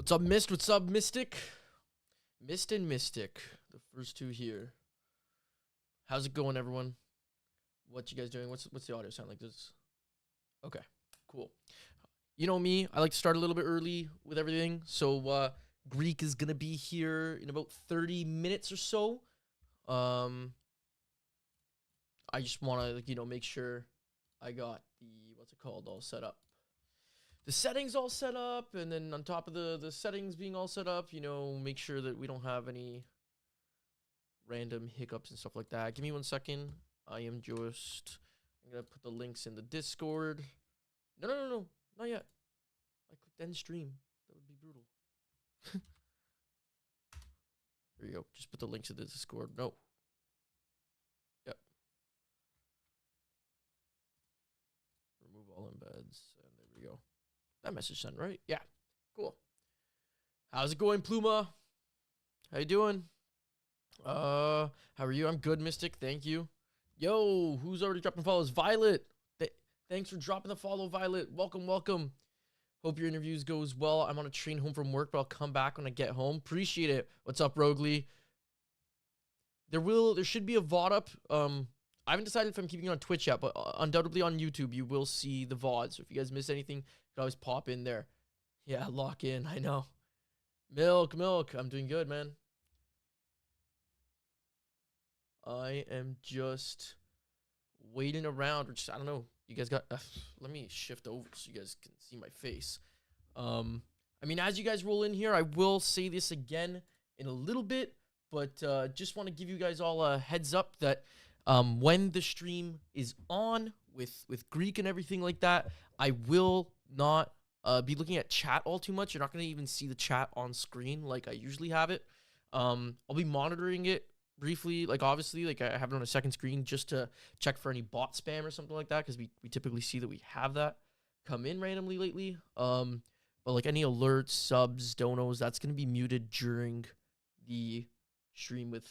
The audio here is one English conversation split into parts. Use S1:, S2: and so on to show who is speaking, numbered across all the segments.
S1: What's up, Mist? What's up, Mystic? Mist and Mystic, the first two here. How's it going, everyone? What you guys doing? What's the audio sound like? This? Okay, cool. You know me, I like to start a little bit early with everything. So Greek is gonna be here in about 30 minutes or so. I just want to, make sure I got the all set up. The settings all set up, and then on top of the settings being all set up, make sure that we don't have any random hiccups and stuff like that. Give me 1 second. I'm gonna put the links in the Discord. No, not yet. I clicked end stream. That would be brutal. Here you go. Just put the links in the Discord. No. Yep. Remove all embeds, and there we go. That message sent, right? Yeah. Cool. How's it going, Pluma? How you doing? How are you? I'm good, Mystic. Thank you. Yo, who's already dropping follows? Violet. Thanks for dropping the follow, Violet. Welcome. Hope your interviews goes well. I'm on a train home from work, but I'll come back when I get home. Appreciate it. What's up, Rogly? There should be a VOD up. I haven't decided if I'm keeping it on Twitch yet, but undoubtedly on YouTube, you will see the VOD. So if you guys miss anything, you can always pop in there. Yeah, lock in. I know. Milk. I'm doing good, man. I am just waiting around, or just, I don't know. You guys got, let me shift over so you guys can see my face. I mean, as you guys roll in here, I will say this again in a little bit, but just want to give you guys all a heads up that when the stream is on with Greek and everything like that, I will not be looking at chat all too much. You're not going to even see the chat on screen like I usually have it. I'll be monitoring it briefly, like obviously, like I have it on a second screen just to check for any bot spam or something like that, because we typically see that we have that come in randomly lately. But like any alerts, subs, donos, that's going to be muted during the stream with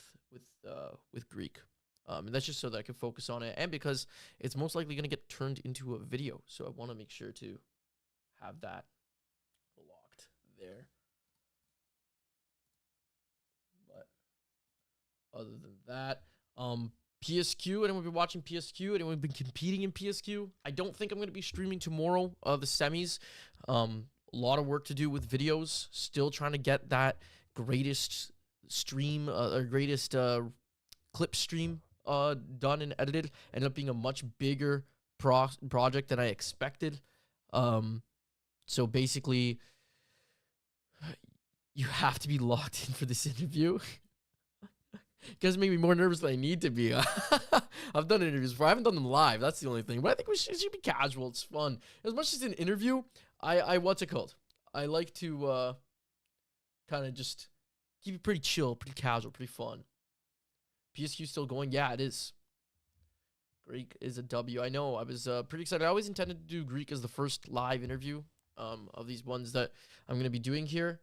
S1: Greek. And that's just so that I can focus on it, and because it's most likely going to get turned into a video, so I want to make sure to have that locked there. But other than that, PSQ, anyone been watching PSQ? Anyone been competing in PSQ? I don't think I'm going to be streaming tomorrow, the semis. A lot of work to do with videos. Still trying to get that greatest stream, or greatest clip stream done and edited. Ended up being a much bigger project than I expected. So basically, you have to be locked in for this interview. You guys make me more nervous than I need to be. I've done interviews before. I haven't done them live. That's the only thing. But I think it should be casual. It's fun. As much as an interview, I what's it called? I like to kind of just keep it pretty chill, pretty casual, pretty fun. PSQ still going? Yeah, it is. Greek is a W. I know. I was pretty excited. I always intended to do Greek as the first live interview of these ones that I'm going to be doing here.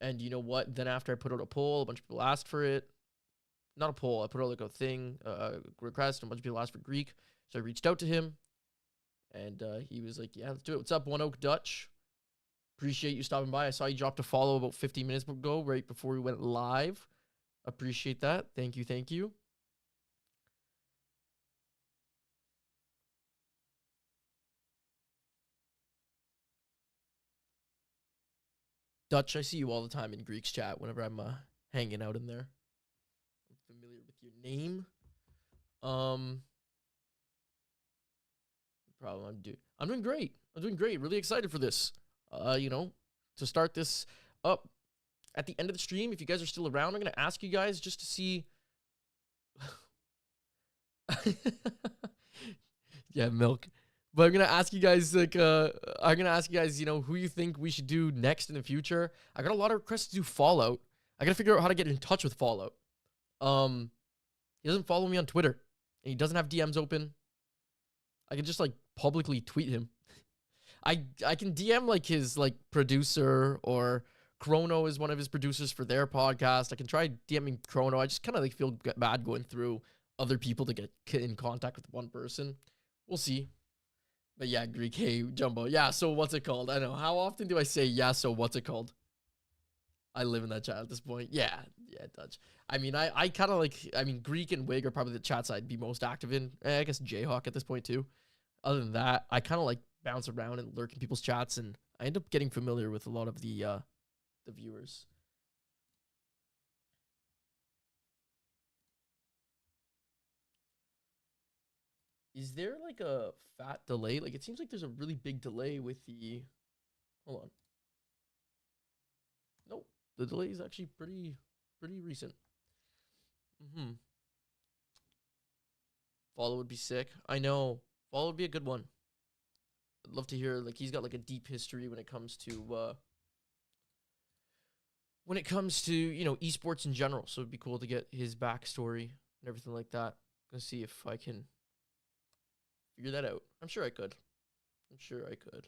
S1: And you know what? Then after I put out a poll, a bunch of people asked for it. Not a poll. I put out like a thing, request. A bunch of people asked for Greek. So I reached out to him. And he was like, yeah, let's do it. What's up, One Oak Dutch? Appreciate you stopping by. I saw you dropped a follow about 15 minutes ago, right before we went live. Appreciate that. Thank you. Dutch, I see you all the time in Greek's chat whenever I'm hanging out in there. I'm familiar with your name. I'm doing great. Really excited for this. To start this up at the end of the stream. If you guys are still around, I'm gonna ask you guys just to see. Yeah, milk. But I'm gonna ask you guys who you think we should do next in the future. I got a lot of requests to do Fallout. I gotta figure out how to get in touch with Fallout. He doesn't follow me on Twitter, and he doesn't have DMs open. I can just like publicly tweet him. I can DM like his like producer, or Chrono is one of his producers for their podcast. I can try DMing Chrono. I just kind of like feel bad going through other people to get in contact with one person. We'll see. But yeah, Greek, hey, Jumbo. Yeah, so what's it called? I know. How often do I say, yeah, so what's it called? I live in that chat at this point. Yeah, yeah, Dutch. I mean, I kind of like, I mean, Greek and Wig are probably the chats I'd be most active in. I guess Jayhawk at this point too. Other than that, I kind of like bounce around and lurk in people's chats, and I end up getting familiar with a lot of the viewers. Is there like a fat delay? Like it seems like there's a really big delay with the. Hold on. Nope, the delay is actually pretty recent. Follow would be sick. I know. Follow would be a good one. I'd love to hear like he's got like a deep history when it comes to esports in general. So it'd be cool to get his backstory and everything like that. Gonna see if I can figure that out. I'm sure I could. I'm sure I could.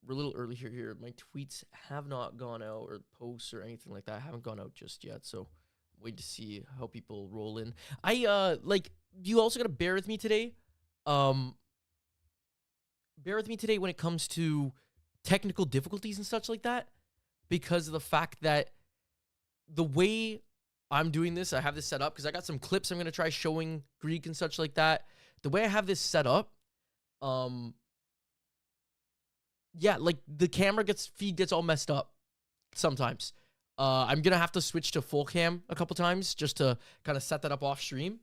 S1: We're a little early here. My tweets have not gone out, or posts or anything like that haven't gone out just yet. So wait to see how people roll in. Like you also gotta bear with me today. Bear with me today when it comes to technical difficulties and such like that, because of the fact that the way I'm doing this, I have this set up because I got some clips I'm gonna try showing Greek and such like that. The way I have this set up, yeah, like the camera feed gets all messed up sometimes. I'm gonna have to switch to full cam a couple times just to kind of set that up off stream.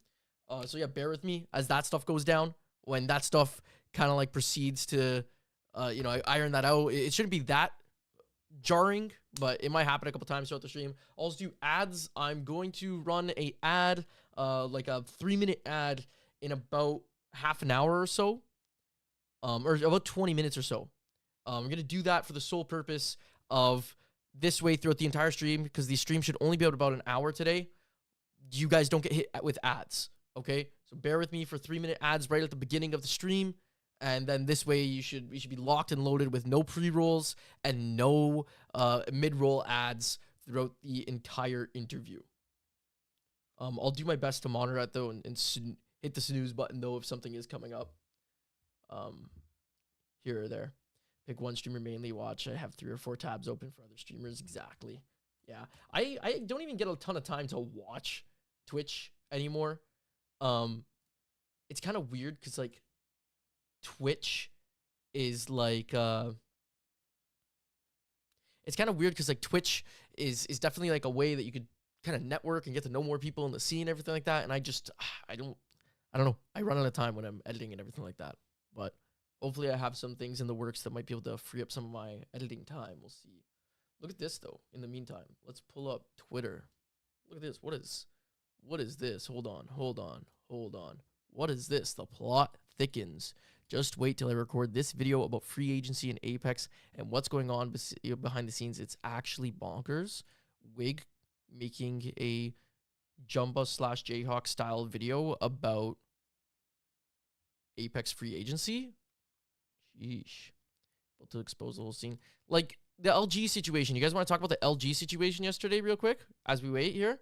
S1: So yeah, bear with me as that stuff goes down. When that stuff kind of like proceeds to, I iron that out. It shouldn't be that jarring, but it might happen a couple times throughout the stream. Also do ads. I'm going to run a ad, like a 3-minute ad in about half an hour or so, or about 20 minutes or so. I'm going to do that for the sole purpose of this way throughout the entire stream, because the stream should only be out about an hour today. You guys don't get hit with ads, okay? So bear with me for 3-minute ads right at the beginning of the stream, and then this way we should be locked and loaded with no pre-rolls and no mid-roll ads throughout the entire interview. I'll do my best to monitor that though, and hit the snooze button though if something is coming up here or there. Pick one streamer mainly watch. I have 3 or 4 tabs open for other streamers. Exactly. Yeah. I don't even get a ton of time to watch Twitch anymore. It's kind of weird because like Twitch is like it's kind of weird because like Twitch is definitely like a way that you could kind of network and get to know more people in the scene and everything like that. And I don't know. I run out of time when I'm editing and everything like that. But hopefully I have some things in the works that might be able to free up some of my editing time. We'll see. Look at this, though. In the meantime, let's pull up Twitter. Look at this. What is this? Hold on. What is this? The plot thickens. Just wait till I record this video about free agency in Apex and what's going on behind the scenes. It's actually bonkers. Wig making a Jumba/Jayhawk style video about Apex free agency. Sheesh. Able to expose the whole scene. Like the LG situation. You guys want to talk about the LG situation yesterday real quick as we wait here?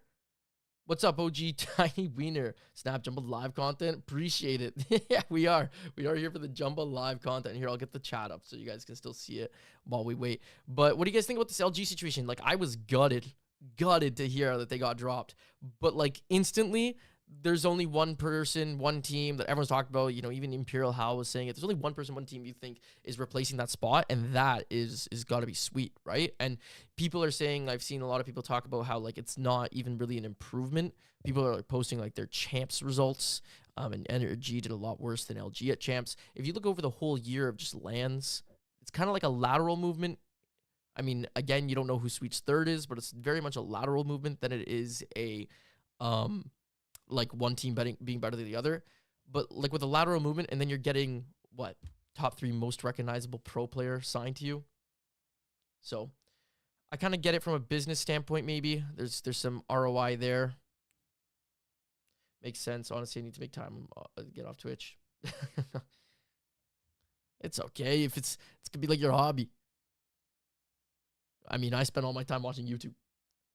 S1: What's up, OG Tiny Wiener? Snap Jumbo live content. Appreciate it. Yeah, we are. We are here for the Jumbo live content. Here, I'll get the chat up so you guys can still see it while we wait. But what do you guys think about this LG situation? Like, I was gutted to hear that they got dropped. But like instantly, there's only one person, one team that everyone's talked about. You know, even Imperial Hal was saying it. There's only one person, one team you think is replacing that spot, and that is got to be Sweet, right? And people are saying, I've seen a lot of people talk about how like it's not even really an improvement. People are like posting like their champs results, and NRG did a lot worse than LG at champs. If you look over the whole year of just lands, it's kind of like a lateral movement. I mean, again, you don't know who Sweet's third is, but it's very much a lateral movement than it is a like one team being better than the other. But like with a lateral movement, and then you're getting what, top 3 most recognizable pro player signed to you. So I kind of get it from a business standpoint. Maybe there's some ROI there. Makes sense. Honestly, I need to make time to get off Twitch. It's okay if it's gonna be like your hobby. I mean, I spend all my time watching YouTube.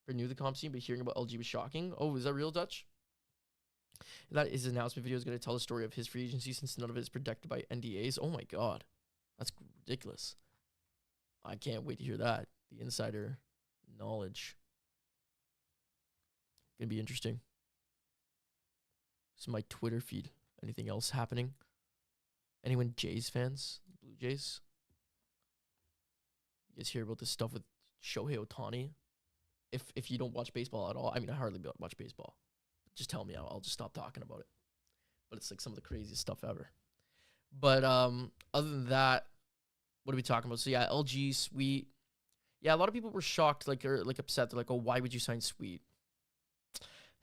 S1: for new to the comp scene, but hearing about LG was shocking. Oh, is that real, Dutch? That his announcement video is going to tell the story of his free agency since none of it is protected by NDAs. Oh my god, that's ridiculous. I can't wait to hear that. The insider knowledge. Gonna be interesting. This is my Twitter feed. Anything else happening? Anyone Jays fans? Blue Jays? You guys hear about this stuff with Shohei Ohtani? If you don't watch baseball at all, I mean, I hardly watch baseball. Just tell me, I'll just stop talking about it. But it's like some of the craziest stuff ever. But other than that, what are we talking about? So yeah, LG, Sweet. Yeah, a lot of people were shocked, or upset. They're like, oh, why would you sign Sweet?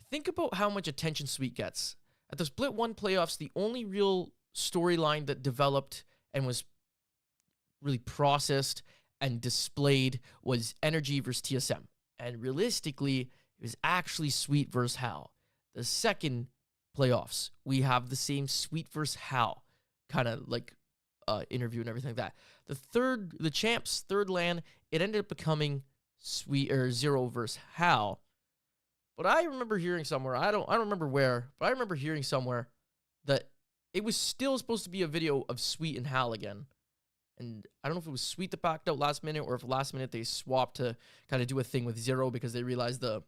S1: Think about how much attention Sweet gets. At the Split 1 playoffs, the only real storyline that developed and was really processed and displayed was Energy versus TSM. And realistically, it was actually Sweet versus Hal. The second playoffs, we have the same Sweet versus Hal kind of like interview and everything like that. The champs third LAN, it ended up becoming Sweet or Zero versus Hal. But I remember hearing somewhere, I don't remember where, but I remember hearing somewhere that it was still supposed to be a video of Sweet and Hal again. And I don't know if it was Sweet that backed out last minute or if last minute they swapped to kind of do a thing with Zero because they realized the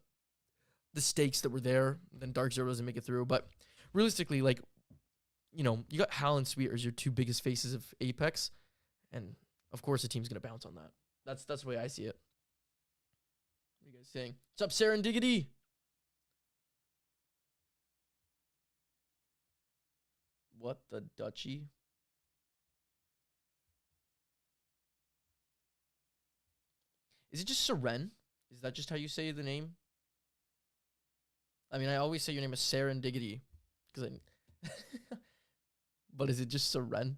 S1: stakes that were there. Then Dark Zero doesn't make it through. But realistically, like, you know, you got Hal and Sweet as your two biggest faces of Apex. And of course the team's going to bounce on that. That's the way I see it. What are you guys saying? What's up, Serendiggity? What the Dutchie? Is it just Seren? Is that just how you say the name? I mean, I always say your name is Serendiggity. But is it just Seren?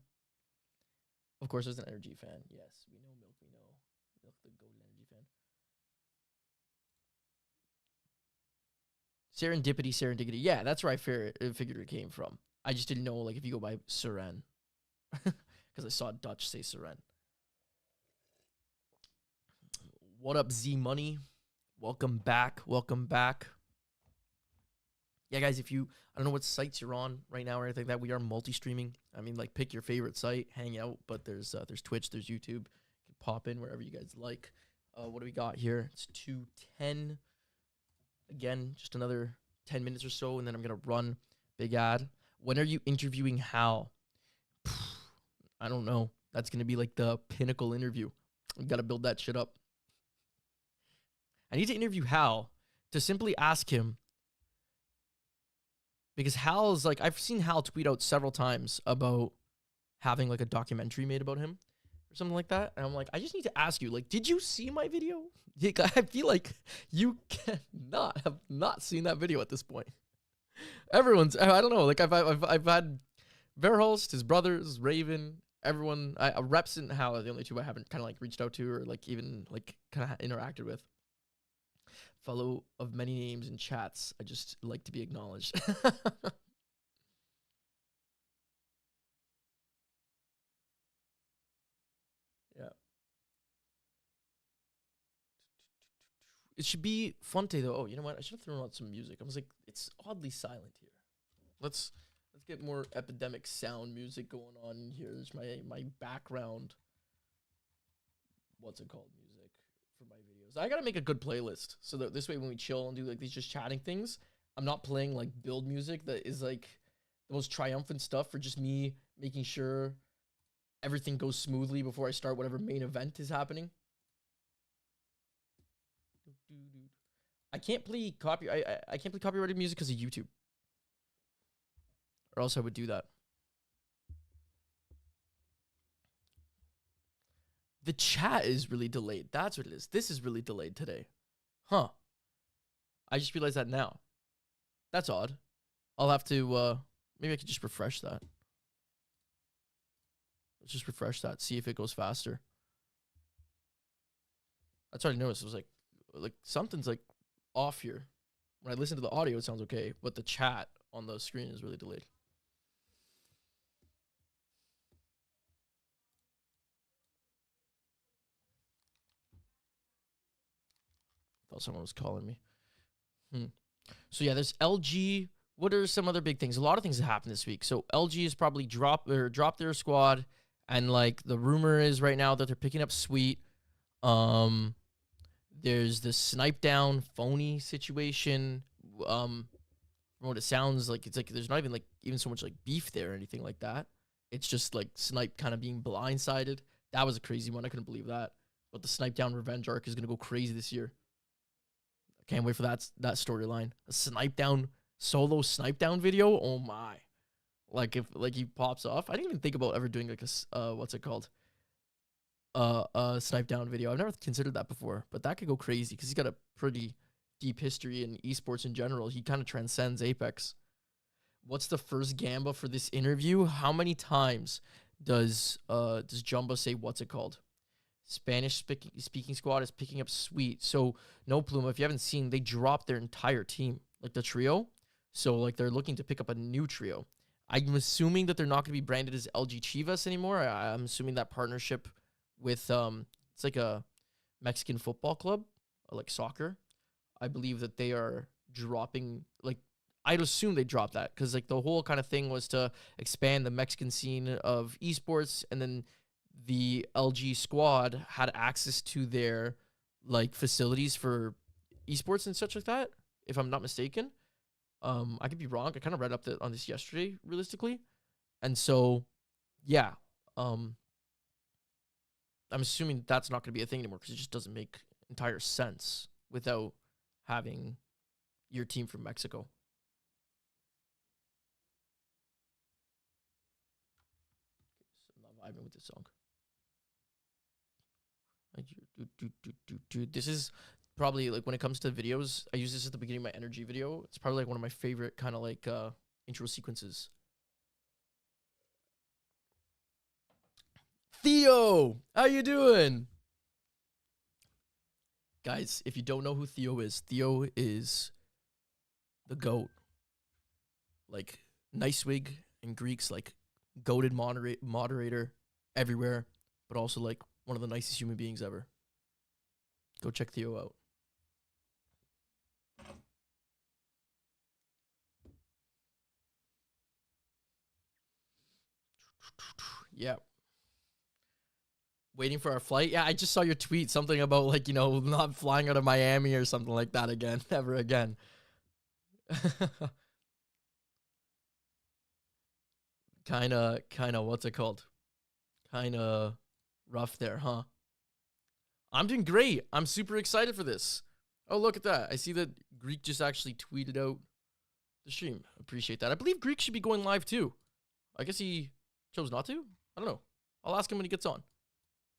S1: Of course, there's an Energy fan. Yes, we know Milk. We know Milk, the golden Energy fan. Serendiggity. Yeah, that's where I figured it came from. I just didn't know, like, if you go by Seren. Because I saw Dutch say Seren. What up, Z Money? Welcome back. Yeah, guys, I don't know what sites you're on right now or anything like that. We are multi-streaming. I mean, like, pick your favorite site, hang out. But there's Twitch, there's YouTube. You can pop in wherever you guys like. What do we got here? It's 2:10. Again, just another 10 minutes or so, and then I'm going to run big ad. When are you interviewing Hal? I don't know. That's going to be like the pinnacle interview. We got to build that shit up. I need to interview Hal to simply ask him, because Hal is like, I've seen Hal tweet out several times about having like a documentary made about him or something like that. And I'm like, I just need to ask you, like, did you see my video? I feel like you cannot have not seen that video at this point. Everyone's, I don't know, like I've had Verholst, his brothers, Raven, everyone, Reps and Hal are the only two I haven't kind of like reached out to or like even like kind of interacted with. Fellow of many names and chats, I just like to be acknowledged. Yeah. It should be Fonte though. Oh, you know what? I should have thrown out some music. I was like, it's oddly silent here. Let's get more epidemic sound music going on in here. There's my background. What's it called? Music for my videos. I gotta make a good playlist so that this way when we chill and do like these just chatting things, I'm not playing like build music that is like the most triumphant stuff for just me making sure everything goes smoothly before I start whatever main event is happening. I can't play I can't play copyrighted music because of YouTube. Or else I would do that. The chat is really delayed. That's what it is. This is really delayed today. Huh. I just realized that now. That's odd. I'll have to, maybe I could just refresh that. Let's just refresh that. See if it goes faster. That's what I noticed. It was like something's like off here. When I listen to the audio, it sounds okay. But the chat on the screen is really delayed. Thought someone was calling me. So yeah, there's LG. What are some other big things? A lot of things that happened this week. So LG has probably dropped their squad, and like the rumor is right now that they're picking up Sweet. There's the snipe down phony situation. From what it sounds like, it's like there's not even so much like beef there or anything like that. It's just like Snipe kind of being blindsided. That was a crazy one. I couldn't believe that. But the Snipe down revenge arc is gonna go crazy this year. I can't wait for that storyline. A solo snipe down video. Oh my! Like if he pops off. I didn't even think about ever doing like a what's it called? A snipe down video. I've never considered that before, but that could go crazy because he's got a pretty deep history in esports in general. He kind of transcends Apex. What's the first gamba for this interview? How many times does Jumbo say what's it called? Spanish speaking squad is picking up Sweet. So no, Pluma, if you haven't seen, they dropped their entire team, like the trio. So like they're looking to pick up a new trio. I'm assuming that they're not going to be branded as LG Chivas anymore. I'm assuming that partnership with it's like a Mexican football club, like soccer. I believe that they are dropping, like, I'd assume they dropped that because like the whole kind of thing was to expand the Mexican scene of esports, and then the LG squad had access to their like facilities for esports and such like that, if I'm not mistaken. I could be wrong. I kind of read up on this yesterday, realistically. And so, yeah, I'm assuming that's not going to be a thing anymore because it just doesn't make entire sense without having your team from Mexico. So I'm not vibing with this song. This is probably like when it comes to videos, I use this at the beginning of my energy video. It's probably like one of my favorite kind of like intro sequences. Theo, how you doing? Guys, if you don't know who Theo is the GOAT. Like Nicewig and Greeks, like goated moderator everywhere, but also like one of the nicest human beings ever. Go check Theo out. Yeah. Waiting for our flight. Yeah, I just saw your tweet. Something about like, you know, not flying out of Miami or something like that again. Never again. Kinda, what's it called? Kinda rough there, huh? I'm doing great. I'm super excited for this. Oh, look at that. I see that Greek just actually tweeted out the stream. Appreciate that. I believe Greek should be going live too. I guess he chose not to. I don't know. I'll ask him when he gets on.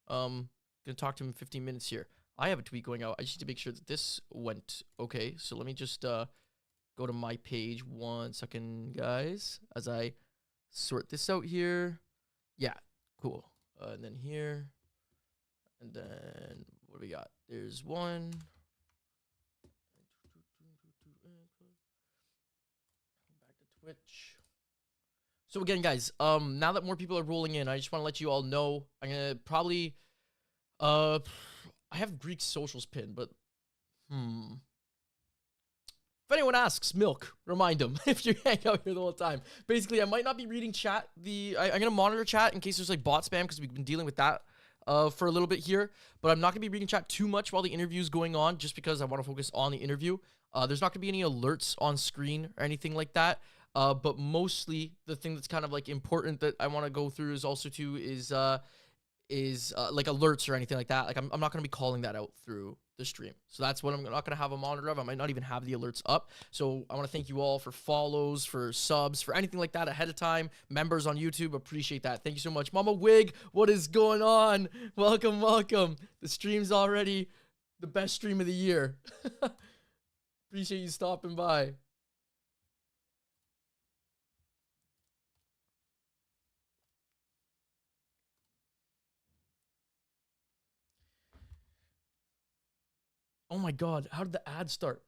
S1: Gonna talk to him in 15 minutes here. I have a tweet going out. I just need to make sure that this went okay. So let me just go to my page 1 second, guys, as I sort this out here. Yeah, cool. And then here. And then what do we got? There's one. Back to Twitch. So again, guys, now that more people are rolling in, I just want to let you all know I'm gonna probably I have Greek's socials pinned, but if anyone asks, Milk, remind them if you hang out here the whole time. Basically, I might not be reading chat. I'm gonna monitor chat in case there's like bot spam because we've been dealing with that for a little bit here, but I'm not gonna be reading chat too much while the interview is going on, just because I want to focus on the interview. There's not gonna be any alerts on screen or anything like that. But mostly the thing that's kind of like important that I want to go through is also too is like alerts or anything like that. Like I'm not going to be calling that out through the stream. So that's what I'm not going to have a monitor of. I might not even have the alerts up. So I want to thank you all for follows, for subs, for anything like that ahead of time. Members on YouTube, appreciate that. Thank you so much. Mama Wig, what is going on? Welcome, welcome. The stream's already the best stream of the year. Appreciate you stopping by. Oh my God, how did the ad start?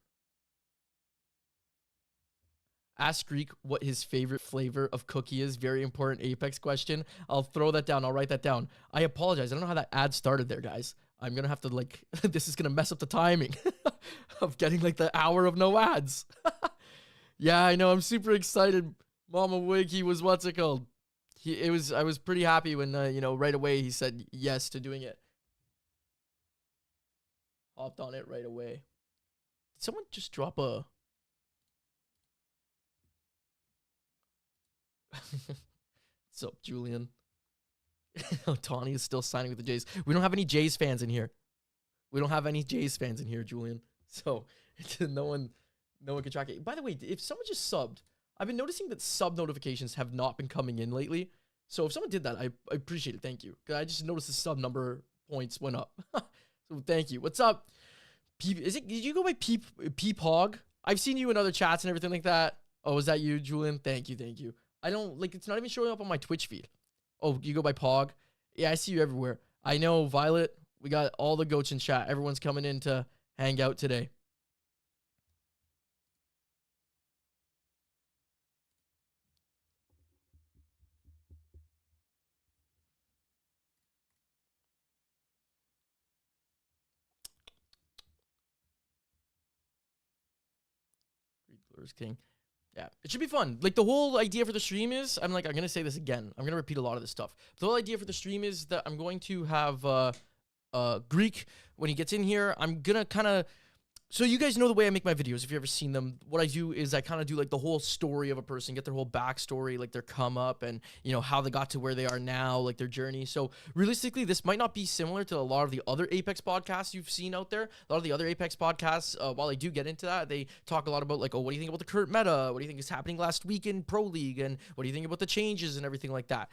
S1: Ask Greek what his favorite flavor of cookie is. Very important Apex question. I'll throw that down. I'll write that down. I apologize. I don't know how that ad started there, guys. I'm gonna have to like this is gonna mess up the timing of getting like the hour of no ads. Yeah, I know. I'm super excited. Mama Wig, he was what's it called? I was pretty happy when you know, right away he said yes to doing it. Hopped on it right away. Did someone just drop a What's up, Julian? Tawny is still signing with the Jays. We don't have any Jays fans in here. We don't have any Jays fans in here, Julian. So no one can track it. By the way, if someone just subbed, I've been noticing that sub notifications have not been coming in lately. So if someone did that, I appreciate it. Thank you. I just noticed the sub number points went up. So thank you. What's up? Did you go by Peep Hog? I've seen you in other chats and everything like that. Oh, is that you, Julian? Thank you. I don't like, it's not even showing up on my Twitch feed. Oh, you go by Pog? Yeah, I see you everywhere. I know, Violet. We got all the goats in chat. Everyone's coming in to hang out today. Blur's King. Yeah, it should be fun. Like, the whole idea for the stream is, I'm going to say this again. I'm going to repeat a lot of this stuff. The whole idea for the stream is that I'm going to have Greek when he gets in here. I'm going to kind of... So you guys know the way I make my videos, if you've ever seen them. What I do is I kind of do like the whole story of a person, get their whole backstory, like their come up and, you know, how they got to where they are now, like their journey. So realistically, this might not be similar to a lot of the other Apex podcasts you've seen out there. A lot of the other Apex podcasts, while I do get into that, they talk a lot about like, oh, what do you think about the current meta? What do you think is happening last week in Pro League? And what do you think about the changes and everything like that?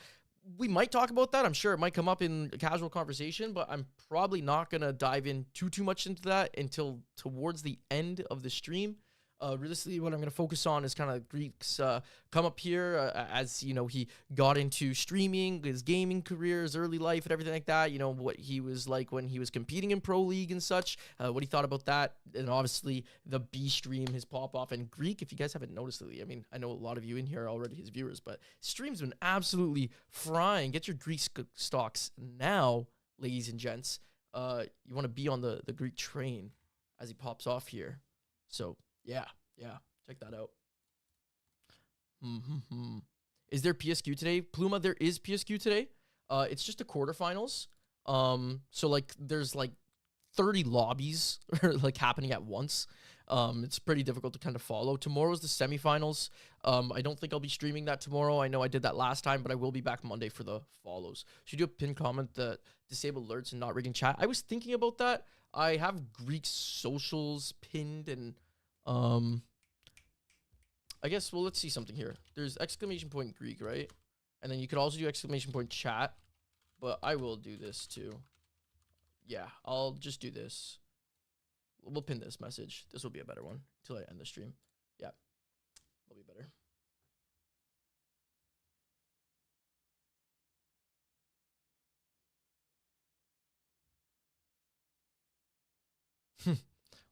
S1: We might talk about that. I'm sure it might come up in a casual conversation, but I'm probably not going to dive in too much into that until towards the end of the stream. Realistically, what I'm going to focus on is kind of Greek's come up here as, you know, he got into streaming, his gaming career, his early life and everything like that. You know, what he was like when he was competing in Pro League and such, what he thought about that. And obviously the B stream, his pop off. And Greek, if you guys haven't noticed lately, I mean, I know a lot of you in here are already his viewers, but stream's been absolutely frying. Get your Greek stocks now, ladies and gents. You want to be on the Greek train as he pops off here. So yeah, check that out. Is there PSQ today? Pluma, there is PSQ today. It's just the quarterfinals. So like there's like 30 lobbies like happening at once. It's pretty difficult to kind of follow. Tomorrow's the semifinals. I don't think I'll be streaming that tomorrow. I know I did that last time, but I will be back Monday for the follows. Should you do a pin comment that disable alerts and not reading chat? I was thinking about that. I have Greek socials pinned and I guess, well, let's see something here. There's exclamation point Greek, right? And then you could also do exclamation point chat, but I will do this too. Yeah, I'll just do this. We'll pin this message. This will be a better one until I end the stream. Yeah, it'll be better.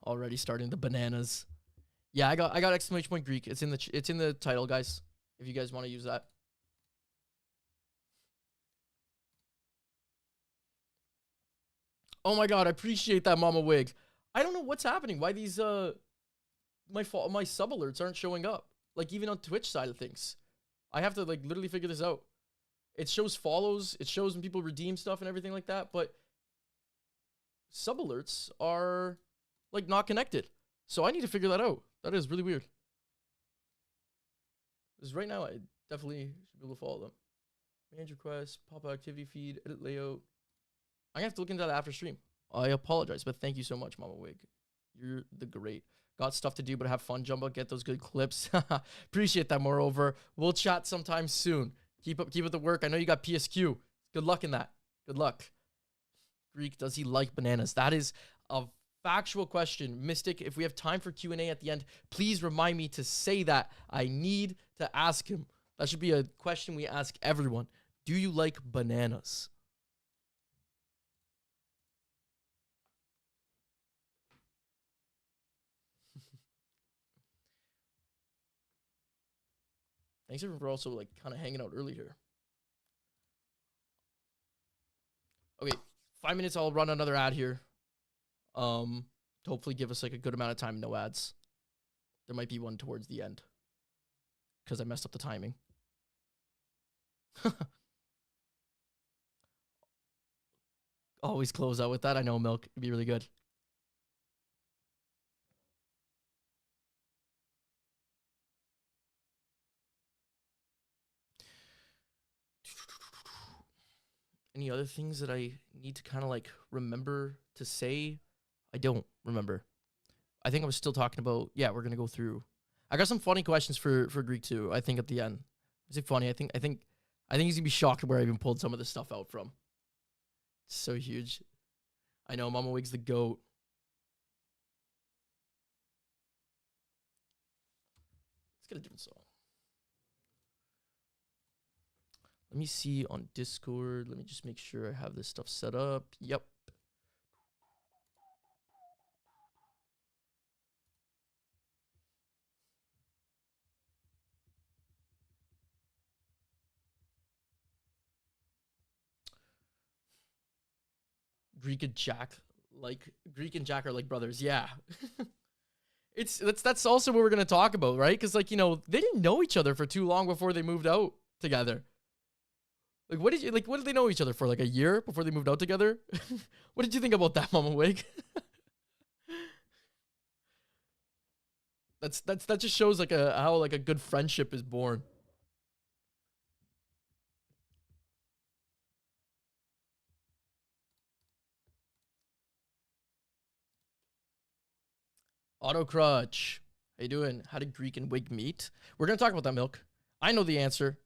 S1: Already starting the bananas. Yeah, I got exclamation point Greek. It's in the title, guys. If you guys want to use that. Oh my god, I appreciate that, Mama Wig. I don't know what's happening. Why these my sub alerts aren't showing up. Like even on Twitch side of things. I have to like literally figure this out. It shows follows, it shows when people redeem stuff and everything like that, but sub alerts are like not connected. So I need to figure that out. That is really weird. Because right now I definitely should be able to follow them. Manage request, pop out activity feed, edit layout. I'm gonna have to look into that after stream. I apologize, but thank you so much, Mama Wig. You're the great. Got stuff to do, but have fun, Jumbo. Get those good clips. Appreciate that. Moreover, we'll chat sometime soon. Keep up the work. I know you got PSQ. Good luck in that. Good luck. Greek, does he like bananas? That is a factual question. Mystic, if we have time for Q&A at the end, please remind me to say that. I need to ask him. That should be a question we ask everyone. Do you like bananas? Thanks everyone for also like kind of hanging out early here. Okay, 5 minutes, I'll run another ad here. To hopefully give us like a good amount of time, no ads. There might be one towards the end because I messed up the timing. Always close out with that. I know, Milk. It'd be really good. Any other things that I need to kind of like remember to say? I don't remember. I think I was still talking about, yeah, we're going to go through. I got some funny questions for Greek too, I think at the end. Is it funny? I think he's going to be shocked where I even pulled some of this stuff out from. It's so huge. I know, Mama Wig's the GOAT. Let's get a different song. Let me see on Discord. Let me just make sure I have this stuff set up. Yep. Greek and Jack are like brothers. Yeah. That's also what we're gonna talk about, right? Because like, you know, they didn't know each other for too long before they moved out together. Like, what did they know each other for? Like a year before they moved out together? What did you think about that, Mama Wig? That just shows like how like a good friendship is born. Auto Crutch. How you doing? How did Greek and Wig meet? We're gonna talk about that, Milk. I know the answer,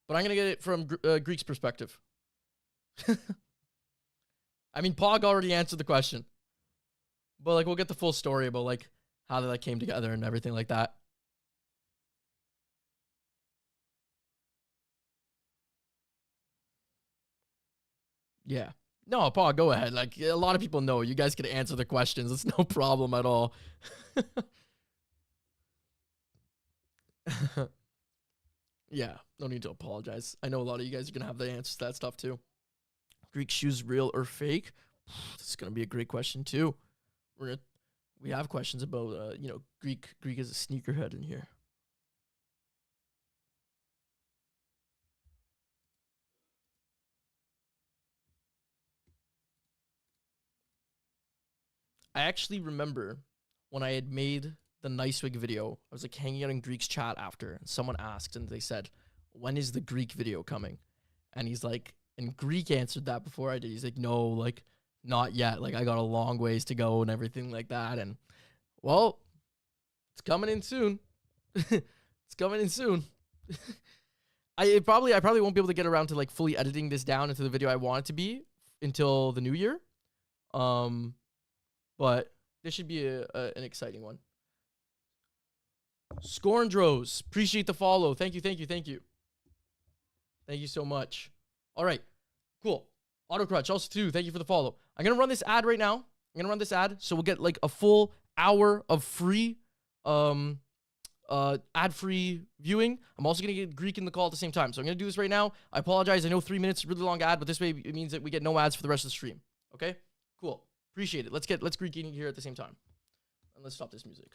S1: but I'm gonna get it from Greek's perspective. I mean, Pog already answered the question, but like we'll get the full story about like how they like came together and everything like that. Yeah. No, Pog, go ahead. Like a lot of people know. You guys can answer the questions. It's no problem at all. Yeah, no need to apologize. I know a lot of you guys are gonna have the answers to that stuff too. Greek shoes, real or fake? This is gonna be a great question too. We have questions about you know, Greek is a sneakerhead in here. I actually remember when I had made the Nicewig video, I was like hanging out in Greek's chat after, and someone asked, and they said, "When is the Greek video coming?" And he's like, and Greek answered that before I did. He's like, "No, like not yet. Like I got a long ways to go and everything like that." And well, it's coming in soon. It's coming in soon. I probably won't be able to get around to like fully editing this down into the video I want it to be until the new year. But this should be an exciting one. Scorndros, appreciate the follow. Thank you. Thank you so much. All right, cool. Autocrutch also too. Thank you for the follow. I'm gonna run this ad right now. So we'll get like a full hour of free ad-free viewing. I'm also gonna get Greek in the call at the same time. So I'm gonna do this right now. I apologize. I know 3 minutes, really long ad, but this way it means that we get no ads for the rest of the stream. Okay, cool. Appreciate it. Let's Greek in here at the same time. And let's stop this music.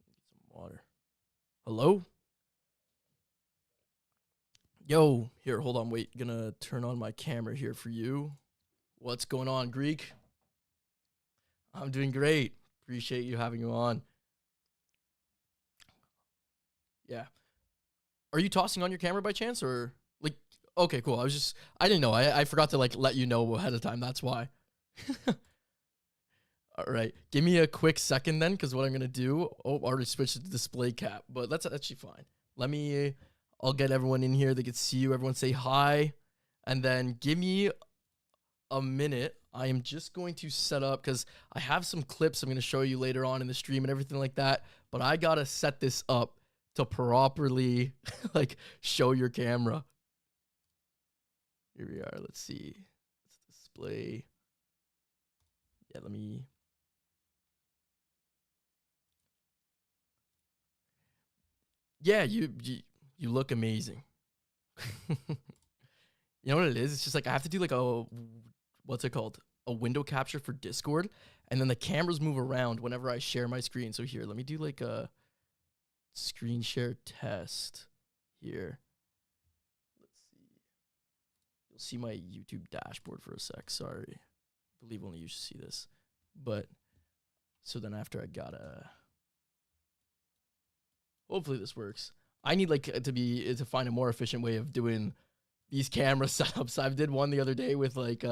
S1: Get some water. Hello? Yo, here, hold on, wait. Gonna turn on my camera here for you. What's going on, Greek? I'm doing great. Appreciate you having you on. Yeah. Are you tossing on your camera by chance or like okay, cool. I didn't know. I forgot to like let you know ahead of time. That's why. All right. Give me a quick second then, because what I'm gonna do. Oh, I already switched to the display cap, but that's actually fine. I'll get everyone in here. They can see you. Everyone say hi. And then give me a minute. I am just going to set up because I have some clips I'm going to show you later on in the stream and everything like that. But I got to set this up to properly like show your camera. Here we are. Let's see. Let's display. Yeah, let me. Yeah, you look amazing. You know what it is? It's just like I have to do like a what's it called? A window capture for Discord, and then the cameras move around whenever I share my screen. So here, let me do like a screen share test here. Let's see. You'll see my YouTube dashboard for a sec. Sorry. I believe only you should see this. But so then after I gotta hopefully this works. I need like to find a more efficient way of doing these camera setups. I did one the other day with like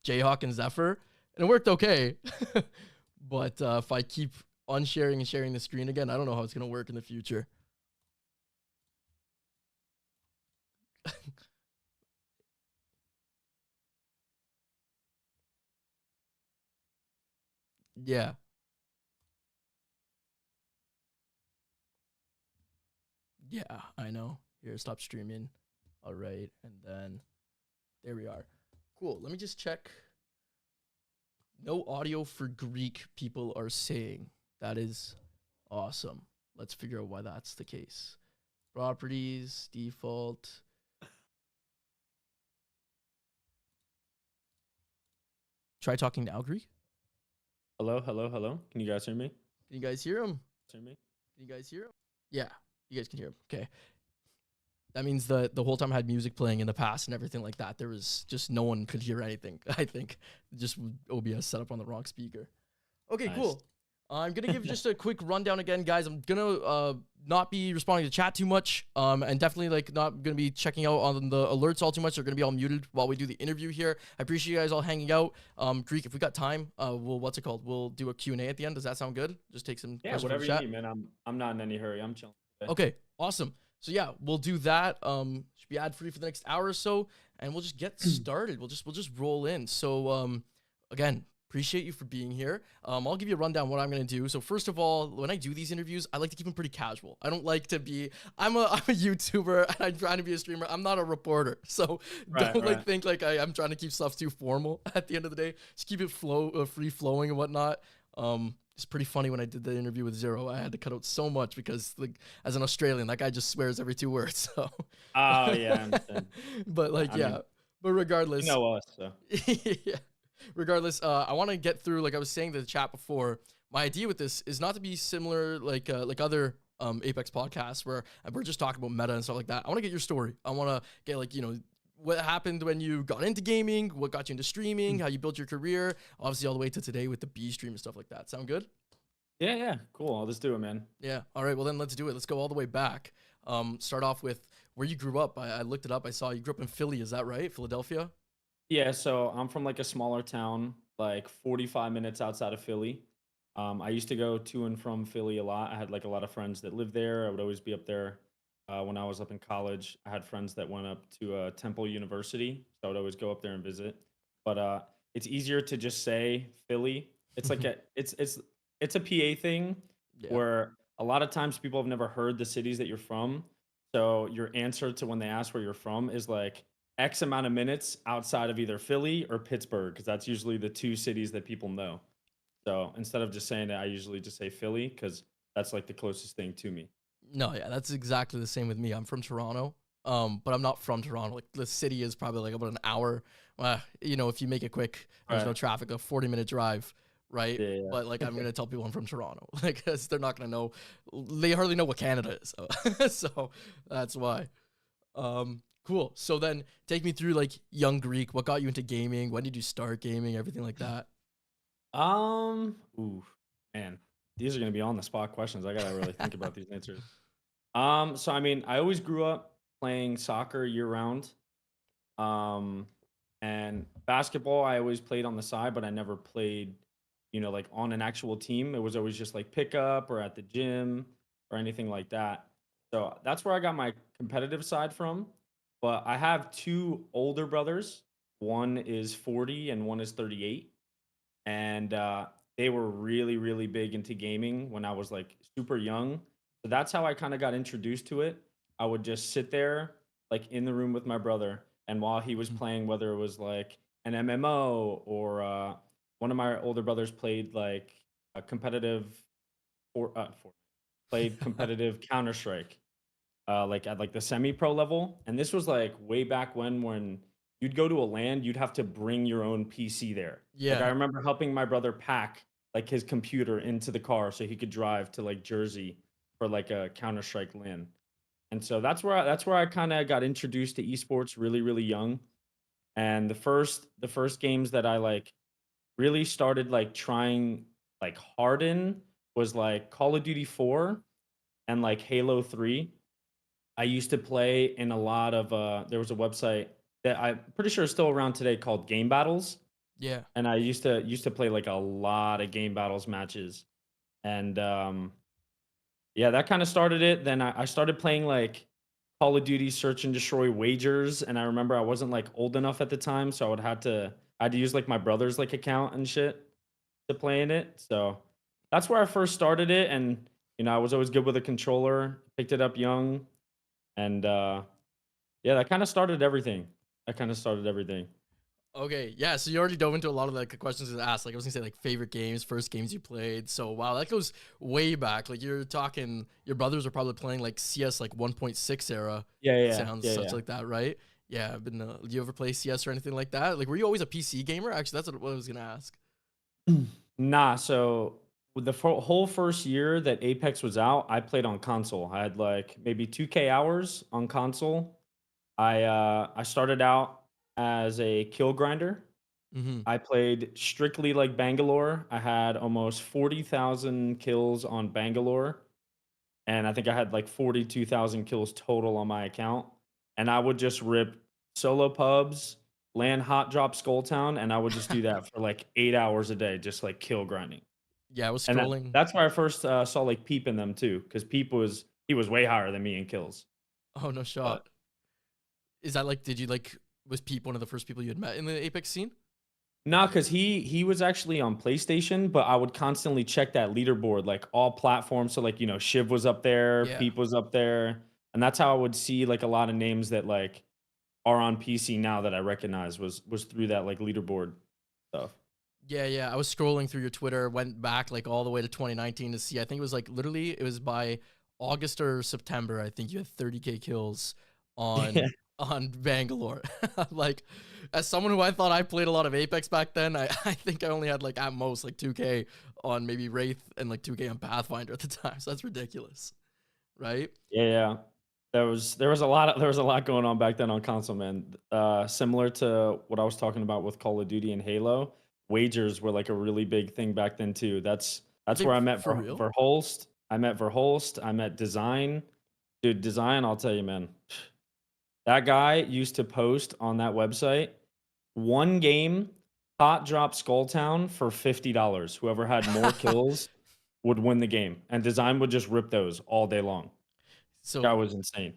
S1: Jayhawk and Zephyr, and it worked okay. But if I keep unsharing and sharing the screen again, I don't know how it's gonna work in the future. Yeah, yeah, I know. Here, stop streaming. All right, and then there we are. Cool. Let me just check. No audio for Greek, people are saying. That is awesome. Let's figure out why that's the case. Properties, default. Try talking now, Greek.
S2: Hello, hello, hello. Can you guys hear me?
S1: Can you guys hear him?
S2: Hear me?
S1: Can you guys hear him? Yeah, you guys can hear him. Okay. That means the whole time I had music playing in the past and everything like that, there was just no one could hear anything. I think just OBS set up on the wrong speaker. Okay,
S2: Nice.
S1: cool. I'm gonna give just a quick rundown again, guys. I'm gonna not be responding to chat too much, and definitely like not gonna be checking out on the alerts all too much. They're gonna be all muted while we do the interview here. I appreciate you guys all hanging out. Greek, if we got time, we'll what's it called? We'll do a Q&A at the end. Does that sound good? Just take some
S2: Yeah,
S1: questions from
S2: whatever
S1: the
S2: you
S1: chat.
S2: need, man. I'm not in any hurry. I'm chilling today.
S1: Okay, awesome. So yeah, we'll do that. Should be ad free for the next hour or so, and we'll just get started. We'll just roll in. So again, appreciate you for being here. I'll give you a rundown what I'm gonna do. So first of all, when I do these interviews, I like to keep them pretty casual. I don't like to be. I'm a YouTuber and I'm trying to be a streamer. I'm not a reporter, so
S2: Right,
S1: don't like
S2: right.
S1: think like I'm trying to keep stuff too formal. At the end of the day, just keep it free flowing and whatnot. It's pretty funny when I did the interview with Zero. I had to cut out so much because, like, as an Australian, that guy just swears every 2 words. So,
S2: Oh yeah, I understand.
S1: but like,
S2: I
S1: yeah.
S2: mean,
S1: But
S2: you
S1: regardless,
S2: know us, so
S1: yeah. Regardless, I want to get through. Like I was saying to the chat before, my idea with this is not to be similar like other Apex podcasts where we're just talking about meta and stuff like that. I want to get your story. I want to get like what happened when you got into gaming, what got you into streaming, how you built your career, obviously all the way to today with the B stream and stuff like that. Sound good?
S2: yeah, yeah. Cool. I'll just do it, man.
S1: Yeah. All right. Well, then let's do it. Let's go all the way back. Start off with where you grew up. I looked it up. I saw you grew up in Philly. Is that right? Philadelphia?
S2: Yeah, so I'm from like a smaller town, like 45 minutes outside of Philly. I used to go to and from Philly a lot. I had like a lot of friends that lived there. I would always be up there. When I was up in college, I had friends that went up to Temple University, so I would always go up there and visit. But it's easier to just say Philly. It's like it's a PA thing
S1: Yeah.
S2: where a lot of times people have never heard the cities that you're from. So your answer to when they ask where you're from is like X amount of minutes outside of either Philly or Pittsburgh, because that's usually the two cities that people know. So instead of just saying it, I usually just say Philly because that's like the closest thing to me.
S1: No, yeah, that's exactly the same with me. I'm from Toronto. But I'm not from Toronto. Like the city is probably like about an hour. If you make it quick, there's no
S2: Right.
S1: traffic, a 40-minute drive, right?
S2: Yeah.
S1: But like I'm gonna tell people I'm from Toronto, like 'cause they're not gonna know. They hardly know what Canada is, so, so that's why. Cool. So then take me through like young Greek. What got you into gaming? When did you start gaming? Everything like that.
S2: Ooh, man, these are gonna be on the spot questions. I gotta really think about these answers. So I mean, I always grew up playing soccer year round. Um, and basketball, I always played on the side, but I never played, like on an actual team. It was always just like pickup or at the gym or anything like that. So that's where I got my competitive side from. But I have two older brothers. One is 40 and one is 38. And they were really, really big into gaming when I was like super young. So that's how I kind of got introduced to it. I would just sit there, like in the room with my brother, and while he was playing, whether it was like an MMO or one of my older brothers played like a competitive played competitive Counter Strike. like at like the semi-pro level, and this was like way back when you'd go to a land, you'd have to bring your own PC there. Like I
S1: Yeah.
S2: remember helping my brother pack like his computer into the car so he could drive to like Jersey for like a Counter Strike LAN. And so that's where I kind of got introduced to esports really young. And the first games that I like really started like trying like harden was like Call of Duty 4 and like Halo 3. I used to play in a lot of there was a website that I'm pretty sure is still around today called Game Battles,
S1: Yeah.
S2: and I used to play like a lot of Game Battles matches. And yeah, that kind of started it. Then I started playing like Call of Duty Search and Destroy Wagers, and I remember I wasn't like old enough at the time, so I had to use like my brother's like account and shit to play in it. So that's where I first started it, and I was always good with a controller. Picked it up young, and yeah, that kind of started everything. That kind of started everything.
S1: Okay, yeah. So you already dove into a lot of like the questions to ask. Like I was gonna say, like favorite games, first games you played. So wow, that goes way back. Like you're talking, your brothers are probably playing like CS like 1.6 era.
S2: Yeah, yeah,
S1: Sounds
S2: yeah,
S1: such
S2: yeah.
S1: like that, right? Yeah. I've been. Do you ever play CS or anything like that? Like, were you always a PC gamer? Actually, that's what I was gonna ask.
S2: Nah, so with the whole first year that Apex was out, I played on console. I had like maybe 2K hours on console. I started out as a kill grinder.
S1: Mm-hmm.
S2: I played strictly like Bangalore. I had almost 40,000 kills on Bangalore, and I think I had like 42,000 kills total on my account. And I would just rip solo pubs, land hot drop Skulltown, and I would just do that for like 8 hours a day, just like kill grinding.
S1: Yeah, I was
S2: And
S1: scrolling.
S2: that's where I first saw like Peep in them too, because Peep was way higher than me in kills.
S1: Oh no
S2: But
S1: shot. Is that like? Did you like? Was Peep one of the first people you had met in the Apex scene?
S2: no, because he was actually on PlayStation, but I would constantly check that leaderboard, like all platforms. So like Shiv was up there,
S1: Yeah.
S2: Peep was up there, and that's how I would see like a lot of names that like are on PC now that I recognize was through that like leaderboard stuff.
S1: Yeah, yeah. I was scrolling through your Twitter, went back like all the way to 2019 to see. I think it was like literally it was by August or September. I think you had 30K kills
S2: Yeah,
S1: on Bangalore. Like as someone who I thought I played a lot of Apex back then, I think I only had like at most like 2K on maybe Wraith and like 2K on Pathfinder at the time. So that's ridiculous, right?
S2: yeah, yeah. There was a lot going on back then on console, man. Similar to what I was talking about with Call of Duty and Halo, wagers were like a really big thing back then too. That's where I met
S1: For real?
S2: Verholst. I met Verholst. I met Design. Dude, Design, I'll tell you, man. That guy used to post on that website one game, hot drop Skulltown for $50. Whoever had more kills would win the game, and Design would just rip those all day long. That
S1: So
S2: was insane.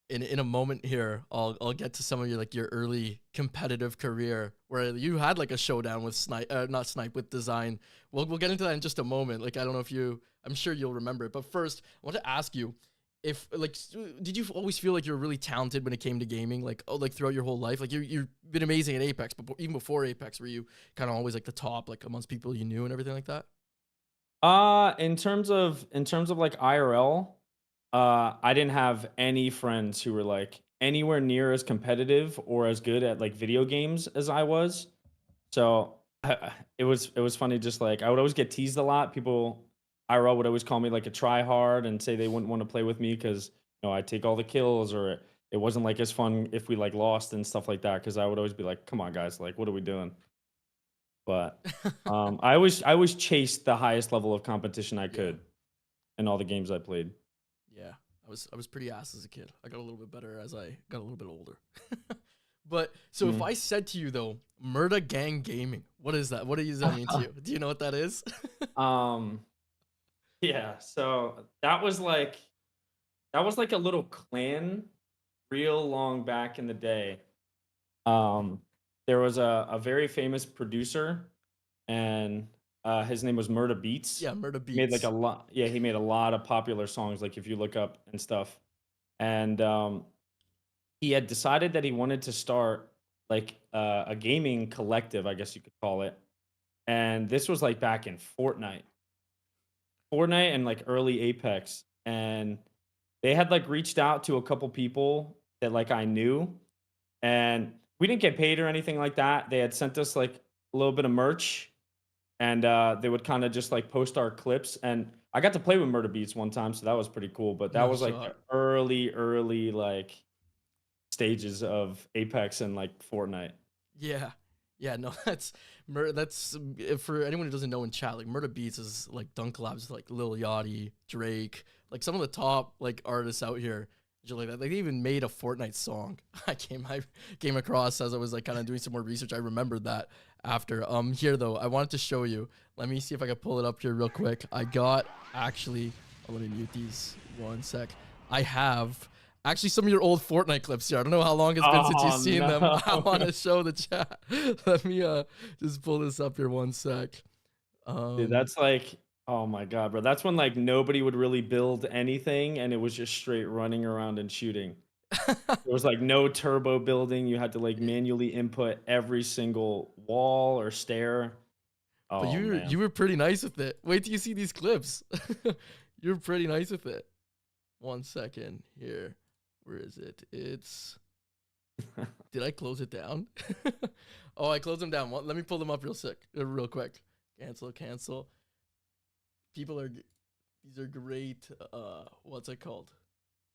S1: in a moment here, I'll get to some of your like your early competitive career where you had like a showdown with not snipe with design. We'll get into that in just a moment. Like I don't know if you, I'm sure you'll remember it, but first I want to ask you if like did you always feel like you were really talented when it came to gaming? Like oh like throughout your whole life, like you've been amazing at Apex, but even before Apex, were you kind of always like the top like amongst people you knew and everything like that?
S2: In terms of like IRL, I didn't have any friends who were like anywhere near as competitive or as good at like video games as I was. So it was funny. Just like I would always get teased a lot. People IRL would always call me like a try hard and say they wouldn't want to play with me because I take all the kills, or it wasn't like as fun if we like lost and stuff like that. Because I would always be like, come on guys, like what are we doing? But I always chased the highest level of competition I
S1: Yeah.
S2: could in all the games I played.
S1: Yeah, I was pretty ass as a kid. I got a little bit better as I got a little bit older. But so if
S2: Mm.
S1: I said to you though, Murda Gang Gaming, what is that? What does that mean to you? Do you know what that is?
S2: um, yeah. So that was like a little clan, real long back in the day. Um, there was a very famous producer, and his name was Murda Beats.
S1: Yeah, Murda
S2: He made like a
S1: Beats.
S2: lot. Yeah, he made a lot of popular songs. Like if you look up and stuff, and he had decided that he wanted to start like a gaming collective, I guess you could call it. And this was like back in Fortnite and like early Apex. And they had like reached out to a couple people that like I knew, and we didn't get paid or anything like that. They had sent us like a little bit of merch, and they would kind of just like post our clips. And I got to play with Murder Beats one time, so that was pretty cool. But that
S1: No
S2: was like
S1: shot.
S2: the early like stages of Apex and like Fortnite.
S1: Yeah. Yeah, no, that's for anyone who doesn't know in chat, like Murder Beats is like dunk collabs with, like Lil Yachty, Drake, like some of the top like artists out here. Just like that. Like they even made a Fortnite song. I came across as I was like kind of doing some more research. I remembered that after. Here though, I wanted to show you. Let me see if I can pull it up here real quick. I got actually let me mute these one sec. I have actually some of your old Fortnite clips here. I don't know how long it's been since you've
S2: Oh
S1: seen them. I
S2: no.
S1: want to show the chat. Let me just pull this up here one sec.
S2: Dude,
S1: Um
S2: that's like, oh my god, bro. That's when like nobody would really build anything and it was just straight running around and shooting. There was like no turbo building. You had to like manually input every single wall or stair.
S1: but
S2: Oh
S1: you
S2: man.
S1: were pretty nice with it. Wait till you see these clips. You're pretty nice with it. One second here. Where is it? It's did I close it down? Oh, I closed them down. Let me pull them up real quick. Cancel. People are these are great. What's it called?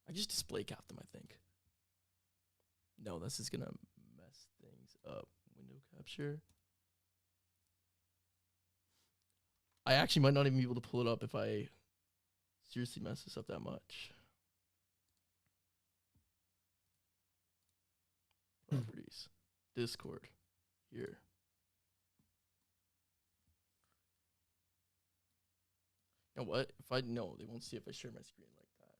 S1: I just display cap them, I think. No, this is gonna mess things up. Window capture. I actually might not even be able to pull it up if I seriously mess this up that much. Properties. Discord. Here. You know what? If I know, they won't see if I share my screen like that.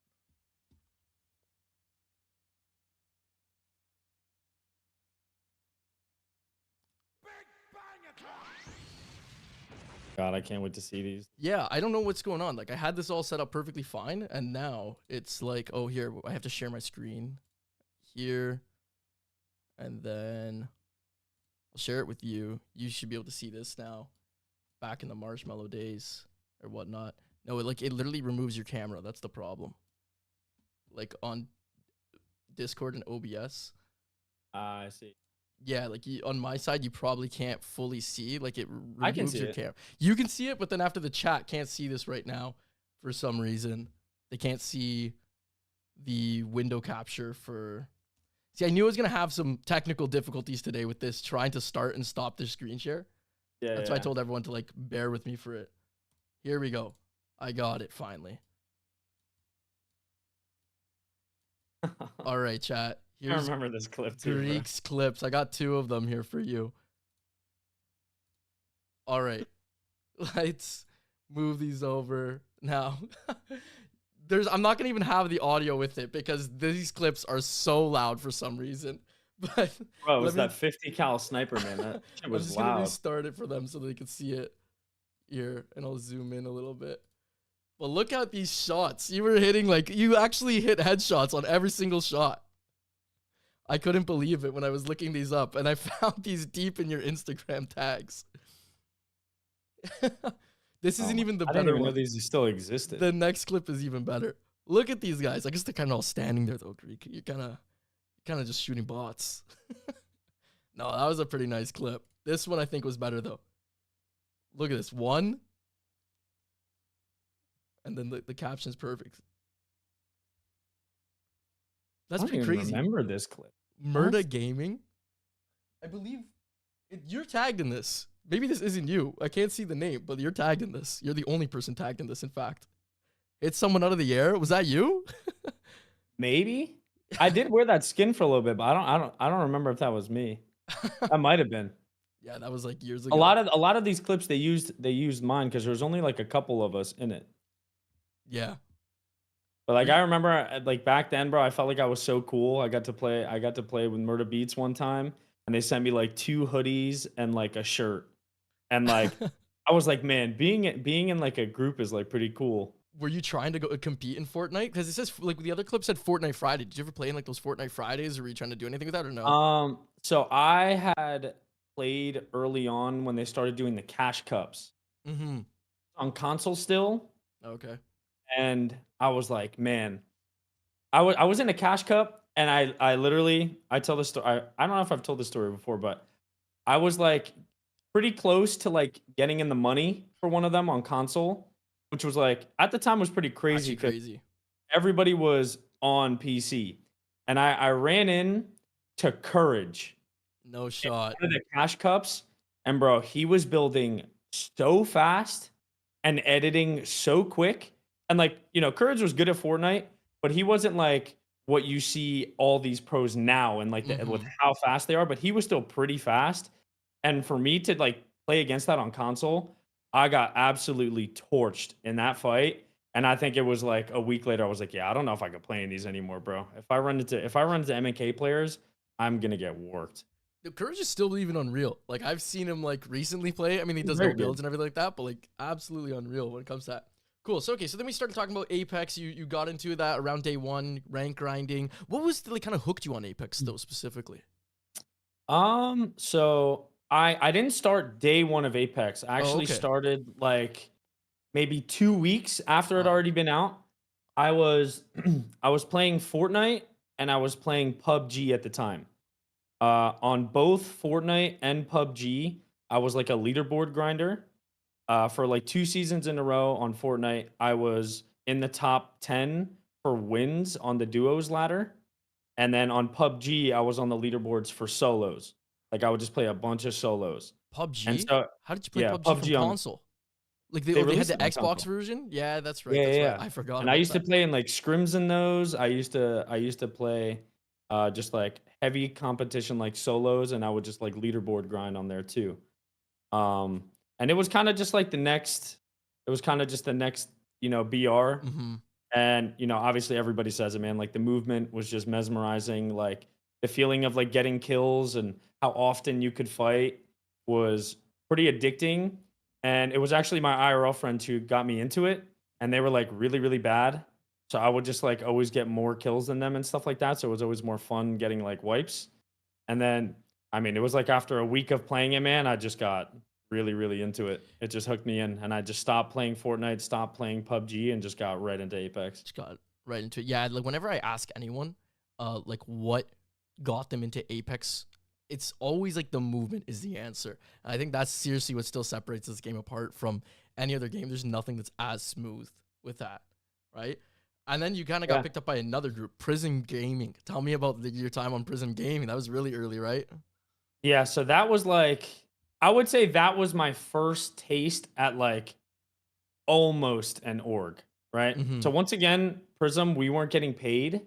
S2: God, I can't wait to see these.
S1: Yeah, I don't know what's going on. Like I had this all set up perfectly fine, and now it's like, oh, here I have to share my screen here, and then I'll share it with you. You should be able to see this now. Back in the Marshmallow days or whatnot. No, it literally removes your camera. That's the problem. Like on Discord and OBS.
S2: I see.
S1: Yeah, like on my side, you probably can't fully see. Like it
S2: I can
S1: removes
S2: see
S1: your
S2: it.
S1: camera. You can see it, but then after the chat can't see this right now for some reason. They can't see the window capture for. See, I knew I was gonna have some technical difficulties today with this, trying to start and stop the screen share.
S2: Yeah,
S1: That's why I told everyone to like bear with me for it. Here we go. I got it finally.
S2: yeah.
S1: All right, chat.
S2: I
S1: Here's
S2: remember this clip too, bro.
S1: Greek's clips. I got 2 of them here for you. All right. Let's move these over now. I'm not gonna even have the audio with it because these clips are so loud for some reason. But
S2: Bro, it
S1: let
S2: was
S1: me
S2: that 50 cal sniper, man. That shit
S1: I'm
S2: was
S1: just gonna
S2: loud.
S1: restart it for them so they can see it here, and I'll zoom in a little bit. But look at these shots. You were hitting you actually hit headshots on every single shot. I couldn't believe it when I was looking these up, and I found these deep in your Instagram tags. This
S2: Oh
S1: isn't
S2: my,
S1: even the
S2: I didn't
S1: better
S2: even know
S1: one.
S2: these still existed.
S1: The next clip is even better. Look at these guys. I guess they're kind of all standing there though, Greek. You're kind of just shooting bots. No, that was a pretty nice clip. This one I think was better though. Look at this one, and then the caption's perfect.
S2: I
S1: That's
S2: don't
S1: pretty
S2: even
S1: crazy.
S2: remember this clip.
S1: Murda Gaming. I believe you're tagged in this. Maybe this isn't you. I can't see the name, but you're tagged in this. You're the only person tagged in this, in fact. It's someone out of the air. Was that you?
S2: Maybe I did wear that skin for a little bit, but I don't remember if that was me. That might have been.
S1: Yeah, that was like years
S2: A
S1: ago.
S2: lot of these clips they used mine because there was only like a couple of us in it.
S1: Yeah.
S2: But like
S1: Were you-
S2: I remember like back then, bro, I felt like I was so cool. I got to play with Murder Beats one time, and they sent me like 2 hoodies and like a shirt. And like I was like, man, being in like a group is like pretty cool.
S1: Were you trying to go compete in Fortnite? Because it says like the other clip said Fortnite Friday. Did you ever play in like those Fortnite Fridays, or were you trying to do anything with that, or no?
S2: So I had played early on when they started doing the cash cups
S1: Mm-hmm.
S2: on console still,
S1: Okay.
S2: and I was like, man, I was in a cash cup, and I literally I tell this story. I don't know if I've told this story before, but I was like pretty close to like getting in the money for one of them on console, which was like at the time was pretty crazy
S3: Actually
S2: because
S3: crazy.
S2: everybody was on PC, and I ran in to Courage
S3: No
S2: in
S3: shot.
S2: one of the cash cups, and bro, he was building so fast and editing so quick. And like, Courage was good at Fortnite, but he wasn't like what you see all these pros now and like with
S3: Hmm.
S2: how fast they are, but he was still pretty fast. And for me to like play against that on console, I got absolutely torched in that fight. And I think it was like a week later, I was like, yeah, I don't know if I could play in these anymore, bro. If I run into MNK players, I'm gonna get worked.
S3: The Courage is still even unreal. Like I've seen him like recently play. I mean, he
S2: He's
S3: does no
S2: very good.
S3: builds and everything like that, but like absolutely unreal when it comes to that. Cool. So okay, so then we started talking about Apex. You got into that around day one, rank grinding. What was the, like kind of hooked you on Apex though specifically?
S2: So I didn't start day one of Apex. I
S3: Oh,
S2: actually
S3: okay.
S2: started like maybe 2 weeks after it
S3: Wow.
S2: already been out. I was I was playing Fortnite and I was playing PUBG at the time. On both Fortnite and PUBG, I was like a leaderboard grinder. For like 2 seasons in a row on Fortnite, I was in the top 10 for wins on the duos ladder. And then on PUBG, I was on the leaderboards for solos. Like I would just play a bunch of solos. And
S3: PUBG?
S2: so
S3: How did you play
S2: yeah,
S3: PUBG from
S2: PUBG on
S3: console? Like
S2: they
S3: they had
S2: released
S3: the
S2: it on
S3: Xbox
S2: console.
S3: version? Yeah, that's right.
S2: Yeah, yeah,
S3: That's right.
S2: yeah.
S3: I forgot
S2: And I
S3: about
S2: used to
S3: that.
S2: play in like scrims in those. I used to play just like heavy competition like solos, and I would just like leaderboard grind on there too. And it was kind of just like the next it was kind of just the next, BR.
S3: Mm-hmm.
S2: And, obviously everybody says it, man. Like the movement was just mesmerizing. Like the feeling of like getting kills and how often you could fight was pretty addicting. And it was actually my IRL friends who got me into it. And they were like really, really bad. So I would just like always get more kills than them and stuff like that. So it was always more fun getting like wipes. And then, I mean, it was like after a week of playing it, man, I just got really, really into it. It just hooked me in. And I just stopped playing Fortnite, stopped playing PUBG, and just got right into Apex.
S3: Just got right into it. Yeah, like whenever I ask anyone, like what got them into Apex, it's always like the movement is the answer. And I think that's seriously what still separates this game apart from any other game. There's nothing that's as smooth with that, right? And then you kind of got
S2: Yeah.
S3: picked up by another group, Prism Gaming. Tell me about your time on Prism Gaming. That was really early, right?
S2: Yeah. So that was like, I would say that was my first taste at like almost an org, right?
S3: Mm-hmm.
S2: So once again, Prism, we weren't getting paid,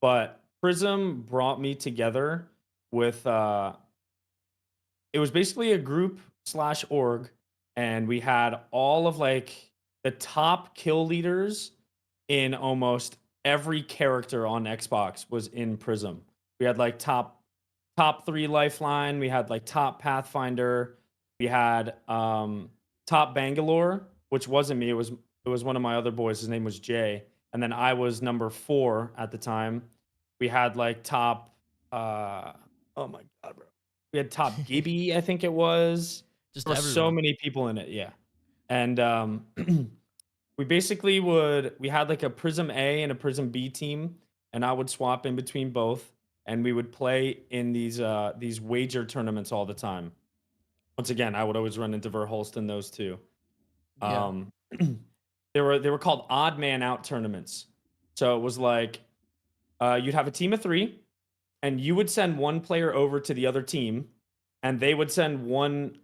S2: but Prism brought me together with it was basically a group slash org, and we had all of like the top kill leaders in almost every character on Xbox was in Prism. We had like top three Lifeline, we had like top Pathfinder, we had top Bangalore, which wasn't me. It was one of my other boys. His name was Jay, and then I was number 4 at the time. We had like top oh my god, bro. We had top Gibby, I think it was.
S3: Just
S2: There were so
S3: everyone.
S2: many people in it, yeah. And we had like a Prism A and a Prism B team, and I would swap in between both, and we would play in these wager tournaments all the time. Once again, I would always run into Verhulst in those two.
S3: Yeah.
S2: Um, they were called odd man out tournaments. So it was like you'd have a team of 3, and you would send one player over to the other team, and they would send one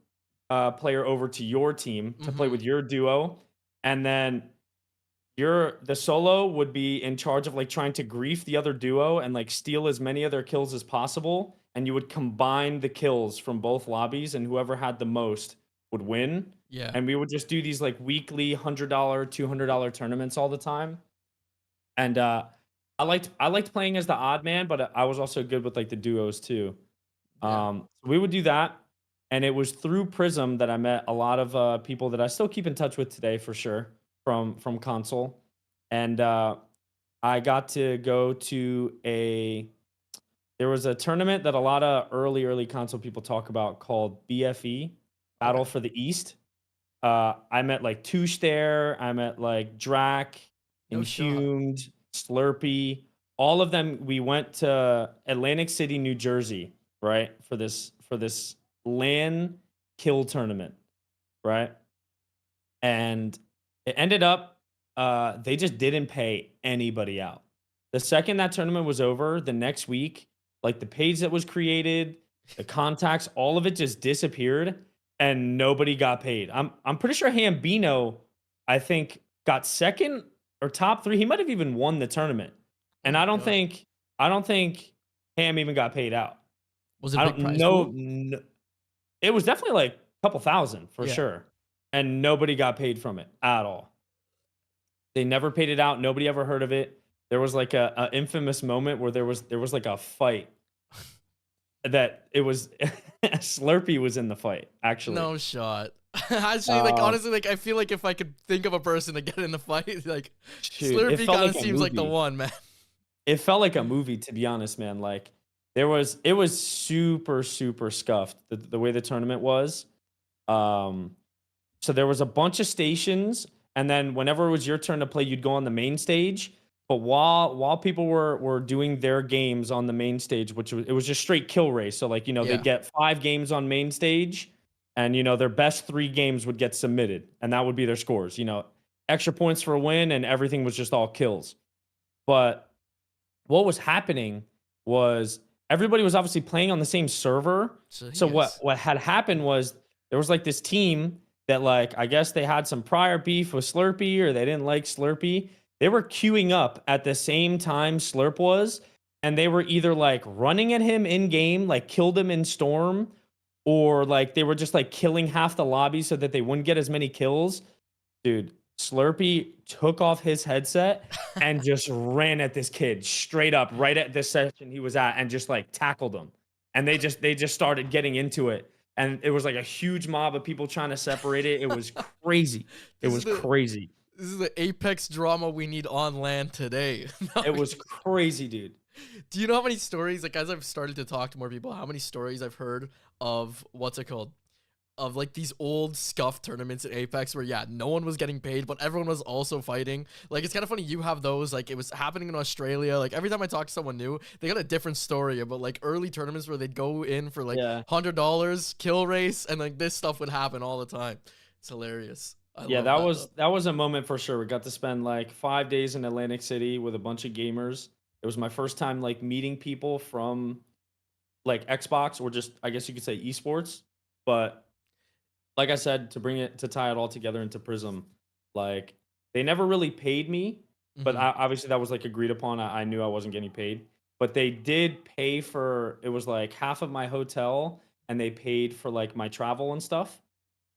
S2: player over to your team to play
S3: Mm-hmm.
S2: with your duo, and then the solo would be in charge of like trying to grief the other duo and like steal as many of their kills as possible, and you would combine the kills from both lobbies, and whoever had the most would win.
S3: Yeah.
S2: And we would just do these like weekly $100, $200 tournaments all the time. And I liked playing as the odd man, but I was also good with like the duos too.
S3: Yeah.
S2: We would do that, and it was through Prism that I met a lot of people that I still keep in touch with today for sure from console, and I got to go to there was a tournament that a lot of early console people talk about called BFE, Battle
S3: Okay.
S2: for the East. I met like Touche there. I met like Drac,
S3: No shot.
S2: Inhumed, Slurpee, all of them, we went to Atlantic City, New Jersey, right? For this LAN kill tournament, right? And it ended up they just didn't pay anybody out. The second that tournament was over, the next week, like the page that was created, the contacts, all of it just disappeared and nobody got paid. I'm pretty sure Hambino, I think, got second or top three. He might have even won the tournament.
S3: Oh
S2: And
S3: my
S2: I don't
S3: god.
S2: think I don't think Ham even got paid out.
S3: Was it a
S2: I
S3: big
S2: don't
S3: prize
S2: know.
S3: pool?
S2: It was definitely like a couple thousand for
S3: Yeah.
S2: sure. And nobody got paid from it at all. They never paid it out. Nobody ever heard of it. There was like a infamous moment where there was like a fight that it was Slurpee was in the fight, actually.
S3: No shot. Actually, like
S2: Um,
S3: honestly, like I feel like if I could think of a person to get in the fight, like
S2: Shoot, it
S3: Slurpee
S2: felt
S3: kind
S2: like
S3: of
S2: a
S3: seems like the
S2: movie.
S3: one, man.
S2: It felt like a movie, to be honest, man. Like it was super, super scuffed the way the tournament was. Um, so there was a bunch of stations, and then whenever it was your turn to play, you'd go on the main stage. But while people were doing their games on the main stage, which was it was just straight kill race. So like they'd
S3: Yeah.
S2: get 5 games on main stage, and their best 3 games would get submitted, and that would be their scores. Extra points for a win, and everything was just all kills. But what was happening was everybody was obviously playing on the same server.
S3: So
S2: So
S3: he
S2: what
S3: is.
S2: what had happened was there was like this team that like I guess they had some prior beef with Slurpee or they didn't like Slurpee. They were queuing up at the same time Slurp was, and they were either like running at him in game, like killed him in Storm, or like they were just like killing half the lobby so that they wouldn't get as many kills. Dude, Slurpee took off his headset and just ran at this kid straight up right at this section he was at and just like tackled him. And they just started getting into it. And it was like a huge mob of people trying to separate it. It was crazy. It
S3: This is
S2: was
S3: the
S2: crazy.
S3: this is the apex drama we need on land today. No,
S2: It was crazy, dude.
S3: do you know how many stories, like as I've started to talk to more people, how many stories I've heard of what's it called? Of like these old scuff tournaments at Apex where yeah, no one was getting paid, but everyone was also fighting. Like it's kind of funny you have those. Like it was happening in Australia. Like every time I talk to someone new, they got a different story about like early tournaments where they'd go in for like
S2: Yeah.
S3: $100 kill race, and like this stuff would happen all the time. It's hilarious. I
S2: Yeah,
S3: love
S2: that
S3: that
S2: was
S3: though.
S2: that was a moment for sure. We got to spend like 5 days in Atlantic City with a bunch of gamers. It was my first time like meeting people from like Xbox or just I guess you could say esports. But like I said, to tie it all together into Prism, like they never really paid me, but
S3: Mhm.
S2: obviously that was like agreed upon. I knew I wasn't getting paid, but they did pay for it was like half of my hotel, and they paid for like my travel and stuff.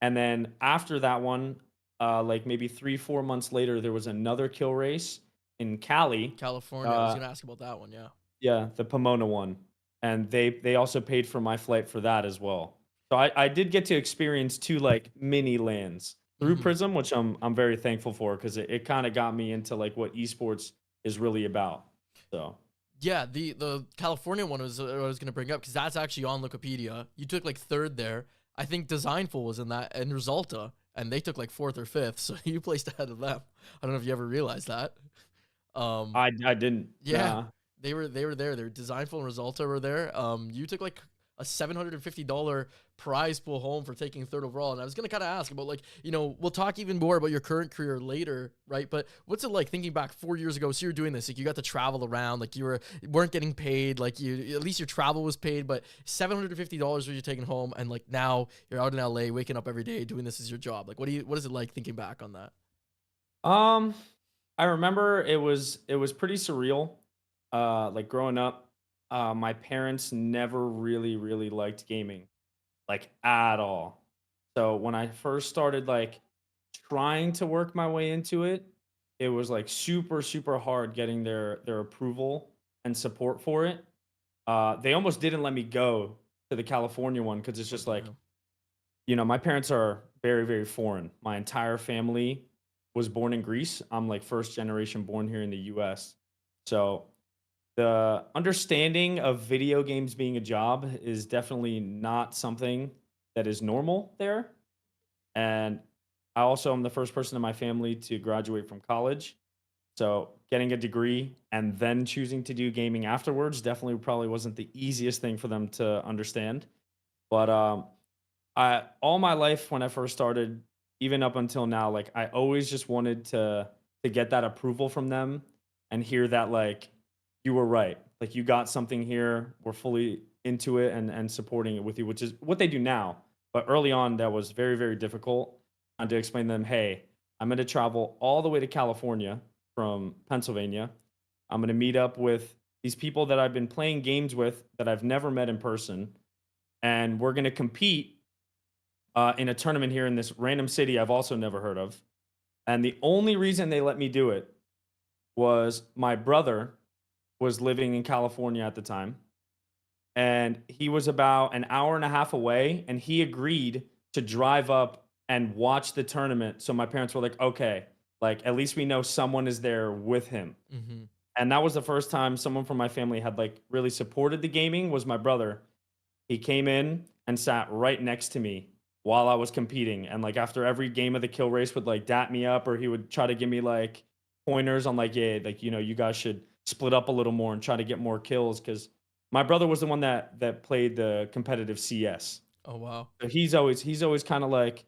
S2: And then after that one, like maybe 3 4 months later, there was another kill race in Cali.
S3: California. I was
S2: Uh,
S3: gonna ask about that one. Yeah.
S2: yeah, the Pomona one, and they also paid for my flight for that as well. So I did get to experience 2 like mini lands through
S3: Mhm.
S2: Prism, which I'm very thankful for because it kind of got me into like what esports is really about. So
S3: Yeah, the California one was what I was gonna bring up because that's actually on Wikipedia. You took like third there. I think Designful was in that, and Resulta, and they took like fourth or fifth. So you placed ahead of them. I don't know if you ever realized that. Um,
S2: I didn't
S3: yeah,
S2: nah.
S3: they were there. They were Designful and Resulta were there. You took like a $750 prize pool home for taking third overall. And I was gonna kind of ask about like, we'll talk even more about your current career later, right? But what's it like thinking back 4 years ago? So you're doing this, like you got to travel around, like weren't getting paid, like you at least your travel was paid, but $750 was you taking home, and like now you're out in LA, waking up every day, doing this as your job. Like what is it like thinking back on that?
S2: Um, I remember it was pretty surreal. Like growing up, my parents never really liked gaming, like at all. So when I first started like trying to work my way into it, it was like super hard getting their approval and support for it. They almost didn't let me go to the California one because it's
S3: Oh
S2: just like
S3: damn.
S2: my parents are very foreign. My entire family was born in Greece. I'm like first generation born here in the US. So the understanding of video games being a job is definitely not something that is normal there. And I also am the first person in my family to graduate from college. So getting a degree and then choosing to do gaming afterwards definitely probably wasn't the easiest thing for them to understand. But I all my life when I first started, even up until now, like I always just wanted to get that approval from them and hear that like you were right. Like you got something here, we're fully into it and supporting it with you, which is what they do now. But early on that was very, very difficult. I had to explain to them, hey, I'm gonna travel all the way to California from Pennsylvania. I'm gonna meet up with these people that I've been playing games with that I've never met in person, and we're gonna compete in a tournament here in this random city I've also never heard of. And the only reason they let me do it was my brother was living in California at the time, and he was about an hour and a half away, and he agreed to drive up and watch the tournament. So my parents were like, okay, like at least we know someone is there with him.
S3: Mm-hmm.
S2: And that was the first time someone from my family had like really supported the gaming was my brother. He came in and sat right next to me while I was competing. And like after every game of the kill race would like dap me up or he would try to give me like pointers on like, yeah, like, you know, you guys should split up a little more and try to get more kills. Cause my brother was the one that played the competitive CS.
S3: Oh wow.
S2: So he's always kind of like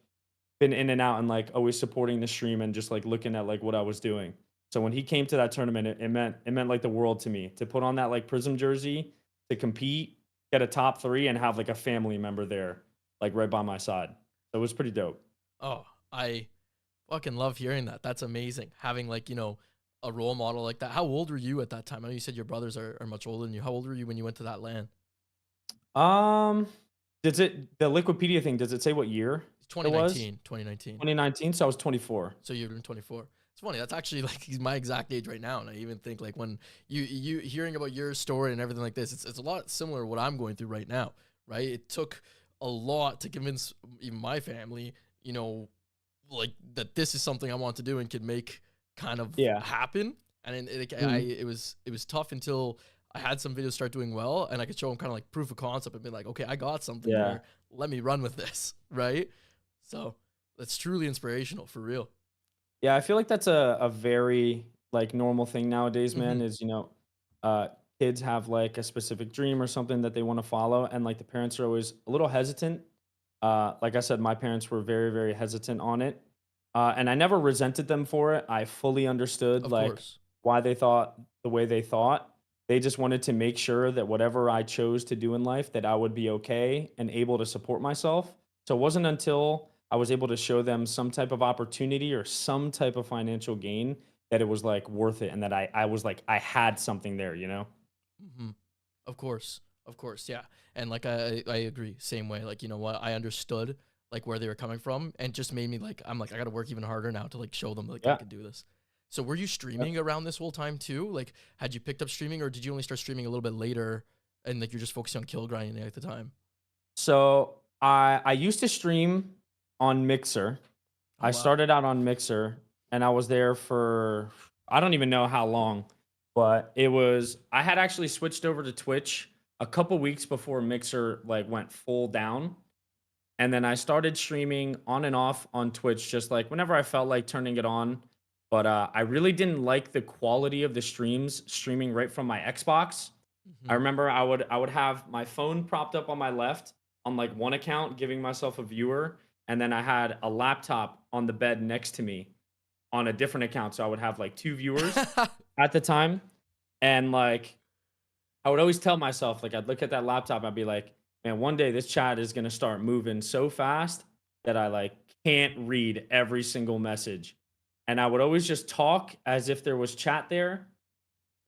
S2: been in and out and like always supporting the stream and just like looking at like what I was doing. So when he came to that tournament, it meant like the world to me to put on that like Prism jersey to compete, get a top three, and have like a family member there, like right by my side. So it was pretty dope.
S3: Oh, I fucking love hearing that. That's amazing. Having like, a role model like that. How old were you at that time? I know you said your brothers are much older than you. How old were you when you went to that land?
S2: Um, does it the Liquipedia thing? Does it say what year it was?
S3: 2019. 2019.
S2: 2019. So I was 24.
S3: So you're in 24. It's funny. That's actually like he's my exact age right now, and I even think like when you hearing about your story and everything like this, it's a lot similar to what I'm going through right now. Right? It took a lot to convince even my family, like that this is something I want to do and could make kind of
S2: Yeah.
S3: happen. And
S2: Mhm.
S3: it was tough until I had some videos start doing well, and I could show them kind of like proof of concept and be like, okay, I got something
S2: Yeah.
S3: here. Let me run with this, right? So that's truly inspirational for real.
S2: Yeah, I feel like that's a very like normal thing nowadays,
S3: Hmm.
S2: man, is uh kids have like a specific dream or something that they want to follow and like the parents are always a little hesitant. Like I said, my parents were very, very hesitant on it. And I never resented them for it. I fully understood
S3: Of
S2: like
S3: course.
S2: why they thought the way they thought. They just wanted to make sure that whatever I chose to do in life that I would be okay and able to support myself. So it wasn't until I was able to show them some type of opportunity or some type of financial gain that it was like worth it and that I was like I had something there, you know?
S3: Hmm. Of course, yeah. And like I agree, same way. Like you know what, I understood like where they were coming from, and just made me like I'm like I got to work even harder now to like show them like I
S2: Yeah.
S3: could do this. So were you streaming around this whole time too? Like had you picked up streaming, or did you only start streaming a little bit later, and like you're just focusing on kill grinding at the time?
S2: So I used to stream on Mixer.
S3: Oh
S2: I
S3: wow.
S2: started out on Mixer and I was there for I don't even know how long, but it was I had actually switched over to Twitch a couple weeks before Mixer like went full down. And then I started streaming on and off on Twitch just like whenever I felt like turning it on. But I really didn't like the quality of the streams streaming right from my Xbox. I
S3: Hmm.
S2: remember I would have my phone propped up on my left on like one account giving myself a viewer, and then I had a laptop on the bed next to me on a different account, so I would have like two viewers at the time. And like I would always tell myself like I'd look at that laptop, I'd be like, man, one day this chat is going to start moving so fast that I like can't read every single message. And I would always just talk as if there was chat there,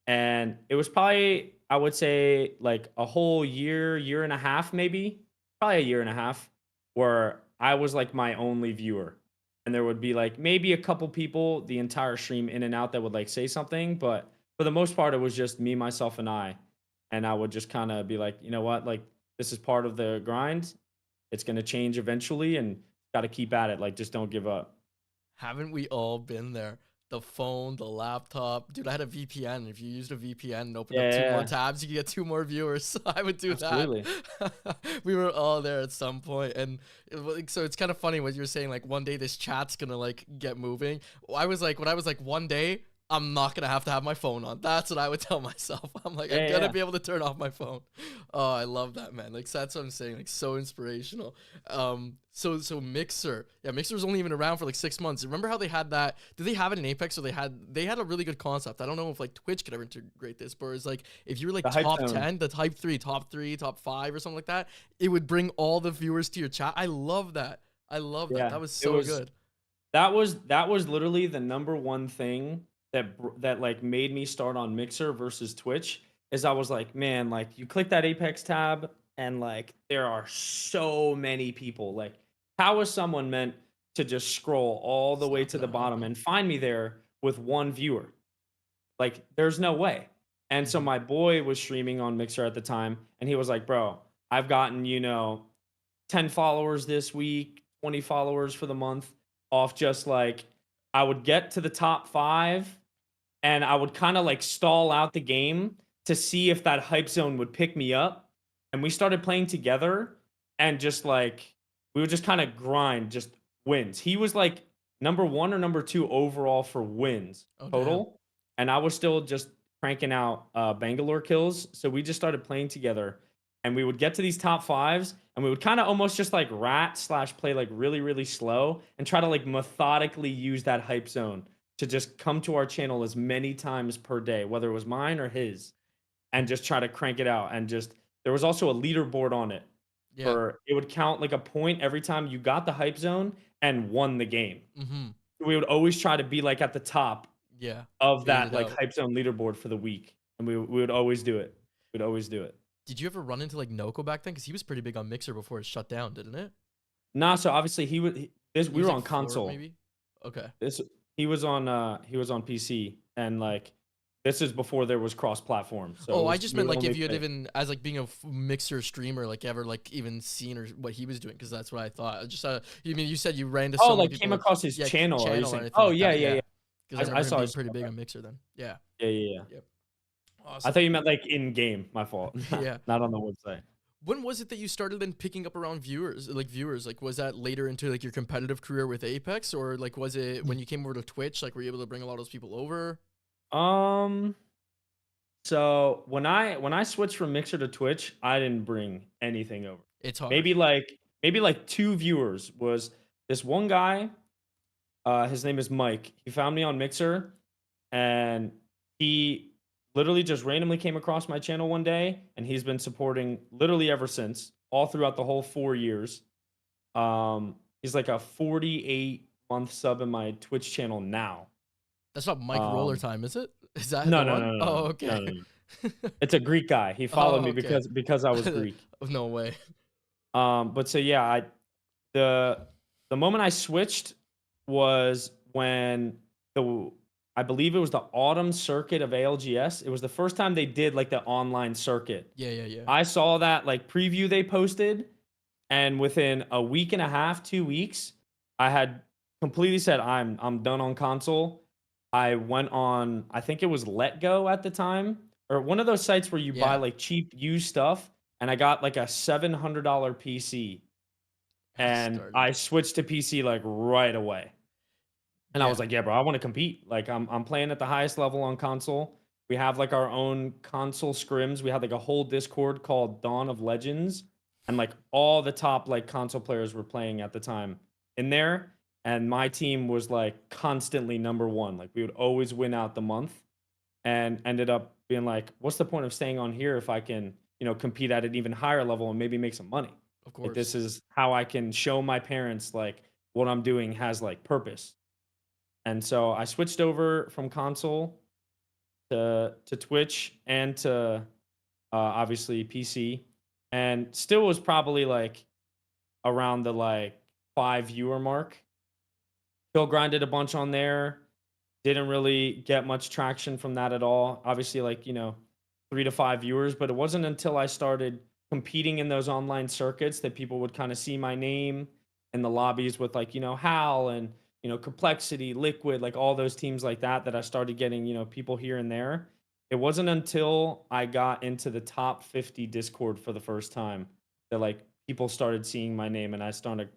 S2: and it was probably I would say like a whole year, year and a half, maybe probably a year and a half, where I was like my only viewer, and there would be like maybe a couple people the entire stream in and out that would like say something, but for the most part, it was just me, myself, and I would just kind of be like, you know what, like this is part of the grind. It's gonna change eventually, and got to keep at it. Like just don't give up.
S3: Haven't we all been there? The phone, the laptop. Dude, I had a VPN. If you used a VPN and opened up
S2: Yeah,
S3: two
S2: yeah,
S3: more
S2: yeah.
S3: tabs, you could get two more viewers. So I would do that.
S2: Absolutely.
S3: We were all there at some point, and so it's kind of funny what you're saying. Like one day this chat's gonna like get moving. I was like, when I was like one day, I'm not gonna have to have my phone on. That's what I would tell myself. I'm like, I'm
S2: Yeah,
S3: gonna
S2: yeah.
S3: be able to turn off my phone. Oh, I love that, man. Like that's what I'm saying. Like so inspirational. So Mixer, yeah, Mixer was only even around for like 6 months. Remember how they had that? Did they have it in Apex? Or they had a really good concept. I don't know if like Twitch could ever integrate this, but it's like if you were like
S2: The hype
S3: top
S2: zone.
S3: 10, the type 3, top 3, top 5, or something like that, it would bring all the viewers to your chat. I love that. I love that.
S2: Yeah,
S3: That was
S2: it
S3: so
S2: was.
S3: good.
S2: That was literally the number one thing that like made me start on Mixer versus Twitch. Is I was like, man, like you click that Apex tab and like there are so many people. Like, how is someone meant to just scroll all the
S3: It's
S2: way
S3: not
S2: to
S3: gonna
S2: the bottom
S3: happen.
S2: and find me there with one viewer? Like, there's no way. And so
S3: Mhm.
S2: my boy was streaming on Mixer at the time, and he was like, bro, I've gotten, 10 followers this week, 20 followers for the month off just like I would get to the top 5 and I would kind of like stall out the game to see if that hype zone would pick me up. And we started playing together and just like we would just kind of grind just wins. He was like number 1 or number 2 overall for wins
S3: Oh damn.
S2: total. And I was still just cranking out Bangalore kills. So we just started playing together and we would get to these top 5s and we would kind of almost just like rat slash play like really, really slow and try to like methodically use that hype zone to just come to our channel as many times per day, whether it was mine or his, and just try to crank it out. And just there was also a leaderboard on it
S3: Yeah.
S2: for it would count like a point every time you got the hype zone and won the game.
S3: Mhm.
S2: We would always try to be like at the top
S3: Yeah.
S2: of
S3: Fade
S2: that
S3: it
S2: like
S3: out.
S2: hype zone leaderboard for the week. And we would always do it. We'd always do it.
S3: Did you ever run into like Noko back then? Because he was pretty big on Mixer before it shut down, didn't it?
S2: Nah, so obviously
S3: He
S2: we
S3: was
S2: were
S3: like
S2: on
S3: fourth,
S2: console.
S3: maybe. Okay.
S2: This he was on PC and like this is before there was cross platform. So
S3: Oh, I just
S2: we
S3: meant
S2: would
S3: like
S2: only
S3: if you had
S2: play.
S3: even as like being a Mixer streamer, like ever like even seen or what he was doing, because that's what I thought. I just you mean you said you ran into
S2: Oh,
S3: so many
S2: like
S3: people
S2: came
S3: like
S2: across his
S3: yeah
S2: channel. Are you
S3: channel or
S2: saying?
S3: anything
S2: Oh
S3: like
S2: yeah,
S3: that.
S2: yeah,
S3: Yeah,
S2: yeah.
S3: because I
S2: I
S3: remember him
S2: saw
S3: being
S2: his
S3: pretty
S2: channel.
S3: big
S2: Okay.
S3: on Mixer then. Yeah.
S2: Yeah, yeah, yeah.
S3: Yep.
S2: I
S3: Awesome.
S2: thought you meant like in game. My fault.
S3: Yeah.
S2: Not on the website.
S3: When was it that you started then picking up around viewers? Like, was that later into like your competitive career with Apex, or like was it when you came over to Twitch? Like, were you able to bring a lot of those people over?
S2: Um. So when I switched from Mixer to Twitch, I didn't bring anything over.
S3: It's hard.
S2: Maybe like 2 viewers was this one guy. His name is Mike. He found me on Mixer, and he literally just randomly came across my channel one day, and he's been supporting literally ever since, all throughout the whole 4 years. He's like a 48-month sub in my Twitch channel now.
S3: That's not Mike Roller
S2: Um,
S3: Time, is it? Is that
S2: no,
S3: the
S2: no,
S3: one?
S2: no, no,
S3: Oh,
S2: no,
S3: okay.
S2: no, no, no. It's a Greek guy. He followed
S3: Oh,
S2: me
S3: okay.
S2: because I was Greek.
S3: No way.
S2: But so yeah, the the moment I switched was when the I believe it was the autumn circuit of ALGS. It was the first time they did like the online circuit.
S3: Yeah, yeah, yeah.
S2: I saw that like preview they posted, and within a week and a half, 2 weeks, I had completely said I'm done on console. I went on, I think it was Let Go at the time, or one of those sites where you buy
S3: Yeah.
S2: like cheap used stuff, and I got like a $700 PC,
S3: I
S2: and
S3: started.
S2: I switched to PC like right away. And I was
S3: Yeah.
S2: like, yeah, bro, I want to compete. Like I'm playing at the highest level on console. We have like our own console scrims. We had like a whole Discord called Dawn of Legends, and like all the top like console players were playing at the time in there. And my team was like constantly number one. Like we would always win out the month, and ended up being like, what's the point of staying on here if I can, compete at an even higher level and maybe make some money?
S3: Of
S2: Like
S3: course.
S2: this is how I can show my parents like what I'm doing has like purpose. And so I switched over from console to Twitch and to obviously PC, and still was probably like around the like 5 viewer mark. Still grinded a bunch on there. Didn't really get much traction from that at all. Obviously, like 3 to 5 viewers, but it wasn't until I started competing in those online circuits that people would kind of see my name in the lobbies with like Hal and Complexity, Liquid, like all those teams like that I started getting people here and there. It wasn't until I got into the top 50 Discord for the first time that like people started seeing my name, and I started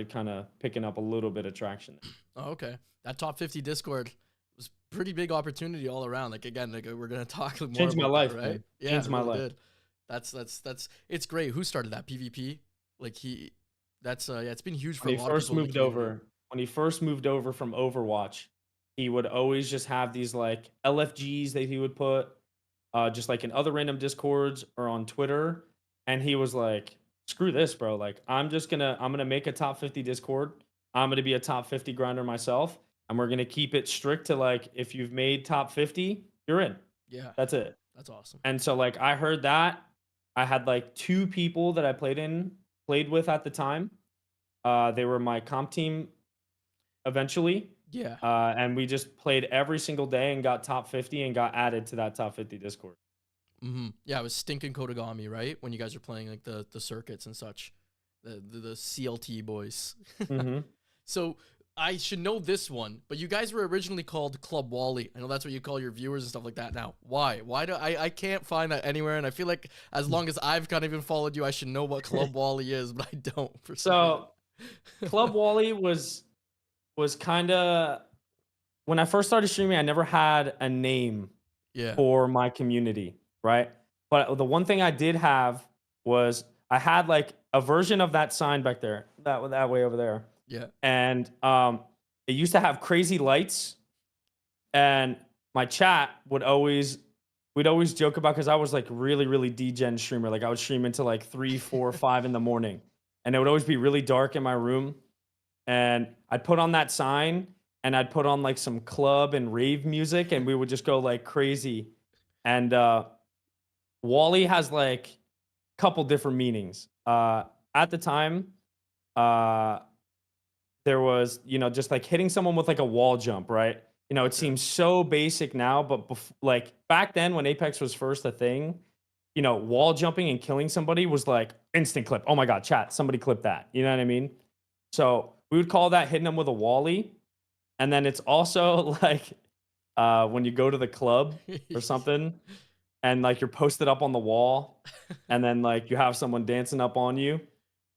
S2: kind of picking up a little bit of traction.
S3: Oh, okay. That top 50 Discord. was pretty big opportunity all around. Like again, like we're gonna talk more
S2: Changed my
S3: about
S2: life,
S3: that, right?
S2: man.
S3: Yeah,
S2: Changed
S3: it
S2: my
S3: really
S2: life.
S3: did. That's it's great. Who started that PvP? Like that's yeah, it's been huge for
S2: When
S3: a
S2: he
S3: lot of
S2: first
S3: people in the
S2: moved
S3: community.
S2: over, when he first moved over from Overwatch, he would always just have these like LFGs that he would put just like in other random discords or on Twitter. And he was like, screw this, bro. Like, I'm gonna make a top 50 Discord. I'm gonna be a top 50 grinder myself. And we're gonna keep it strict to like if you've made top 50, you're in.
S3: Yeah,
S2: That's it.
S3: that's awesome.
S2: And so like I heard that. I had like two people that I played with at the time. They were my comp team eventually.
S3: Yeah.
S2: And we just played every single day and got top 50 and got added to that top 50 Discord.
S3: Yeah, it was stinking Kodagami, right? When you guys were playing like the circuits and such, the CLT boys.
S2: Mm-hmm.
S3: So I should know this one, but you guys were originally called Club Wally. I know that's what you call your viewers and stuff like that. Now, why? Why do I can't find that anywhere? And I feel like as long as I've kind of even followed you, I should know what Club Wally is, but I don't. For some
S2: So
S3: reason.
S2: Club Wally was kind of when I first started streaming, I never had a name
S3: Yeah.
S2: for my community, right? But the one thing I did have was I had like a version of that sign back there, that way over there.
S3: Yeah.
S2: And it used to have crazy lights, and my chat we'd always joke about because I was like really degen streamer. Like I would stream into like 3, 4, 5 in the morning, and it would always be really dark in my room. And I'd put on that sign, and I'd put on like some club and rave music, and we would just go like crazy. And Wally has like a couple different meanings. At the time, there was, just like hitting someone with like a wall jump, right? It seems so basic now, but like back then when Apex was first a thing, wall jumping and killing somebody was like instant clip. Oh my God, chat, somebody clip that. You know what I mean? So we would call that hitting them with a wally. And then it's also like when you go to the club or something and like you're posted up on the wall and then like you have someone dancing up on you.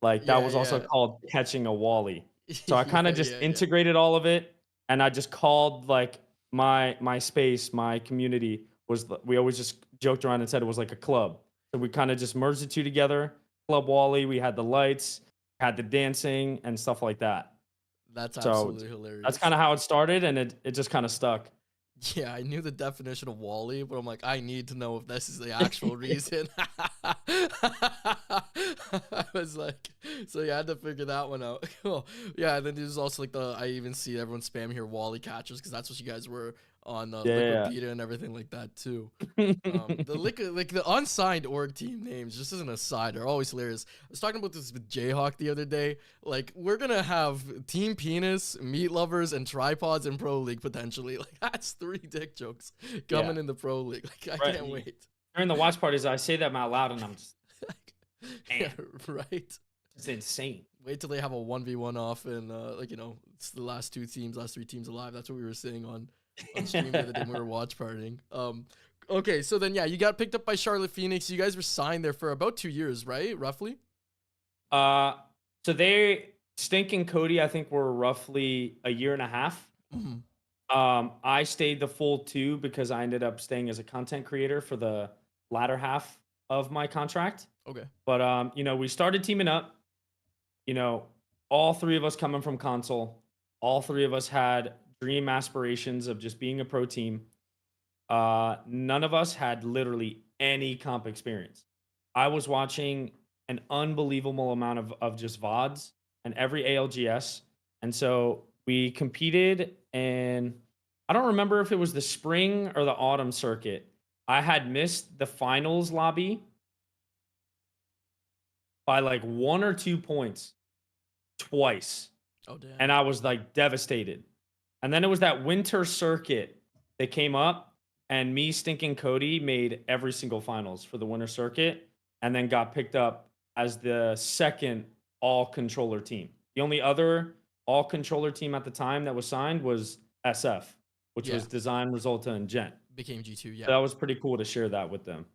S2: Like that was also called catching a wally. So I kind of just integrated all of it, and I just called like my space, my community we always just joked around and said it was like a club. So we kind of just merged the two together. Club Wally, we had the lights, had the dancing and stuff like that.
S3: That's absolutely hilarious.
S2: That's kind of how it started, and it just kind of stuck.
S3: Yeah, I knew the definition of Wally, but I'm like, I need to know if this is the actual reason. I was like, so you had to figure that one out. Cool. Yeah, and then there's also like I even see everyone spam here Wally catchers because that's what you guys were on Liquid Beta and everything like that too. The unsigned org team names, just as an aside, are always hilarious. I was talking about this with Jayhawk the other day. Like, we're gonna have Team Penis, Meat Lovers, and Tripods in Pro League potentially. Like, that's 3 dick jokes coming in the Pro League. Like, I can't wait.
S2: During the watch parties, I say them out loud, and I'm just,
S3: yeah, right.
S2: It's insane.
S3: Wait till they have a 1v1 off, and it's the last 3 teams alive. That's what we were saying on stream the other day when we were watch partying. Okay, so then you got picked up by Charlotte Phoenix. You guys were signed there for about 2 years, right? Roughly.
S2: So Stink and Cody, I think, were roughly a year and a half.
S3: Mm-hmm.
S2: I stayed the full 2 because I ended up staying as a content creator for the latter half of my contract.
S3: Okay.
S2: But we started teaming up. All 3 of us coming from console. All 3 of us had dream aspirations of just being a pro team. None of us had literally any comp experience. I was watching an unbelievable amount of just VODs and every ALGS. And so we competed, and I don't remember if it was the spring or the autumn circuit. I had missed the finals lobby by like 1 or 2 points twice.
S3: Oh, damn.
S2: And I was like devastated. And then it was that winter circuit that came up, and me, Stinking Cody, made every single finals for the winter circuit, and then got picked up as the second all controller team. The only other all controller team at the time that was signed was SF, which was Design, Resulta, and Gent.
S3: Became G2, yeah.
S2: So that was pretty cool to share that with them.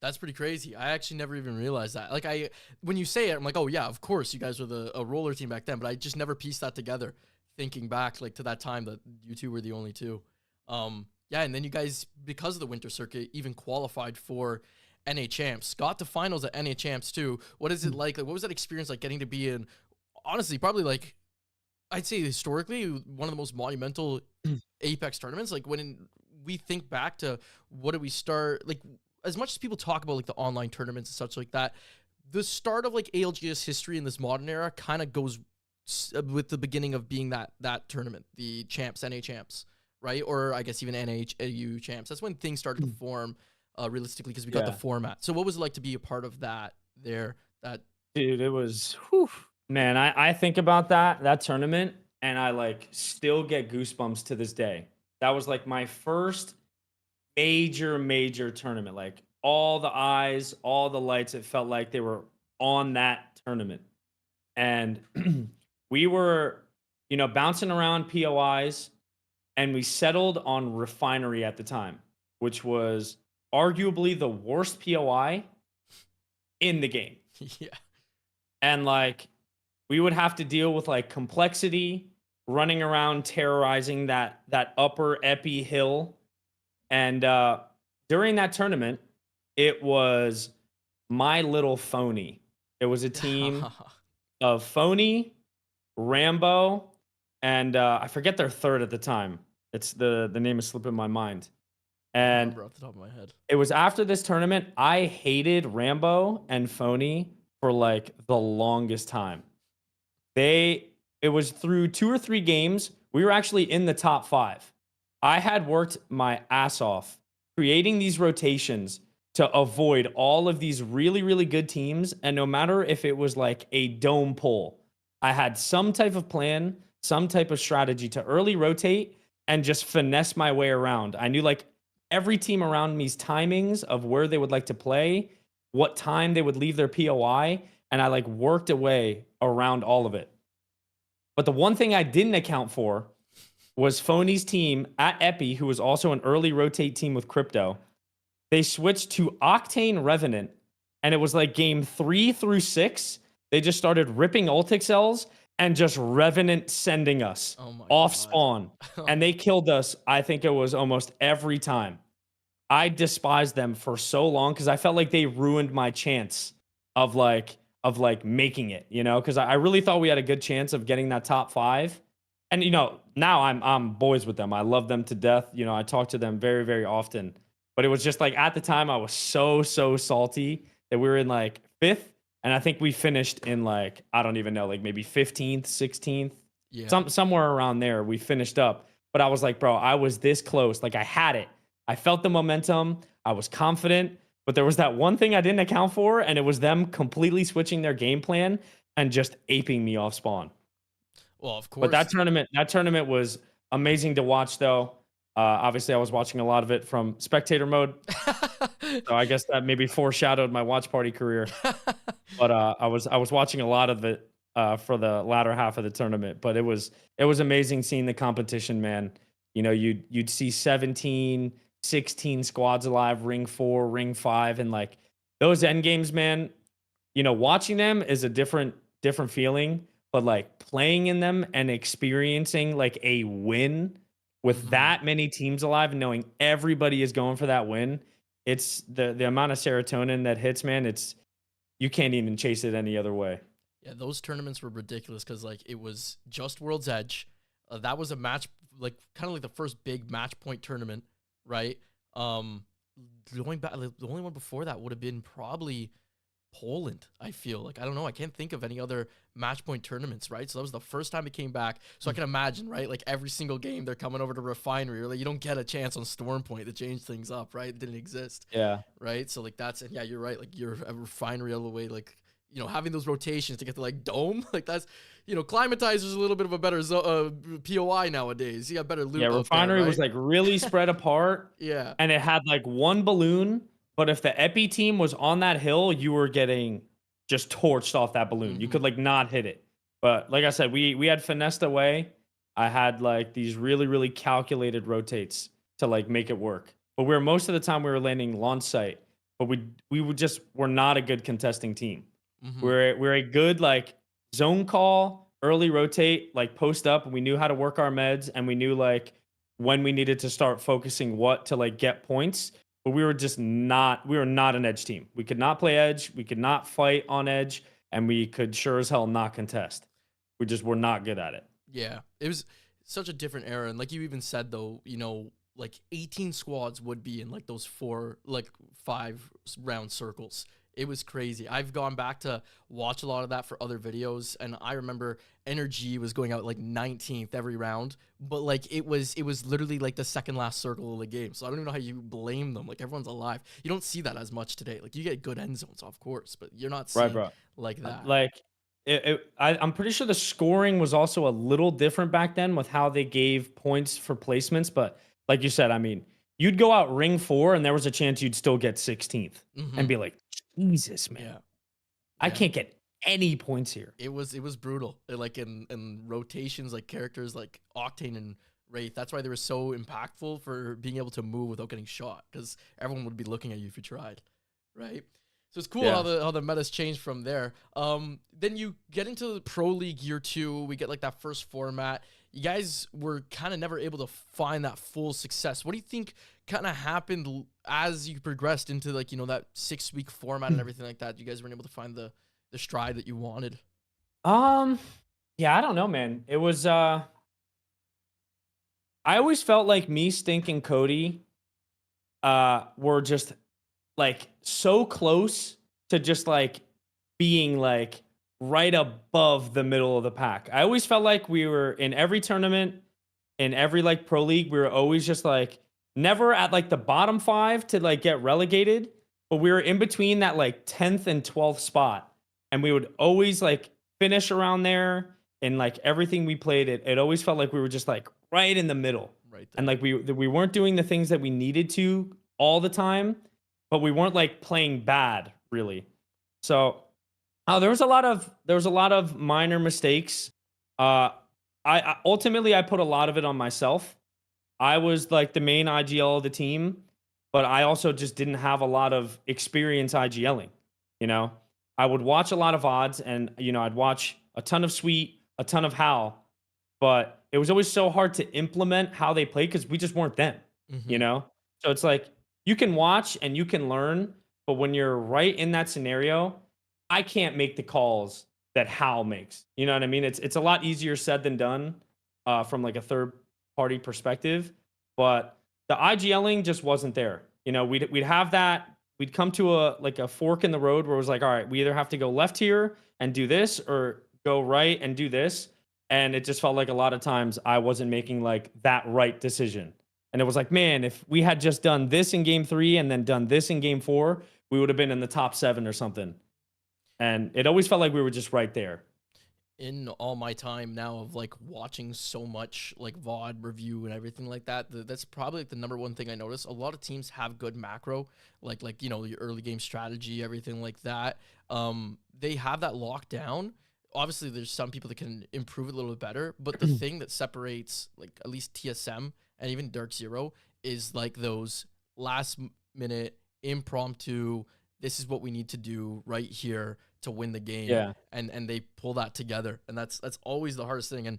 S3: That's pretty crazy. I actually never even realized that. Like, when you say it, I'm like, oh yeah, of course you guys were a roller team back then, but I just never pieced that together. Thinking back like to that time that you 2 were the only 2. Yeah, and then you guys, because of the winter circuit, even qualified for NA Champs, got to finals at NA Champs too. What is it like? Like, what was that experience like getting to be in? Honestly, probably like I'd say historically one of the most monumental Apex tournaments. Like we think back to what did we start? Like as much as people talk about like the online tournaments and such like that, the start of like ALGS history in this modern era kind of goes with the beginning of being that tournament, the champs, NA champs, right? Or I guess even NHAU champs. That's when things started to form realistically because we got the
S2: Yeah.
S3: format. So what was it like to be a part of that there? That
S2: Dude, it was whew. Man, I think about that tournament and I like still get goosebumps to this day. That was like my first major tournament. Like all the eyes, all the lights, it felt like they were on that tournament. And we were, bouncing around POIs and we settled on Refinery at the time, which was arguably the worst POI in the game.
S3: yeah.
S2: And like we would have to deal with like complexity, running around terrorizing that upper epi hill. And during that tournament, it was My Little Phony. It was a team of Phony, Rambo, and I forget their third at the time. It's the name is slipping my mind.
S3: I don't
S2: And
S3: remember off the top of my head.
S2: it was after this tournament, I hated Rambo and Phony for like the longest time. It was through 2 or 3 games, we were actually in the top 5. I had worked my ass off creating these rotations to avoid all of these really good teams, and no matter if it was like a dome pull, I had some type of plan, some type of strategy to early rotate and just finesse my way around. I knew like every team around me's timings of where they would like to play, what time they would leave their POI, and I like worked away around all of it. But the one thing I didn't account for was Phony's team at Epi, who was also an early rotate team with Crypto. They switched to Octane Revenant, and it was like game 3 through 6. They just started ripping ult excels and just Revenant sending us off
S3: God.
S2: spawn. And they killed us, I think it was almost every time. I despised them for so long because I felt like they ruined my chance of making it, because I really thought we had a good chance of getting that top 5. And now I'm boys with them. I love them to death. I talk to them very often. But it was just like at the time I was so salty that we were in like 5th, and I think we finished in like I don't even know, like maybe 15th, 16th.
S3: Yeah.
S2: Somewhere around there we finished up. But I was like, bro, I was this close. Like I had it. I felt the momentum. I was confident. But there was that one thing I didn't account for, and it was them completely switching their game plan and just aping me off spawn.
S3: Well, of course.
S2: But that tournament was amazing to watch, though. Obviously, I was watching a lot of it from spectator mode, so I guess that maybe foreshadowed my watch party career. But I was watching a lot of it for the latter half of the tournament. But it was amazing seeing the competition, man. You'd see 17, 16 squads alive, ring 4, ring 5, and like those end games, man. Watching them is a different feeling, but like playing in them and experiencing like a win with that many teams alive and knowing everybody is going for that win, it's the amount of serotonin that hits, man. You can't even chase it any other way.
S3: Yeah, those tournaments were ridiculous because like it was just World's Edge. That was a match, like kind of like the first big match point tournament, right? Going back, like, the only one before that would have been probably Poland. I feel like I don't know. I can't think of any other match point tournaments, right? So that was the first time it came back. So I can imagine, right? Like every single game, they're coming over to Refinery, or like you don't get a chance on Storm Point to change things up, right? It didn't exist.
S2: Yeah.
S3: Right. So like and yeah, you're right. Like you're a Refinery all the way, like having those rotations to get to like Dome, like that's Climatizer's a little bit of a better POI nowadays. You got better loot.
S2: Yeah, Refinery was like really spread apart.
S3: Yeah.
S2: And it had like one balloon, but if the Epi team was on that hill, you were getting just torched off that balloon. You could like not hit it. But like I said, we had finessed away. I had like these really calculated rotates to like make it work. But most of the time we were landing launch site, but we're not a good contesting team. We're a good like zone call, early rotate, like post up, and we knew how to work our meds, and we knew like when we needed to start focusing what to like get points. But we were not an edge team. We could not play edge. We could not fight on edge, and we could sure as hell not contest. We just were not good at it.
S3: Yeah, it was such a different era, and like you even said though, you know, like 18 squads would be in like those 5 round circles. It was crazy. I've gone back to watch a lot of that for other videos, and I remember Energy was going out like 19th every round, but like it was literally like the second last circle of the game. So I don't even know how you blame them. Like everyone's alive. You don't see that as much today. Like you get good end zones, of course, but you're not seeing
S2: Bro.
S3: like that.
S2: Like I'm pretty sure the scoring was also a little different back then with how they gave points for placements. But like you said, I mean, you'd go out ring 4 and there was a chance you'd still get 16th and be like, Jesus, man,
S3: Yeah.
S2: I can't get any points here.
S3: It was brutal. Like in rotations, like characters like Octane and Wraith. That's why they were so impactful for being able to move without getting shot, because everyone would be looking at you if you tried, right? So it's cool how the meta's changed from there. Then you get into the Pro League year 2. We get like that first format. You guys were kind of never able to find that full success. What do you think kind of happened as you progressed into like, you know, that 6-week format and everything like that? You guys weren't able to find the stride that you wanted.
S2: Yeah, I don't know, man. It was I always felt like me, Stink, and Cody were just like so close to just like being like right above the middle of the pack. I always felt like we were in every tournament, in every like pro league, we were always just like never at like the bottom 5 to like get relegated, but we were in between that like 10th and 12th spot. And we would always like finish around there, and like everything we played, it always felt like we were just like right in the middle.
S3: Right there.
S2: And like we weren't doing the things that we needed to all the time, but we weren't like playing bad really. So there was a lot of minor mistakes. I ultimately I put a lot of it on myself. I was like the main IGL of the team, but I also just didn't have a lot of experience IGLing. You know, I would watch a lot of odds, and you know, I'd watch a ton of Sweet, a ton of Hal, but it was always so hard to implement how they played because we just weren't them. You know, so it's like you can watch and you can learn, but when you're right in that scenario, I can't make the calls that Hal makes. You know what I mean? It's a lot easier said than done from like a third party perspective, but the IGLing just wasn't there. You know, we'd have that. We'd come to a fork in the road where it was like, all right, we either have to go left here and do this or go right and do this. And it just felt like a lot of times I wasn't making like that right decision. And it was like, man, if we had just done this in game 3 and then done this in game 4, we would have been in the top 7 or something. And it always felt like we were just right there.
S3: In all my time now of like watching so much like VOD review and everything like that, that's probably like the number one thing I notice. A lot of teams have good macro, like you know, the early game strategy, everything like that. They have that locked down. Obviously, there's some people that can improve it a little bit better, but the thing that separates like at least TSM and even Dark Zero is like those last minute impromptu, this is what we need to do right here to win the game.
S2: Yeah.
S3: And they pull that together. And that's always the hardest thing. And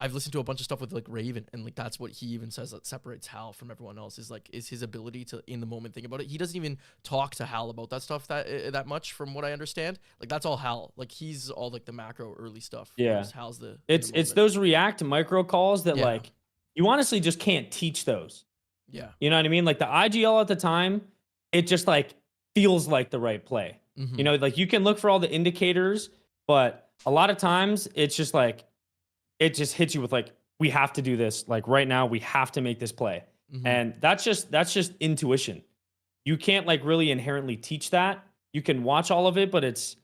S3: I've listened to a bunch of stuff with like Raven, and like that's what he even says that separates Hal from everyone else is his ability to in the moment think about it. He doesn't even talk to Hal about that stuff that much from what I understand. Like that's all Hal. Like he's all like the macro early stuff.
S2: Yeah.
S3: Hal's the
S2: It's those react micro calls that like you honestly just can't teach those.
S3: Yeah.
S2: You know what I mean? Like the IGL at the time, it just like feels like the right play. You know, like you can look for all the indicators, but a lot of times it's just like, it just hits you with like, we have to do this. Like right now, we have to make this play. And that's just intuition. You can't like really inherently teach that. You can watch all of it, but it's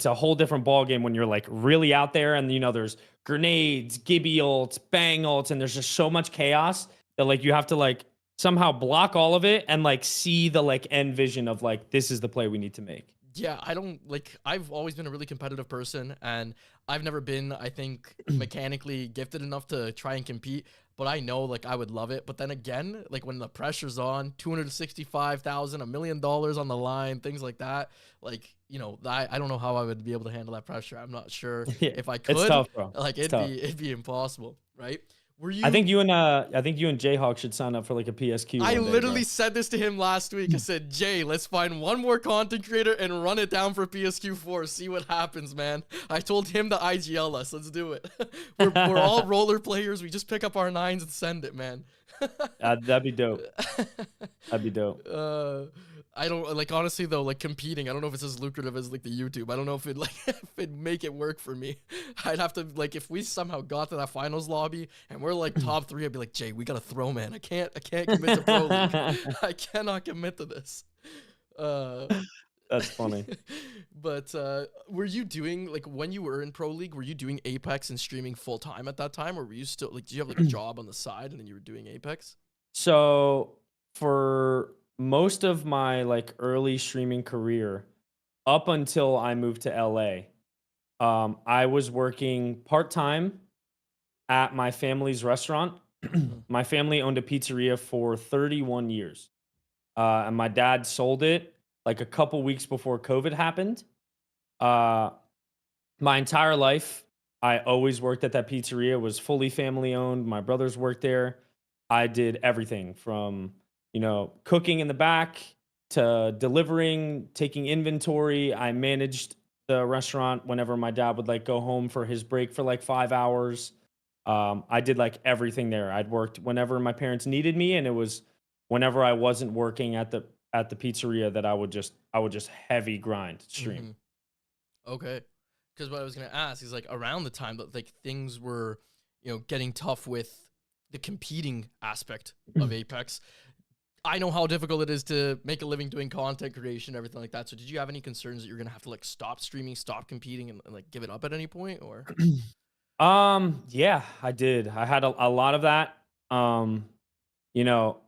S2: a whole different ball game when you're like really out there and you know, there's grenades, Gibby ults, bang ults, and there's just so much chaos that like you have to like somehow block all of it and like see the like end vision of like, this is the play we need to make.
S3: Yeah, I don't like, I've always been a really competitive person, and I've never been, I think, mechanically gifted enough to try and compete, but I know like I would love it. But then again, like when the pressure's on, 265,000, $1 million on the line, things like that, like, you know, I don't know how I would be able to handle that pressure. I'm not sure if I could.
S2: It's tough, bro.
S3: Like it'd be impossible, right? Were
S2: I
S3: you?
S2: think you and Jayhawk should sign up for like a PSQ
S3: I
S2: one day,
S3: literally
S2: bro.
S3: said this to him last week. I said, Jay, let's find one more content creator and run it down for PSQ4. See what happens, man. I told him to IGL us. Let's do it. We're all roller players. We just pick up our nines and send it, man.
S2: That'd be dope. That'd be dope.
S3: I don't like honestly though, like competing. I don't know if it's as lucrative as like the YouTube. I don't know if it like if it'd make it work for me. I'd have to like if we somehow got to that finals lobby and we're like top 3, I'd be like, Jay, we gotta throw, man. I can't commit to pro league. I cannot commit to this.
S2: That's funny.
S3: But were you doing like when you were in pro league? Were you doing Apex and streaming full time at that time, or were you still like? Do you have like a job on the side and then you were doing Apex?
S2: So for most of my like early streaming career, up until I moved to LA, I was working part time at my family's restaurant.
S3: Mhm.
S2: My family owned a pizzeria for 31 years, and my dad sold it like a couple weeks before COVID happened. Uh, my entire life, I always worked at that pizzeria. It was fully family owned. My brothers worked there. I did everything from, cooking in the back to delivering, taking inventory. I managed the restaurant whenever my dad would like go home for his break for like 5 hours. I did like everything there. I'd worked whenever my parents needed me, and it was whenever I wasn't working at the pizzeria that I would just heavy grind stream.
S3: Mhm. Okay. Because what I was gonna ask is like around the time that like things were, getting tough with the competing aspect of Apex. I know how difficult it is to make a living doing content creation, everything like that. So did you have any concerns that you're gonna have to like stop streaming, stop competing, and like give it up at any point, or?
S2: Yeah, I did. I had a lot of that. You know,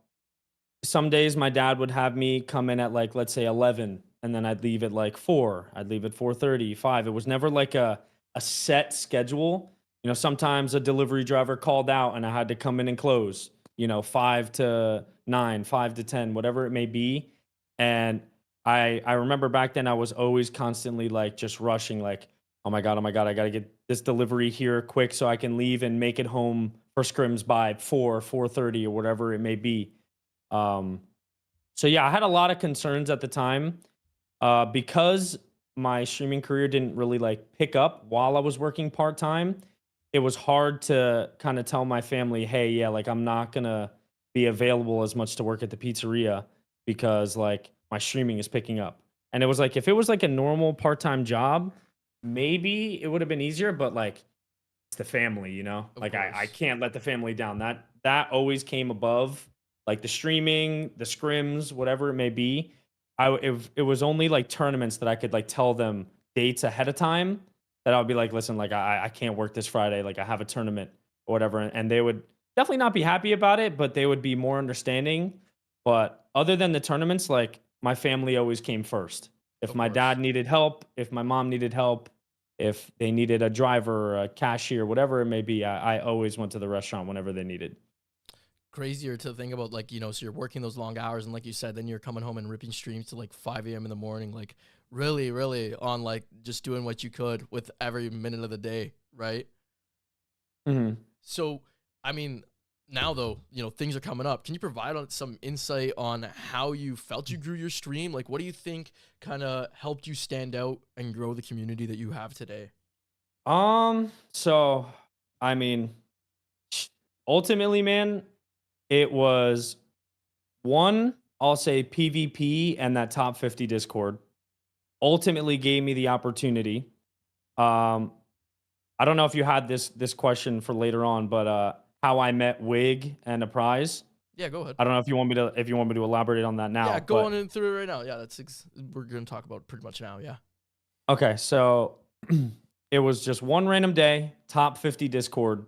S2: some days my dad would have me come in at like let's say 11, and then I'd leave at like 4. I'd leave at 4:30, 5. It was never like a set schedule. Sometimes a delivery driver called out and I had to come in and close, 5 to 9, 5 to 10, whatever it may be. And I remember back then I was always constantly like just rushing like, oh my god, I got to get this delivery here quick so I can leave and make it home for scrims by 4, 4:30 or whatever it may be. Um, so yeah, I had a lot of concerns at the time because my streaming career didn't really like pick up while I was working part time. It was hard to kind of tell my family, hey, yeah, like I'm not gonna be available as much to work at the pizzeria because like my streaming is picking up. And it was like if it was like a normal part time job, maybe it would have been easier, but like it's the family,
S3: Of
S2: like I
S3: course.
S2: can't let the family down. That always came above like the streaming, the scrims, whatever it may be. It was only like tournaments that I could like tell them dates ahead of time that I would be like, listen, like I can't work this Friday, like I have a tournament or whatever, and they would definitely not be happy about it, but they would be more understanding. But other than the tournaments, like my family always came first. If
S3: Of
S2: my
S3: course.
S2: dad needed help, if my mom needed help, if they needed a driver or a cashier, whatever it may be, I always went to the restaurant whenever they needed.
S3: Crazier to think about, like, so you're working those long hours, and like you said, then you're coming home and ripping streams to like 5 a.m. in the morning, like really, really on like just doing what you could with every minute of the day, right?
S2: Mhm.
S3: So, I mean, now though, things are coming up. Can you provide some insight on how you felt you grew your stream? Like, what do you think kind of helped you stand out and grow the community that you have today?
S2: So I mean, ultimately, man, it was one, I'll say PvP and that top 50 Discord ultimately gave me the opportunity. Um, I don't know if you had this question for later on, but how I met Wig and a prize.
S3: Yeah, go ahead.
S2: I don't know if you want me to elaborate on that
S3: Yeah,
S2: now,
S3: go on
S2: but
S3: in through it right now. Yeah, we're gonna talk about pretty much now. Yeah.
S2: okay, so it was just one random day, top 50 Discord.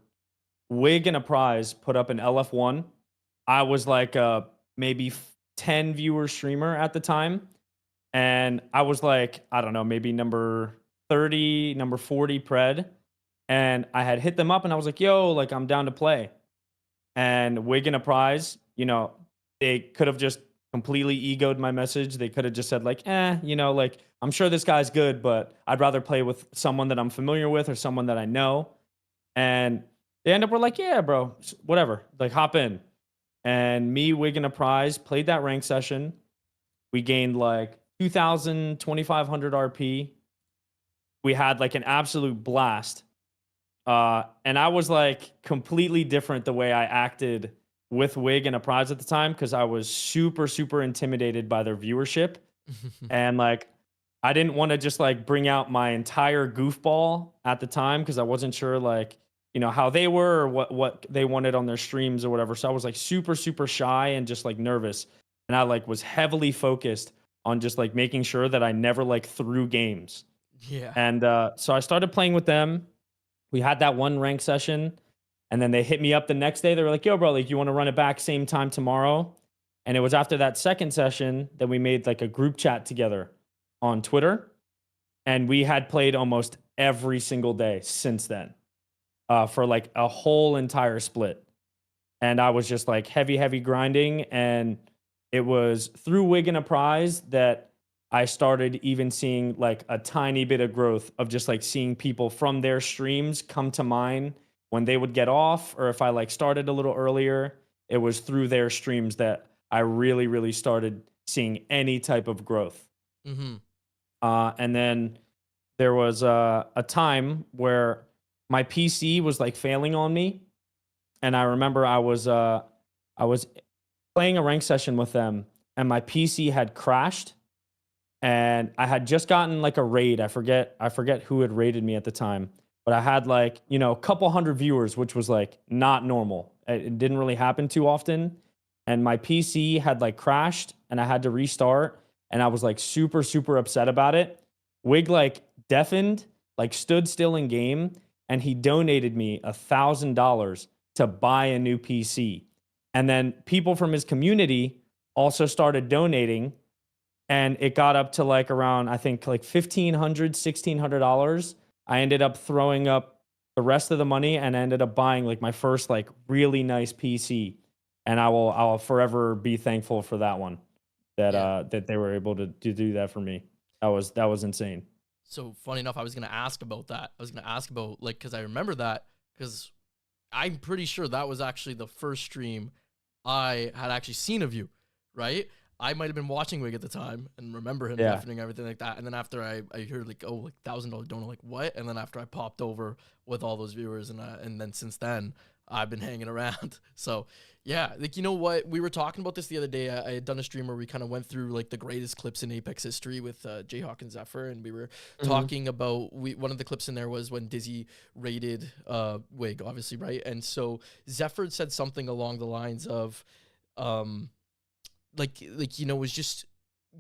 S2: Wig and a prize put up an LF1. I was like a maybe 10 viewer streamer at the time. And I was like, I don't know, maybe number 30, number 40 pred. And I had hit them up and I was like, yo, like I'm down to play. And Wig and a prize, they could have just completely egoed my message. They could have just said, like, like I'm sure this guy's good, but I'd rather play with someone that I'm familiar with or someone that I know. And they end up were like, yeah, bro, whatever, like hop in. And me, Wig, and a prize played that rank session. We gained like 2,000, 2,500 RP. We had like an absolute blast. And I was like completely different the way I acted with Wig and a prize at the time because I was super, super intimidated by their viewership. And like, I didn't want to just like bring out my entire goofball at the time because I wasn't sure like, how they were or what they wanted on their streams or whatever. So I was like super, super shy and just like nervous. And I like was heavily focused on just like making sure that I never like threw games.
S3: Yeah.
S2: And so I started playing with them. We had that one rank session, and then they hit me up the next day. They were like, yo, bro, like, you want to run it back same time tomorrow? And it was after that second session that we made like a group chat together on Twitter. And we had played almost every single day since then for like a whole entire split. And I was just like heavy, heavy grinding. And it was through Wig and a prize that I started even seeing like a tiny bit of growth of just like seeing people from their streams come to mine when they would get off, or if I like started a little earlier, it was through their streams that I really, really started seeing any type of growth.
S3: Mm-hmm.
S2: And then there was a time where my PC was like failing on me, and I remember I was playing a rank session with them, and my PC had crashed. And I had just gotten like a raid. I forget who had raided me at the time, but I had like, a couple hundred viewers, which was like not normal. It didn't really happen too often. And my PC had like crashed and I had to restart. And I was like super, super upset about it. Wig like deafened, like stood still in game, and he donated me $1,000 to buy a new PC. And then people from his community also started donating. And it got up to like around, I think like $1,500, $1,600. I ended up throwing up the rest of the money and I ended up buying like my first like really nice PC. And I'll forever be thankful for that one that they were able to do that for me. That was insane.
S3: So funny enough, I was gonna ask about that. I was gonna ask about like because I remember that because I'm pretty sure that was actually the first stream I had actually seen of you, right? I might have been watching Wig at the time and remember him deafening everything like that. And then after I heard like, oh, like $1,000 donor, like what? And then after I popped over with all those viewers and then since then I've been hanging around. So yeah, like, you know what? We were talking about this the other day. I had done a stream where we kind of went through like the greatest clips in Apex history with Jayhawk and Zephyr. And we were talking about, one of the clips in there was when Dizzy raided Wig, obviously, right? And so Zephyr said something along the lines of, was just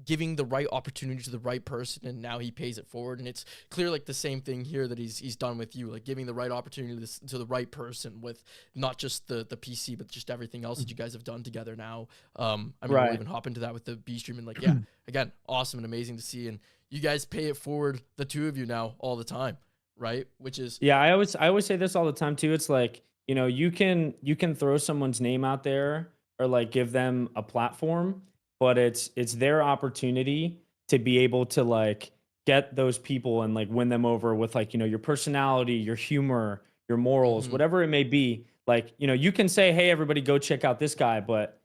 S3: giving the right opportunity to the right person, and now he pays it forward. And it's clear like the same thing here that he's done with you, like giving the right opportunity to the right person with not just the PC, but just everything else that you guys have done together now. I mean, we'll even hop into that with the B stream and like, yeah, again, awesome and amazing to see. And you guys pay it forward, the two of you now all the time, right? Which is,
S2: I always say this all the time too. It's like, you can throw someone's name out there or like give them a platform, but it's their opportunity to be able to like get those people and like win them over with like, your personality, your humor, your morals, whatever it may be. Like, you can say, hey, everybody go check out this guy, but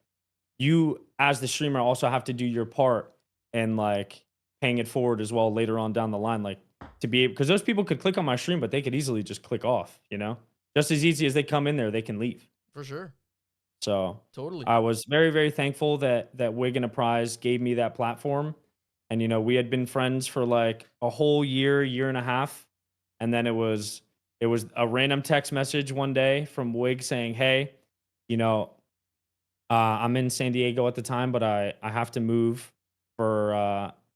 S2: you as the streamer also have to do your part and like paying it forward as well later on down the line, like to be able, because those people could click on my stream, but they could easily just click off, just as easy as they come in there, they can leave.
S3: for sure.
S2: So
S3: Totally.
S2: I was very, very thankful that Wig and a prize gave me that platform. And, we had been friends for like a whole year and a half. And then it was a random text message one day from Wig saying, hey, I'm in San Diego at the time, but I have to move for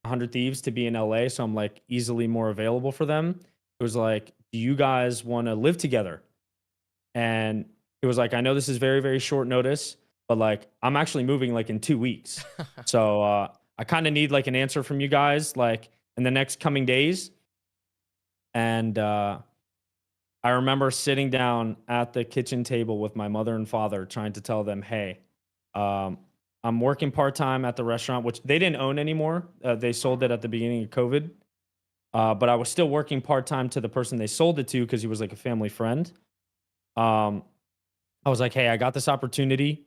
S2: 100 Thieves to be in LA. So I'm like easily more available for them. It was like, do you guys want to live together? And it was like, I know this is very, very short notice, but like, I'm actually moving like in 2 weeks. So I kind of need like an answer from you guys, like in the next coming days. And I remember sitting down at the kitchen table with my mother and father, trying to tell them, hey, I'm working part-time at the restaurant, which they didn't own anymore. They sold it at the beginning of COVID. But I was still working part-time to the person they sold it to because he was like a family friend. Um, I was like, hey, I got this opportunity.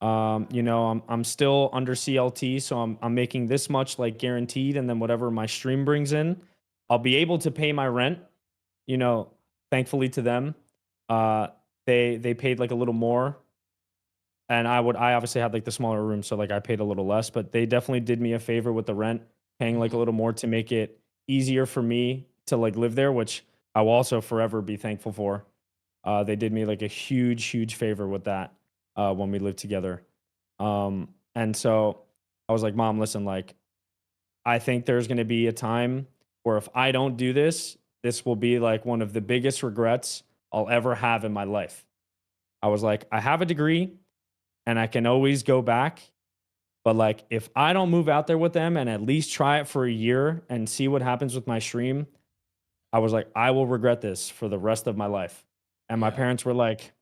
S2: You know, I'm still under CLT, so I'm making this much like guaranteed, and then whatever my stream brings in, I'll be able to pay my rent. You know, thankfully to them, uh, they paid like a little more, and I obviously had like the smaller room, so like I paid a little less, but they definitely did me a favor with the rent, paying like a
S3: Mhm.
S2: little more to make it easier for me to like live there, which I will also forever be thankful for. They did me like a huge, huge favor with that when we lived together. And so I was like, Mom, listen, like, I think there's going to be a time where if I don't do this, this will be like one of the biggest regrets I'll ever have in my life. I was like, I have a degree and I can always go back. But like, if I don't move out there with them and at least try it for a year and see what happens with my stream, I was like, I will regret this for the rest of my life. And my
S3: Yeah.
S2: parents were like,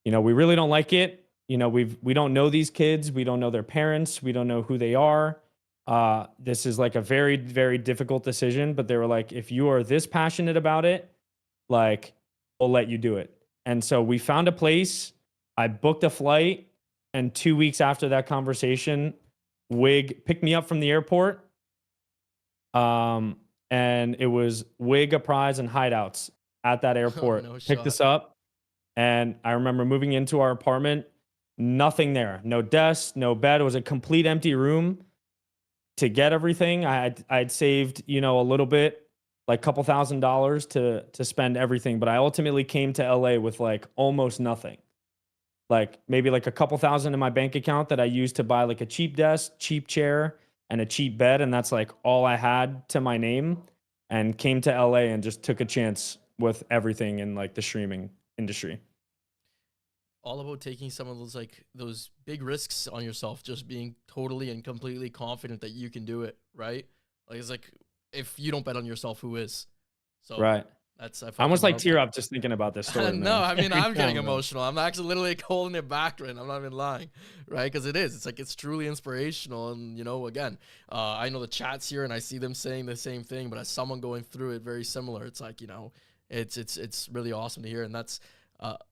S2: you know, we really don't like it. You know, we don't know these kids. We don't know their parents. We don't know who they are. This is like a very, very difficult decision. But they were like, if you are this passionate about it, like, we'll let you do it. And so we found a place. I booked a flight. And 2 weeks after that conversation, Wig picked me up from the airport. And it was Wig, a prize, and hideouts at that
S3: Oh,
S2: airport.
S3: no
S2: Picked
S3: shot.
S2: us up. And I remember moving into our apartment, nothing there, no desk, no bed. It was a complete empty room. To get everything, I'd saved, you know, a little bit, like a couple $1,000s to spend everything. But I ultimately came to LA with like almost nothing, like maybe like a couple thousand in my bank account that I used to buy like a cheap desk, cheap chair, and a cheap bed, and that's like all I had to my name. And came to LA and just took a chance with everything in like the streaming industry.
S3: All about taking some of those like those big risks on yourself, just being totally and completely confident that you can do it, right? Like it's like if you don't bet on yourself, who is? So
S2: Right.
S3: that's I
S2: I almost
S3: fucking
S2: like
S3: love
S2: tear
S3: that.
S2: up just thinking about this story,
S3: No,
S2: man.
S3: I mean I'm getting
S2: Calm down.
S3: emotional. I'm actually literally like, holding it back right now. I'm not even lying, right? Because it is. It's like it's truly inspirational, and you know, again, I know the chats here, and I see them saying the same thing. But as someone going through it, very similar. It's like, you know, it's really awesome to hear, and that's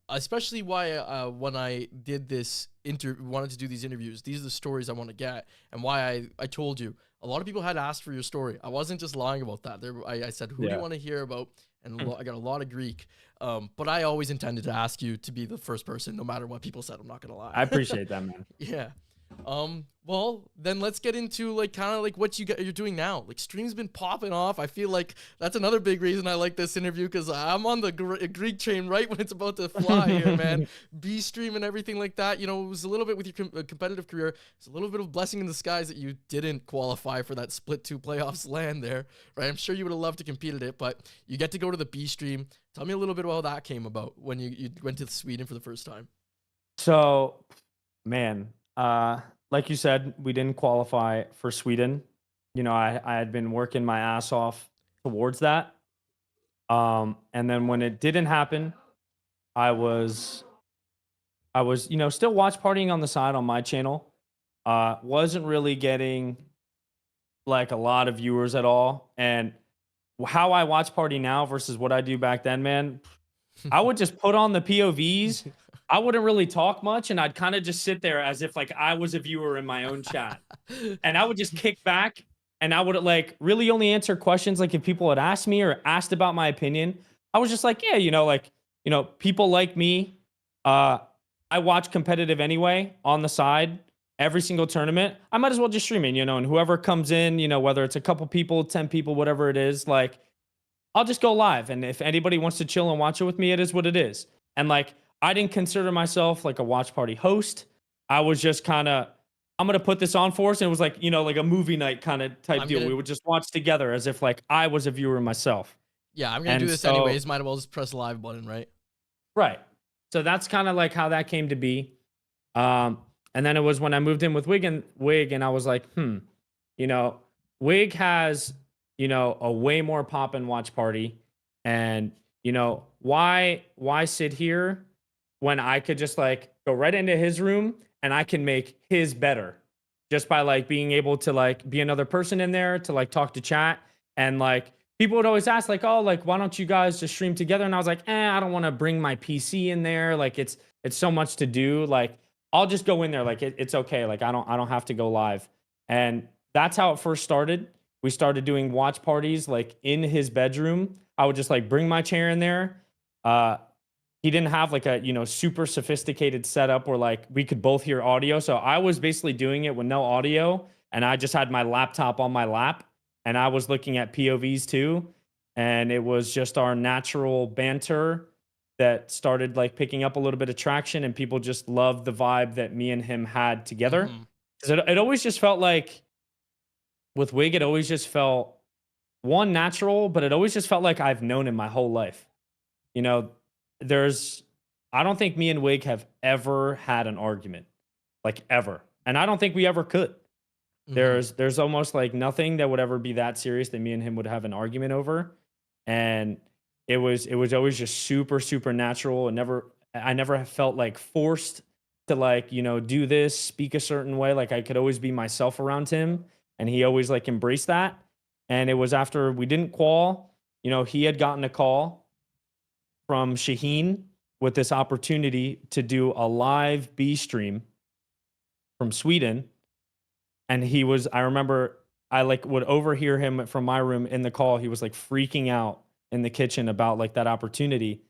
S3: especially why when I did this wanted to do these interviews. These are the stories I want to get, and why I told you a lot of people had asked for your story. I wasn't just lying about that. I said, who do you
S2: Yeah.
S3: want to hear about? And I got a lot of Greek. But I always intended to ask you to be the first person, no matter what people said. I'm not gonna lie.
S2: I appreciate that, man.
S3: Yeah. Well, then let's get into like kind of like what you're doing now. Like stream's been popping off. I feel like that's another big reason I like this interview, because I'm on the Greek train right when it's about to fly here, man. B stream and everything like that. You know, it was a little bit with your competitive career. It's a little bit of blessing in disguise that you didn't qualify for that split 2 playoffs land there, right? I'm sure you would have loved to compete at it, but you get to go to the B stream. Tell me a little bit about how that came about when you went to Sweden for the first time.
S2: So, man, like you said, we didn't qualify for Sweden. You know, I had been working my ass off towards that. And then when it didn't happen, I was you know, still watch partying on the side on my channel. Wasn't really getting like a lot of viewers at all. And how I watch party now versus what I do back then, man, I would just put on the POVs. I wouldn't really talk much, and I'd kind of just sit there as if like I was a viewer in my own chat. And I would just kick back, and I would like really only answer questions like if people had asked me or asked about my opinion. I was just like, yeah, you know, like, you know, people like me. I watch competitive anyway on the side every single tournament. I might as well just stream it, you know, and whoever comes in, you know, whether it's a couple people, 10 people, whatever it is, like I'll just go live. And if anybody wants to chill and watch it with me, it is what it is. And like, I didn't consider myself like a watch party host. I was just kind of, I'm going to put this on for us. And it was like, you know, like a movie night kind of type
S3: I'm
S2: deal.
S3: gonna
S2: We would just watch together as if like I was a viewer myself.
S3: Yeah, I'm gonna do
S2: And
S3: this
S2: so,
S3: anyways. Might as well just press the live button, right?
S2: right. So that's kind of like how that came to be. Um, and then it was when I moved in with Wig, and I was like, you know, Wig has, you know, a way more pop and watch party. And, you know, why sit here when I could just like go right into his room and I can make his better just by like being able to like be another person in there to like talk to chat. And like people would always ask like, oh, like, why don't you guys just stream together? And I was like, I don't want to bring my PC in there. Like it's so much to do. Like I'll just go in there. Like it's okay. Like I don't have to go live. And that's how it first started. We started doing watch parties like in his bedroom. I would just like bring my chair in there. He didn't have like a, super sophisticated setup where like we could both hear audio. So I was basically doing it with no audio, and I just had my laptop on my lap, and I was looking at POVs too. And it was just our natural banter that started like picking up a little bit of traction, and people just loved the vibe that me and him had together.
S3: Mhm.
S2: 'Cause it always just felt like with Wig, it always just felt one natural, but it always just felt like I've known him my whole life. You know, there's I don't think me and Wig have ever had an argument, like ever. And I don't think we ever could.
S3: Mhm.
S2: There's almost like nothing that would ever be that serious that me and him would have an argument over. And it was always just super, super natural, and I never have felt like forced to like, do this, speak a certain way. Like I could always be myself around him, and he always like embraced that. And it was after we didn't qual, he had gotten a call from Shaheen with this opportunity to do a live B stream from Sweden. And I remember I like would overhear him from my room in the call. He was like freaking out in the kitchen about like that opportunity.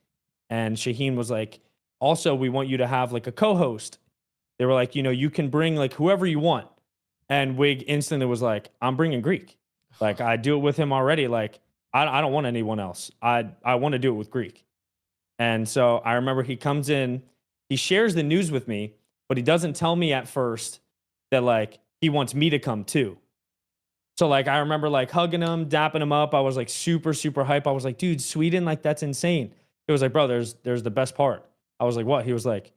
S2: And Shaheen was like, also, we want you to have like a co-host. They were like, you can bring like whoever you want. And Wig instantly was like, I'm bringing Greek. Like I do it with him already. Like I don't want anyone else. I want to do it with Greek. And so I remember he comes in, he shares the news with me, but he doesn't tell me at first that like he wants me to come too. So like I remember like hugging him, dapping him up. I was like super, super hype. I was like, dude, Sweden, like that's insane. He was like, bro, there's the best part. I was like, what? He was like,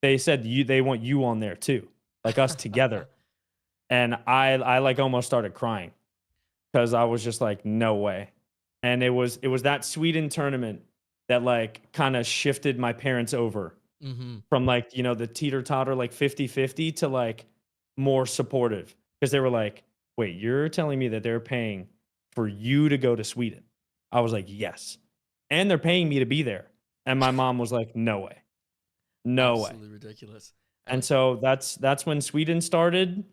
S2: they want you on there too, like us together. And I like almost started crying because I was just like, no way. And it was that Sweden tournament that like kind of shifted my parents over
S3: Mhm.
S2: from like, the teeter-totter like 50-50 to like more supportive, because they were like, wait, you're telling me that they're paying for you to go to Sweden? I was like, yes. And they're paying me to be there. And my mom was like, no way. No way.
S3: Absolutely ridiculous. And
S2: And
S3: like,
S2: so that's when Sweden started,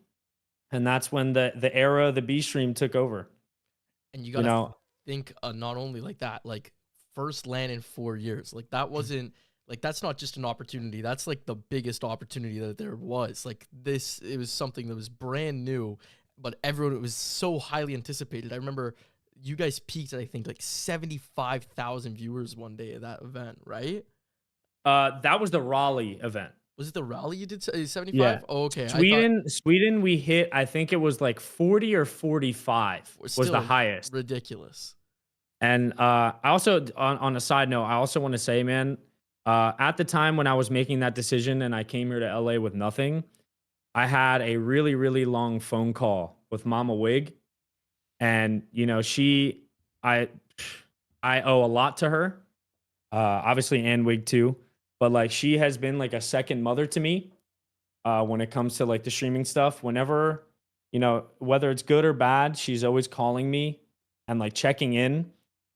S2: and that's when the era of the B stream took over.
S3: and you
S2: You
S3: gotta
S2: know,
S3: think, not only like that, like first land in 4 years, like that wasn't like that's not just an opportunity. That's like the biggest opportunity that there was. Like this, it was something that was brand new, but everyone it was so highly anticipated. I remember you guys peaked at I think like 75,000 viewers one day at that event, right?
S2: that was the Raleigh event.
S3: Was it the rally you did
S2: Yeah.
S3: 75? Oh, okay, I thought
S2: Sweden, we hit, I think it was like 40 or 45
S3: was
S2: was the
S3: still
S2: highest.
S3: ridiculous.
S2: And I also, on a side note, I also want to say, man, at the time when I was making that decision and I came here to LA with nothing, I had a really, really long phone call with Mama Wig. And, I, I owe a lot to her, obviously, and Wig too. But like, she has been like a second mother to me when it comes to like the streaming stuff. Whenever, whether it's good or bad, she's always calling me and like checking in.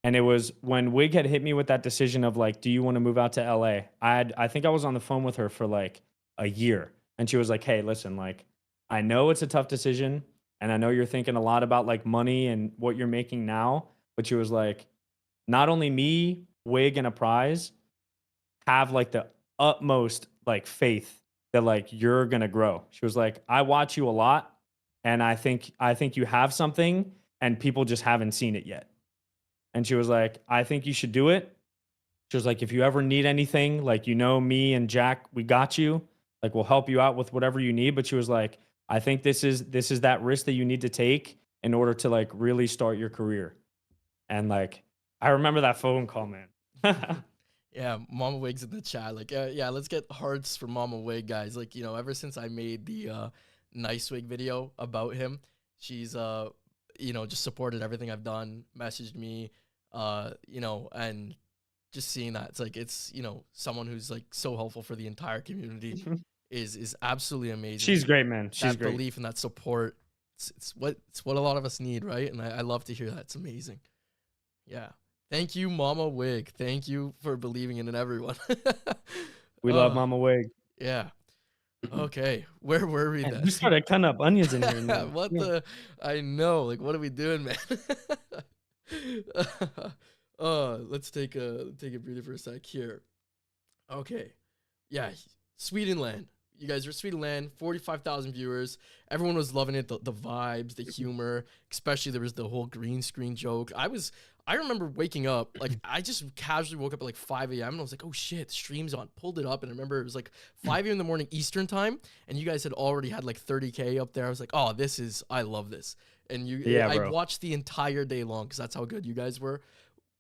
S2: And it was when Wig had hit me with that decision of like, do you want to move out to LA? I think I was on the phone with her for like a year, and she was like, hey, listen, like, I know it's a tough decision, and I know you're thinking a lot about like money and what you're making now, but she was like, not only me, Wig, and a prize have like the utmost like faith that like you're gonna grow. She was like, I watch you a lot, and I think you have something, and people just haven't seen it yet. And she was like, I think you should do it. She was like, if you ever need anything, like, me and Jack, we got you. Like, we'll help you out with whatever you need. But she was like, I think this is that risk that you need to take in order to like really start your career. And like, I remember that phone call, man.
S3: Yeah, Mama Wig's in the chat. Like, yeah, let's get hearts for Mama Wig, guys. Like, ever since I made the Nice Wig video about him, she's just supported everything I've done, messaged me, and just seeing that it's someone who's like so helpful for the entire community is absolutely amazing.
S2: She's great, man. She's
S3: That
S2: great.
S3: belief and that support, it's what a lot of us need, right? And I love to hear that. It's amazing. Yeah. Thank you, Mama Wig. Thank you for believing in everyone.
S2: We love
S3: Oh,
S2: Mama Wig.
S3: yeah. Okay. Where were we
S2: Man,
S3: then?
S2: you started cutting up onions in here, man.
S3: What
S2: Yeah.
S3: the? I know. Like, what are we doing, man? Let's take a breather for a sec here. Okay. Yeah, Swedenland. You guys are Swedenland, 45,000 viewers. Everyone was loving it, the vibes, the humor, especially there was the whole green screen joke. I remember waking up, like I just casually woke up at like 5 a.m. and I was like, oh shit, the stream's on. Pulled it up and I remember it was like 5 a.m. in the morning Eastern time and you guys had already had like 30K up there. I was like, oh, I love this. And
S2: Yeah,
S3: I
S2: bro.
S3: watched the entire day long because that's how good you guys were.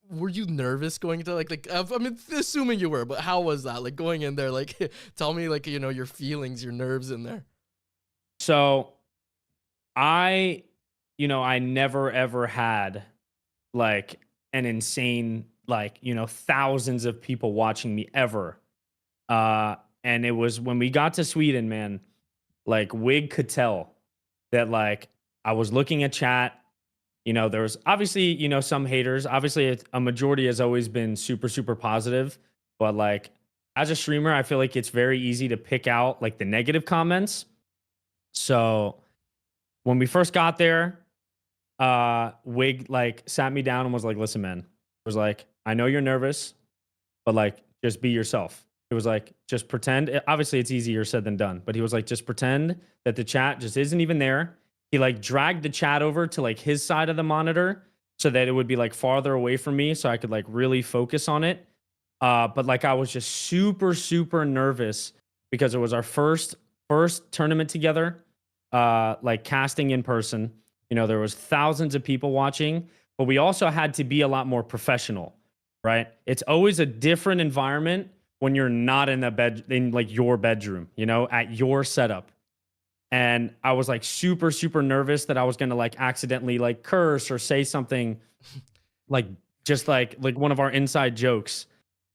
S3: Were you nervous going into like I'm assuming you were, but how was that? Like going in there, like tell me like, your feelings, your nerves in there.
S2: So I, I never ever had like an insane, like, thousands of people watching me ever. And it was when we got to Sweden, man, like Wig could tell that like I was looking at chat. There was obviously, some haters. Obviously, a majority has always been super, super positive. But like as a streamer, I feel like it's very easy to pick out like the negative comments. So when we first got there, Wig like sat me down and was like, listen, man, was like, I know you're nervous, but like just be yourself. It was like, just pretend. Obviously, it's easier said than done, but he was like, just pretend that the chat just isn't even there. He like dragged the chat over to like his side of the monitor so that it would be like farther away from me so I could like really focus on it. But like I was just super, super nervous because it was our first tournament together, like casting in person. There was thousands of people watching, but we also had to be a lot more professional, right? It's always a different environment when you're not in like your bedroom, at your setup. And I was like super, super nervous that I was gonna like accidentally like curse or say something like just like one of our inside jokes.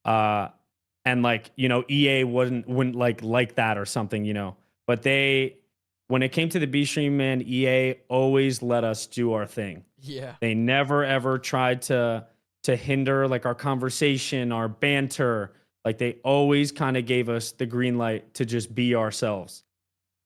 S2: And like, EA wouldn't like that or something. But when it came to the B stream, man, EA always let us do our thing.
S3: Yeah.
S2: They never ever tried to hinder like our conversation, our banter. Like they always kind of gave us the green light to just be ourselves,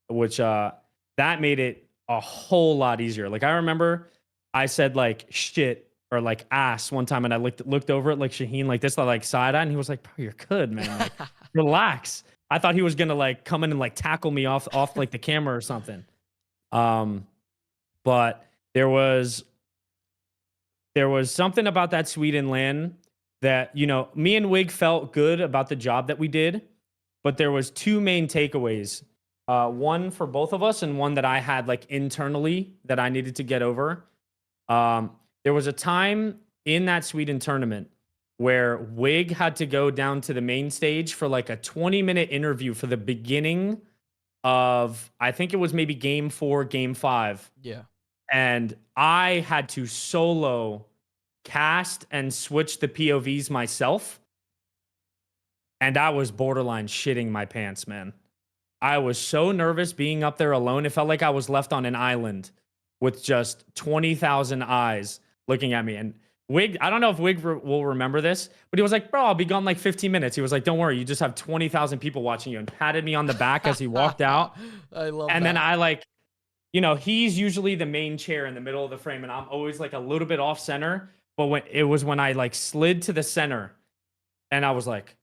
S2: which that made it a whole lot easier. Like I remember I said like shit or like ass one time and I looked over at like Shaheen like this like side eye and he was like, bro, you're good, man. Like relax. I thought he was gonna like come in and like tackle me off like the camera or something. But there was something about that Sweden LAN that, me and Wig felt good about the job that we did, but there was two main takeaways. One for both of us and one that I had like internally that I needed to get over. There was a time in that Sweden tournament where Wig had to go down to the main stage for like a 20-minute interview for the beginning of, I think it was maybe game 4, game 5.
S3: Yeah.
S2: And I had to solo cast and switch the POVs myself. And I was borderline shitting my pants, man. I was so nervous being up there alone. It felt like I was left on an island with just 20,000 eyes looking at me. And Wig, I don't know if Wig will remember this, but he was like, bro, I'll be gone like 15 minutes. He was like, don't worry, you just have 20,000 people watching you, and patted me on the back as he walked out.
S3: I love
S2: and
S3: that.
S2: then I like, he's usually the main chair in the middle of the frame, and I'm always like a little bit off center. But when I like slid to the center and I was like,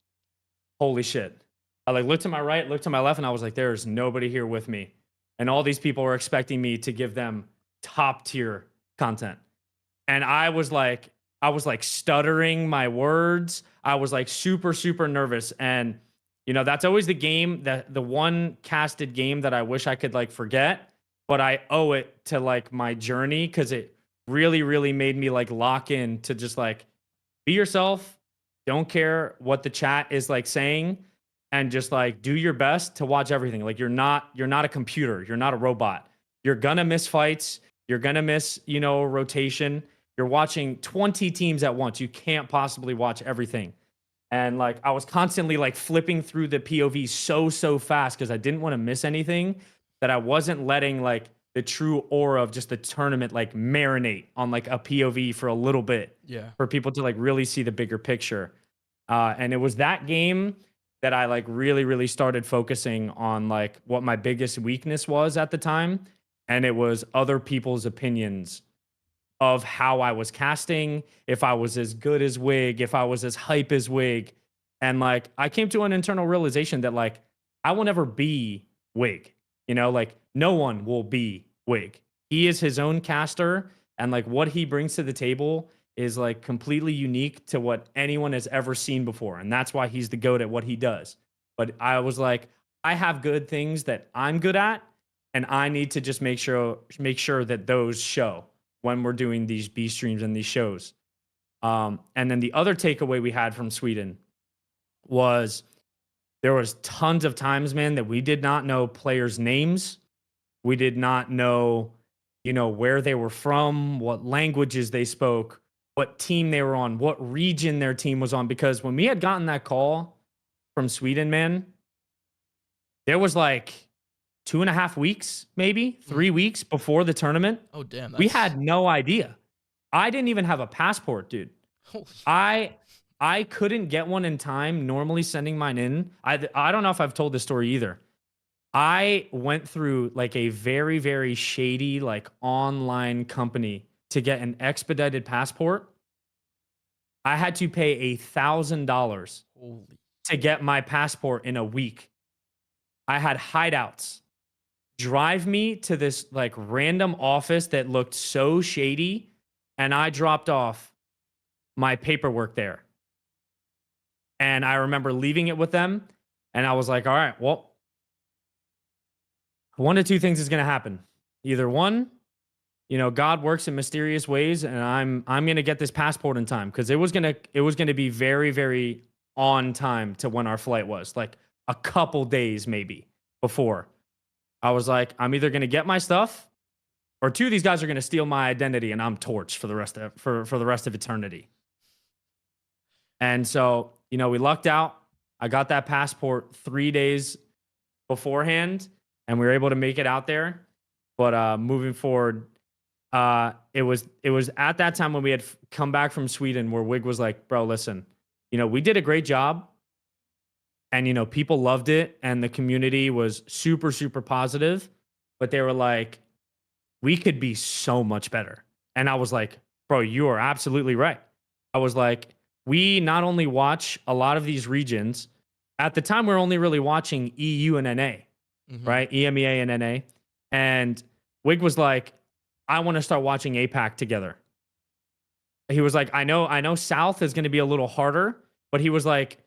S2: holy shit. I like looked to my right, looked to my left, and I was like, there's nobody here with me. And all these people were expecting me to give them top tier content. And I was like stuttering my words. I was like super, super nervous. And, that's always the game, the one casted game that I wish I could like forget, but I owe it to like my journey because it really, really made me like lock in to just like be yourself. Don't care what the chat is like saying, and just like do your best to watch everything. Like you're not a computer. You're not a robot. You're gonna miss fights. You're gonna miss, rotation. You're watching 20 teams at once. You can't possibly watch everything. And like I was constantly like flipping through the POV so fast because I didn't want to miss anything, that I wasn't letting like the true aura of just the tournament like marinate on like a POV for a little bit.
S3: Yeah.
S2: For people to like really see the bigger picture. And it was that game that I like really started focusing on like what my biggest weakness was at the time. And it was other people's opinions of how I was casting, if I was as good as Wig, if I was as hype as Wig. And like I came to an internal realization that like I will never be Wig. You know, like no one will be Wig. He is his own caster, and like what he brings to the table is like completely unique to what anyone has ever seen before. And that's why he's the GOAT at what he does. But I was like, I have good things that I'm good at, and I need to just make sure that those show when we're doing these B streams and these shows. And then the other takeaway we had from Sweden was there was tons of times, man, that we did not know players' names. We did not know, you know, where they were from, what languages they spoke, what team they were on, what region their team was on. Because when we had gotten that call from Sweden, man, there was like 2.5 weeks, maybe 3 weeks before the tournament.
S3: Oh, damn.
S2: We had no idea. I didn't even have a passport, dude. I couldn't get one in time, normally sending mine in. I don't know if I've told this story either. I went through like a very shady like online company to get an expedited passport. I had to pay $1,000 to get my passport in a week. I had hideouts drive me to this like random office that looked so shady, and I dropped off my paperwork there. And I remember leaving it with them, and I was like, all right, well, one of two things is going to happen. Either one, you know, God works in mysterious ways, and I'm going to get this passport in time, because it was going to be very on time to when our flight was, like a couple days maybe before. I was like, I'm either going to get my stuff, or two, these guys are going to steal my identity, and I'm torched for the rest of eternity. And so, you know, we lucked out. I got that passport 3 days beforehand, and we were able to make it out there. But moving forward, it was at that time when we had come back from Sweden where Wig was like, bro, listen, you know, we did a great job, and, you know, people loved it, and the community was super positive, but they were like, we could be so much better. And I was like, bro, you are absolutely right. I was like, we not only watch a lot of these regions, at the time we were only really watching EU and NA, right? EMEA and NA. And Wig was like, I want to start watching APAC together. He was like, I know South is going to be a little harder, but he was like,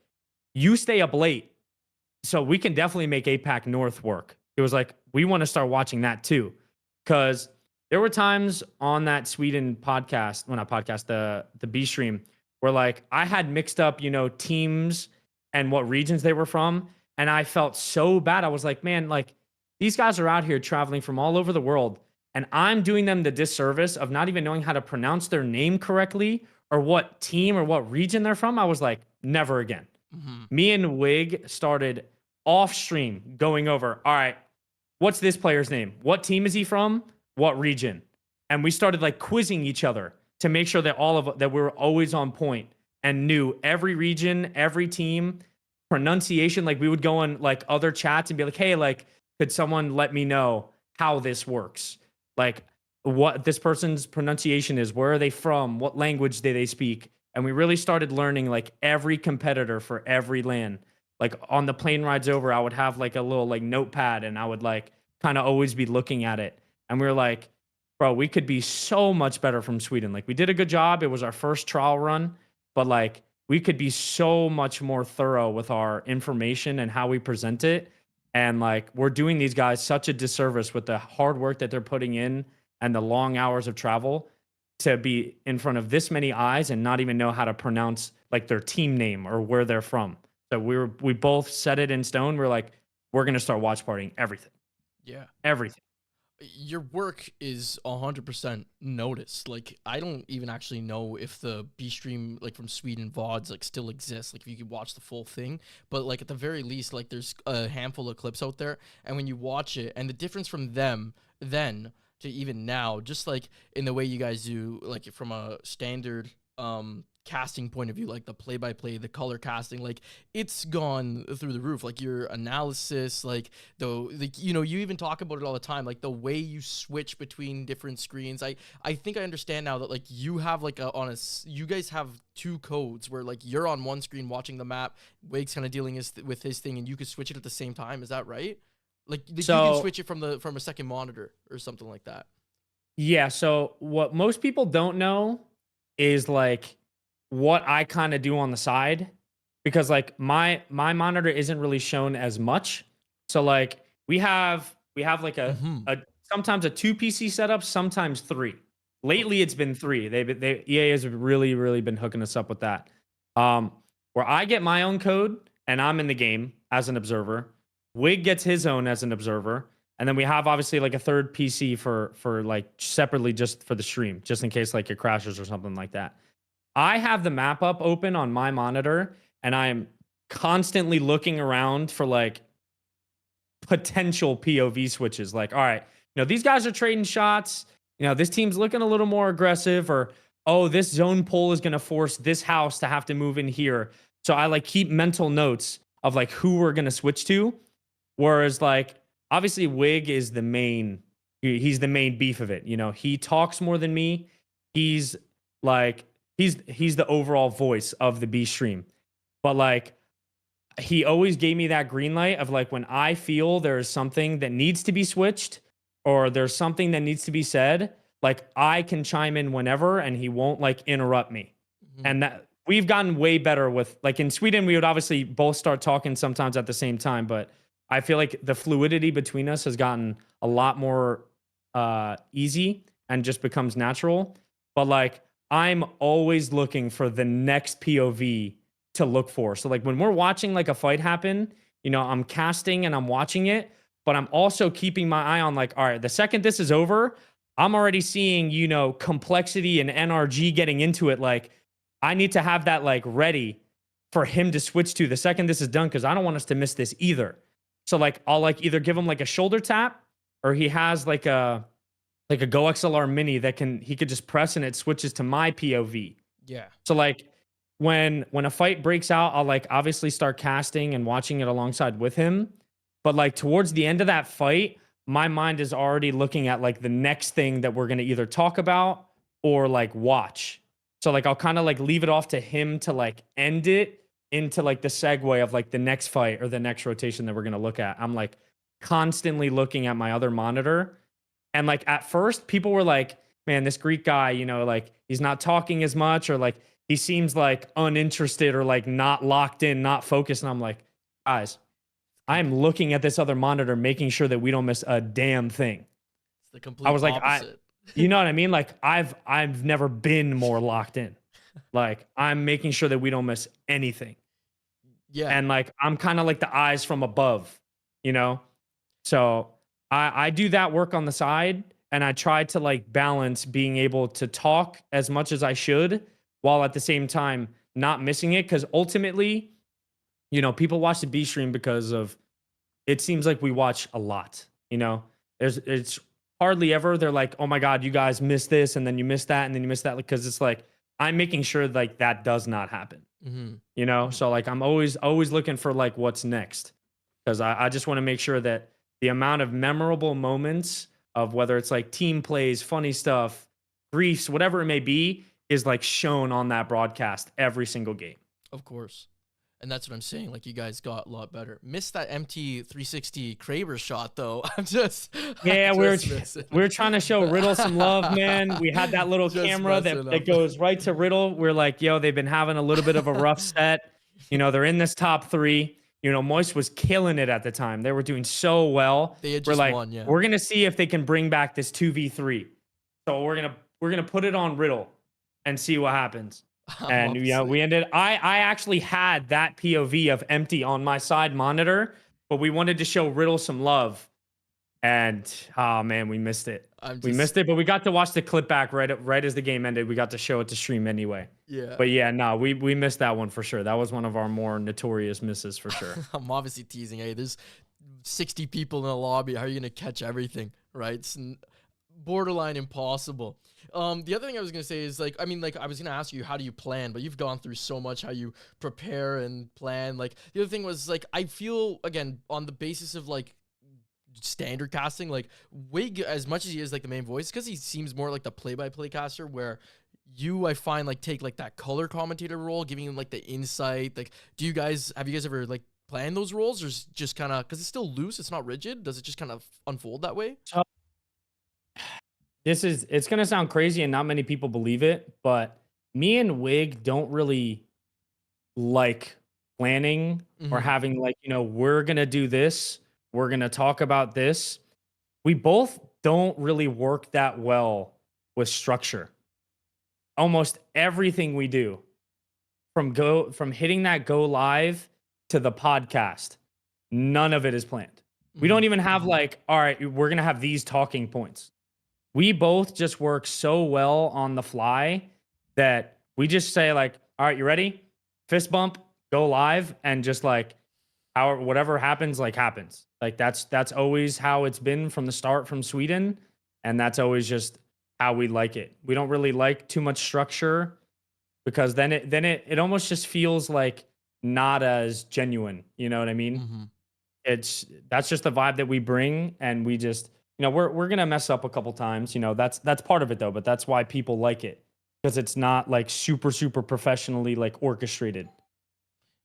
S2: you stay up late, so we can definitely make APAC North work. He was like, we want to start watching that too. Because there were times on that Sweden podcast, well, not podcast, the B stream, where like I had mixed up, you know, teams and what regions they were from. And I felt so bad. I was like, man, like these guys are out here traveling from all over the world, and I'm doing them the disservice of not even knowing how to pronounce their name correctly or what team or what region they're from. I was like, never again. Me and Wig started off stream going over, all right, what's this player's name? What team is he from? What region? And we started like quizzing each other to make sure that that we were always on point and knew every region, every team, pronunciation. Like we would go on like other chats and be like, hey, like, could someone let me know how this works? Like what this person's pronunciation is, where are they from? What language do they speak? And we really started learning like every competitor for every LAN. Like on the plane rides over, I would have like a little like notepad, and I would like kind of always be looking at it. And we were like, bro, we could be so much better from Sweden. Like we did a good job. It was our first trial run, but like we could be so much more thorough with our information and how we present it. And like we're doing these guys such a disservice with the hard work that they're putting in and the long hours of travel to be in front of this many eyes and not even know how to pronounce like their team name or where they're from. So we both set it in stone. We're like, we're going to start watch partying everything.
S3: Yeah.
S2: Everything.
S3: Your work is 100% noticed. Like, I don't even actually know if the B stream, like, from Sweden VODs, like, still exists. Like, if you could watch the full thing. But, like, at the very least, like, there's a handful of clips out there. And when you watch it, and the difference from them then to even now, just like in the way you guys do, like from a standard casting point of view, like the play-by-play, the color casting, like it's gone through the roof. Like your analysis, like you know, you even talk about it all the time, like the way you switch between different screens. I think I understand now that like you have like you guys have two codes where like you're on one screen watching the map, Wake's kind of dealing with his thing, and you could switch it at the same time. Is that right? Like you can switch it from a second monitor or something like that.
S2: Yeah. So what most people don't know is like what I kind of do on the side, because like my monitor isn't really shown as much. So like we have like a sometimes a 2 PC setup, sometimes 3. Lately it's been 3. EA has really been hooking us up with that. Where I get my own code and I'm in the game as an observer. Wig gets his own as an observer. And then we have obviously like a third PC for like separately just for the stream, just in case like it crashes or something like that. I have the map up open on my monitor and I'm constantly looking around for like potential POV switches. Like, all right, you know, these guys are trading shots. You know, this team's looking a little more aggressive, or, oh, this zone pull is going to force this house to have to move in here. So I like keep mental notes of like who we're going to switch to. Whereas like, obviously Wig is the main, he's the main beef of it. You know, he talks more than me. He's like, he's the overall voice of the B stream. But like he always gave me that green light of like when I feel there's something that needs to be switched or there's something that needs to be said, like I can chime in whenever and he won't like interrupt me. And that we've gotten way better with, like in Sweden, we would obviously both start talking sometimes at the same time, but I feel like the fluidity between us has gotten a lot more easy and just becomes natural. But like I'm always looking for the next POV to look for. So like when we're watching like a fight happen, you know, I'm casting and I'm watching it, but I'm also keeping my eye on like, all right, the second this is over, I'm already seeing, you know, complexity and NRG getting into it. Like I need to have that like ready for him to switch to the second this is done, because I don't want us to miss this either. So like I'll like either give him like a shoulder tap, or he has like a Go XLR Mini that he could just press and it switches to my POV.
S3: Yeah.
S2: So like when a fight breaks out, I'll like obviously start casting and watching it alongside with him. But like towards the end of that fight, my mind is already looking at like the next thing that we're going to either talk about or like watch. So like I'll kind of like leave it off to him to like end it into like the segue of like the next fight or the next rotation that we're going to look at. I'm like constantly looking at my other monitor. And like at first people were like, man, this Greek guy, you know, like he's not talking as much, or like he seems like uninterested or like not locked in, not focused. And I'm like, guys, I'm looking at this other monitor, making sure that we don't miss a damn thing.
S3: It's the complete
S2: I was like,
S3: opposite.
S2: you know what I mean? Like I've never been more locked in. Like I'm making sure that we don't miss anything.
S3: Yeah.
S2: And like I'm kind of like the eyes from above, you know? So I do that work on the side, and I try to like balance being able to talk as much as I should while at the same time not missing it. Because ultimately, you know, people watch the B stream because of, it seems like we watch a lot, you know? It's hardly ever they're like, oh my God, you guys missed this, and then you missed that, and then you missed that. Because it's like, I'm making sure like that does not happen, you know? So like, I'm always looking for like what's next. Because I just want to make sure that the amount of memorable moments of whether it's like team plays, funny stuff, briefs, whatever it may be, is like shown on that broadcast every single game.
S3: Of course. And that's what I'm saying. Like you guys got a lot better. Missed that MT360 Kraber shot though.
S2: Yeah, we're trying to show Riddle some love, man. We had that little camera that goes right to Riddle. We're like, yo, they've been having a little bit of a rough set. You know, they're in this top 3. You know, Moist was killing it at the time. They were doing so well.
S3: They had just won, yeah.
S2: We're gonna see if they can bring back this 2v3. So we're gonna put it on Riddle and see what happens. And yeah, we ended. I actually had that POV of empty on my side monitor, but we wanted to show Riddle some love. And oh man, we missed it. We missed it, but we got to watch the clip back right as the game ended. We got to show it to stream anyway.
S3: Yeah.
S2: But yeah, no, we missed that one for sure. That was one of our more notorious misses for sure.
S3: I'm obviously teasing. Hey, there's 60 people in a lobby. How are you gonna catch everything, right? Borderline impossible. The other thing I was gonna say is like, I mean, like I was gonna ask you how do you plan, but you've gone through so much how you prepare and plan. Like the other thing was like I feel again on the basis of like standard casting, like Wig, as much as he is like the main voice, because he seems more like the play-by-play caster, where you I find like take like that color commentator role, giving him like the insight. Like, have you guys ever like planned those roles, or is it just kind of because it's still loose, it's not rigid? Does it just kind of unfold that way?
S2: So it's gonna sound crazy and not many people believe it, but me and Wig don't really like planning or
S3: Mhm.
S2: having like, we're gonna do this, we're gonna talk about this. We both don't really work that well with structure. Almost everything we do from hitting that go live to the podcast, none of it is planned. We don't
S3: Mhm.
S2: even have like, all right, we're gonna have these talking points. We both just work so well on the fly that we just say like, all right, you ready? Fist bump, go live, and just like whatever happens, like happens. Like that's always how it's been from the start from Sweden, and that's always just how we like it. We don't really like too much structure because then it almost just feels like not as genuine. You know what I mean?
S3: Mhm.
S2: That's just the vibe that we bring, and we just we're gonna mess up a couple times. That's part of it though, but that's why people like it because it's not like super professionally like orchestrated.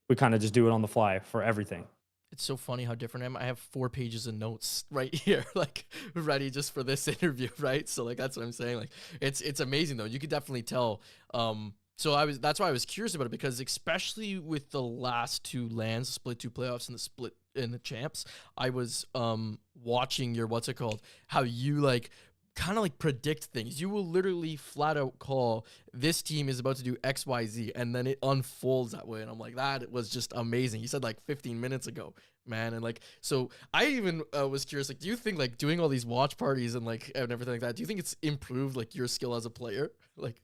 S2: We kind of just do it on the fly for everything.
S3: It's so funny how different I am. I have 4 pages of notes right here, like ready just for this interview, right? So like that's what I'm saying. Like it's amazing though. You could definitely tell. So that's why I was curious about it, because especially with the last 2 lands, split 2 playoffs and the split in the champs, I was watching your what's it called? How you like kind of like predict things. You will literally flat out call this team is about to do XYZ, and then it unfolds that way. And I'm like, that was just amazing. You said like 15 minutes ago, man. And like, so I even was curious, like, do you think like doing all these watch parties and like and everything like that, do you think it's improved like your skill as a player? Like,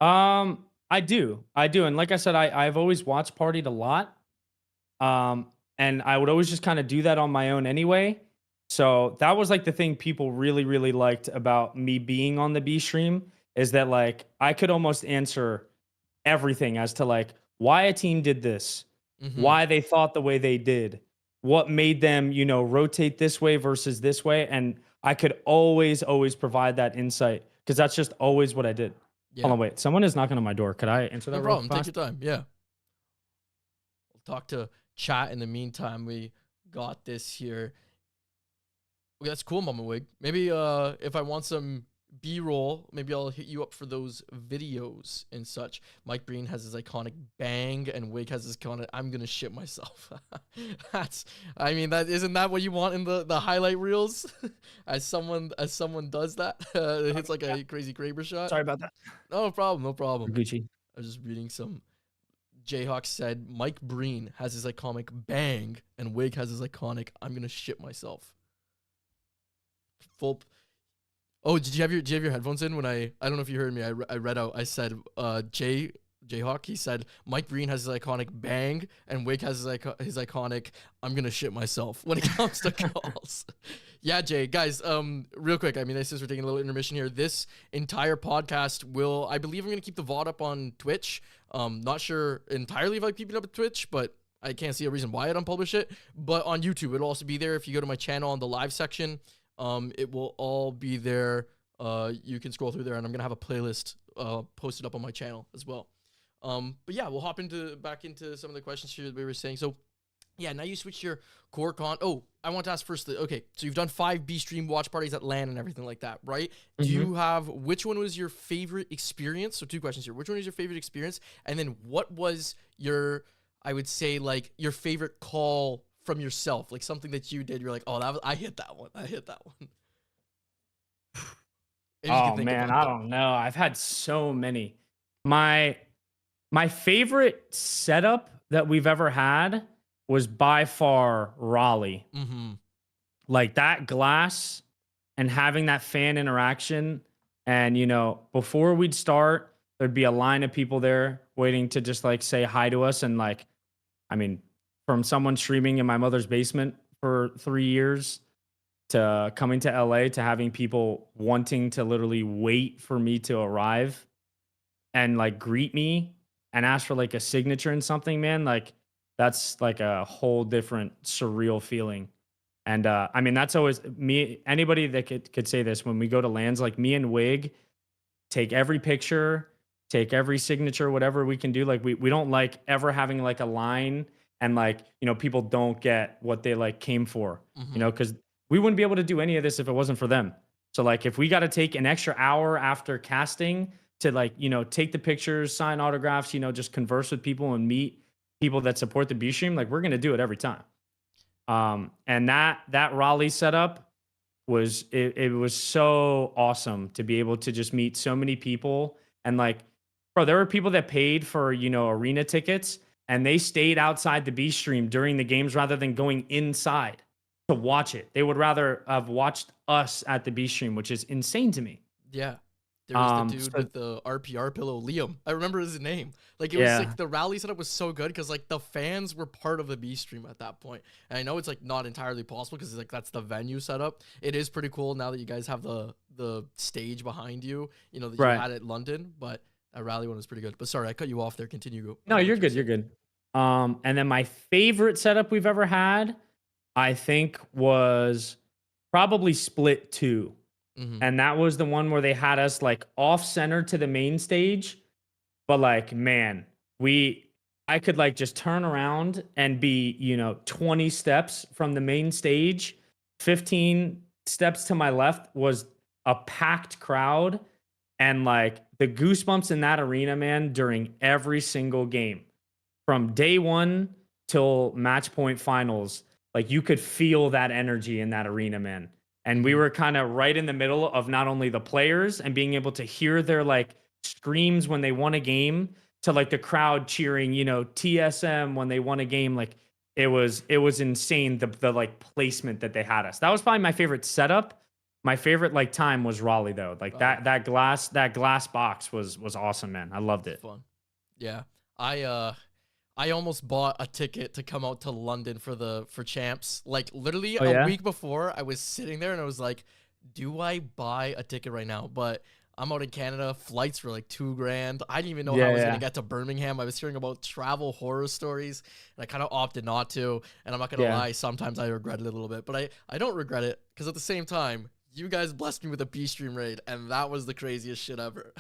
S2: I do, and like I said, I've always watched partied a lot. Um, and I would always just kind of do that on my own anyway. So that was like the thing people really liked about me being on the B stream is that like I could almost answer everything as to like why a team did this,
S3: mm-hmm.
S2: why they thought the way they did, what made them, rotate this way versus this way. And I could always provide that insight because that's just always what I did.
S3: Yeah.
S2: Hold on, wait. Someone is knocking on my door. Could I answer that
S3: No
S2: real
S3: problem.
S2: fast?
S3: Take your time. Yeah. We'll talk to chat in the meantime. We got this here. Okay, that's cool, Mama Wig. Maybe if I want some B-roll, maybe I'll hit you up for those videos and such. Mike Breen has his iconic bang, and Wig has his iconic I'm gonna shit myself. I mean, that isn't that what you want in the highlight reels? as someone does that, it hits like a crazy Kraber shot.
S2: Sorry about that.
S3: No problem, no problem.
S2: Gucci.
S3: I was just reading some. Jayhawk said Mike Breen has his iconic bang, and Wig has his iconic I'm gonna shit myself. Full. Oh, did you have your headphones in when I don't know if you heard me. I read out. I said Jayhawk. He said Mike Breen has his iconic bang, and Wig has his iconic I'm gonna shit myself when it comes to calls. Yeah, Jay, guys. Real quick. I mean, since we're taking a little intermission here, this entire podcast will, I believe, I'm gonna keep the VOD up on Twitch. Not sure entirely if I keep it up at Twitch, but I can't see a reason why I'd unpublish it. But on YouTube, it'll also be there. If you go to my channel on the live section, it will all be there. You can scroll through there, and I'm gonna have a playlist posted up on my channel as well. But yeah, we'll hop back into some of the questions here that we were saying. So yeah, now you switch your core con. Oh, I want to ask first. Okay, so you've done 5 B stream watch parties at LAN and everything like that, right? Do you have, which one was your favorite experience? So 2 questions here. Which one was your favorite experience? And then what was your, I would say, like your favorite call from yourself, like something that you did? You're like, oh, I hit that one. I hit that one.
S2: Oh man, I don't know. I've had so many. My favorite setup that we've ever had was by far Raleigh.
S3: Mm-hmm.
S2: Like that glass and having that fan interaction. And, before we'd start, there'd be a line of people there waiting to just like say hi to us. And like, I mean, from someone streaming in my mother's basement for 3 years to coming to LA to having people wanting to literally wait for me to arrive and like greet me and ask for like a signature and something, man, like that's like a whole different surreal feeling. And I mean, that's always me. Anybody that could say this when we go to lands, like me and Wig, take every picture, take every signature, whatever we can do. Like we don't like ever having like a line and like, you know, people don't get what they like came for, you know, because we wouldn't be able to do any of this if it wasn't for them. So like if we got to take an extra hour after casting to like, you know, take the pictures, sign autographs, you know, just converse with people and meet people that support the B stream, like we're gonna do it every time. And that Raleigh setup was it was so awesome to be able to just meet so many people. And like, bro, there were people that paid for, you know, arena tickets and they stayed outside the B stream during the games rather than going inside to watch it. They would rather have watched us at the B stream, which is insane to me.
S3: Yeah. There was the dude with the RPR pillow, Liam. I remember his name. Like, it was like the rally setup was so good because like the fans were part of the B stream at that point. And I know it's like not entirely possible because like that's the venue setup. It is pretty cool now that you guys have the stage behind you, you know, that you had at London. But that rally one was pretty good. But sorry, I cut you off there. Continue.
S2: No, you're good. You're good. And then my favorite setup we've ever had, I think, was probably Split 2. And that was the one where they had us like off center to the main stage. But like, man, I could like just turn around and be, you know, 20 steps from the main stage. 15 steps to my left was a packed crowd. And like the goosebumps in that arena, man, during every single game from day one till match point finals, like you could feel that energy in that arena, man. And we were kind of right in the middle of not only the players and being able to hear their like screams when they won a game to like the crowd cheering, you know, TSM when they won a game. Like it was insane. The like placement that they had us. That was probably my favorite setup. My favorite like time was Raleigh though. Like that glass box was awesome, man. I loved it.
S3: Fun. Yeah. I almost bought a ticket to come out to London for champs. Like literally a week before, I was sitting there and I was like, do I buy a ticket right now? But I'm out in Canada. Flights were like $2,000. I didn't even know how I was going to get to Birmingham. I was hearing about travel horror stories and I kind of opted not to. And I'm not going to lie, sometimes I regret it a little bit, but I don't regret it because at the same time, you guys blessed me with a B stream raid, and that was the craziest shit ever.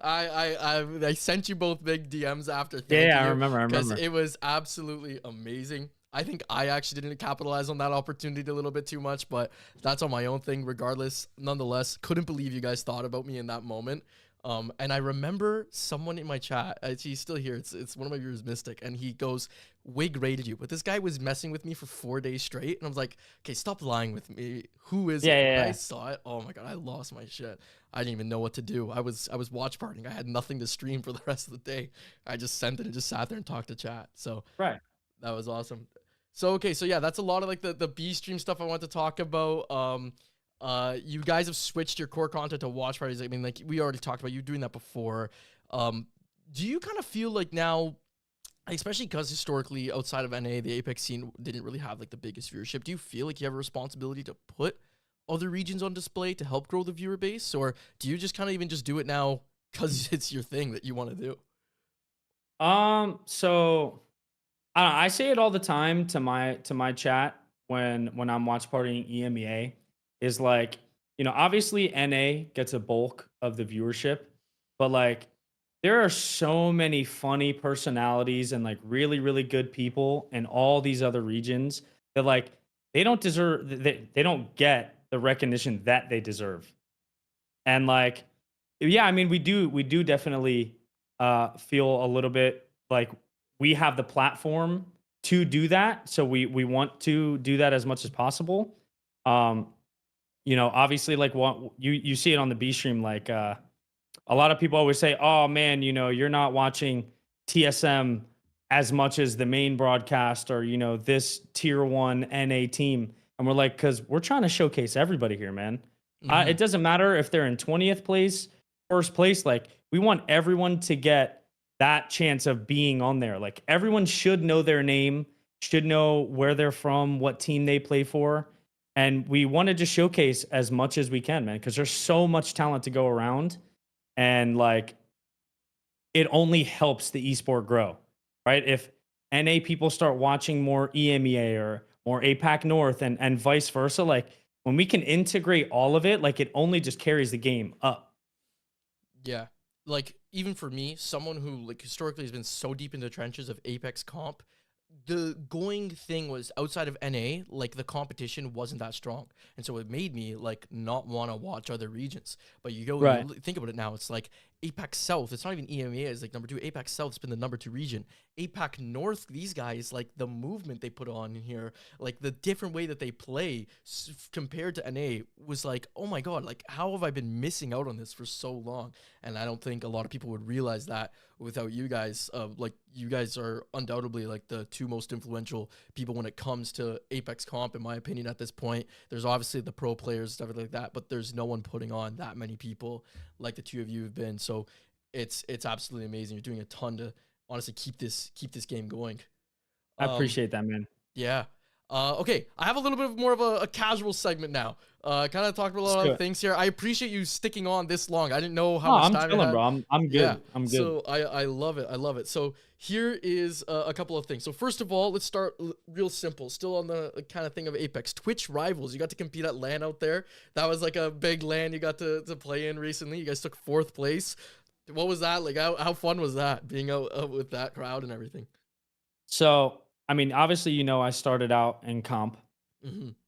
S3: I sent you both big DMs after.
S2: I remember.
S3: Because it was absolutely amazing. I think I actually didn't capitalize on that opportunity a little bit too much, but that's on my own thing. Regardless, nonetheless, couldn't believe you guys thought about me in that moment. And I remember someone in my chat, he's still here. It's one of my viewers, Mystic, and he goes, Wig rated you, but this guy was messing with me for 4 days straight, and I was like, okay, stop lying with me. Who is it?
S2: Yeah.
S3: I saw it. Oh my god, I lost my shit. I didn't even know what to do. I was watch partying. I had nothing to stream for the rest of the day. I just sent it and just sat there and talked to chat. So that was awesome. So okay, so yeah, that's a lot of like the B stream stuff I want to talk about. You guys have switched your core content to watch parties. I mean, like we already talked about you doing that before. Do you kind of feel like now, especially because historically outside of NA, the Apex scene didn't really have like the biggest viewership, do you feel like you have a responsibility to put other regions on display to help grow the viewer base? Or do you just kind of even just do it now because it's your thing that you want to do?
S2: So I say it all the time to my chat when I'm watch partying EMEA is like, you know, obviously NA gets a bulk of the viewership, but like there are so many funny personalities and like really, really good people in all these other regions that like they don't don't get the recognition that they deserve. And like, yeah, I mean, we do definitely feel a little bit like we have the platform to do that. So we want to do that as much as possible. You know, obviously like what you see it on the B stream, like, a lot of people always say, oh man, you know, you're not watching TSM as much as the main broadcast or, you know, this tier 1 NA team. And we're like, cause we're trying to showcase everybody here, man. It doesn't matter if they're in 20th place, first place. Like we want everyone to get that chance of being on there. Like everyone should know their name, should know where they're from, what team they play for. And we want to just showcase as much as we can, man, because there's so much talent to go around. And like, it only helps the esport grow, right? If NA people start watching more EMEA or more APAC North and vice versa, like when we can integrate all of it, like it only just carries the game up.
S3: Yeah. Like, even for me, someone who like historically has been so deep in the trenches of Apex comp, the going thing was outside of NA, like the competition wasn't that strong. And so it made me like not want to watch other regions. But you go and
S2: Right.
S3: you think about it now, it's like APAC South, it's not even EMEA, it's like number 2. APAC South's been the number 2 region. APAC North, these guys, like the movement they put on in here, like the different way that they play compared to NA was like, oh my God, like how have I been missing out on this for so long? And I don't think a lot of people would realize that without you guys. Like you guys are undoubtedly like the 2 most influential people when it comes to Apex comp, in my opinion, at this point. There's obviously the pro players, stuff like that, but there's no one putting on that many people like the 2 of you have been. So it's absolutely amazing. You're doing a ton to honestly keep this game going.
S2: I appreciate that, man.
S3: Yeah. Okay, I have a little bit more of a casual segment now. Kind of talked about a lot of things here. I appreciate you sticking on this long. I didn't know how much time
S2: I'm chilling, bro. I'm good.
S3: Yeah,
S2: I'm good.
S3: So I love it. I love it. So here is a couple of things. So first of all, let's start real simple. Still on the kind of thing of Apex. Twitch Rivals. You got to compete at LAN out there. That was like a big LAN you got to play in recently. You guys took 4th place. What was that like? How fun was that being out with that crowd and everything?
S2: So, I mean, obviously, I started out in comp,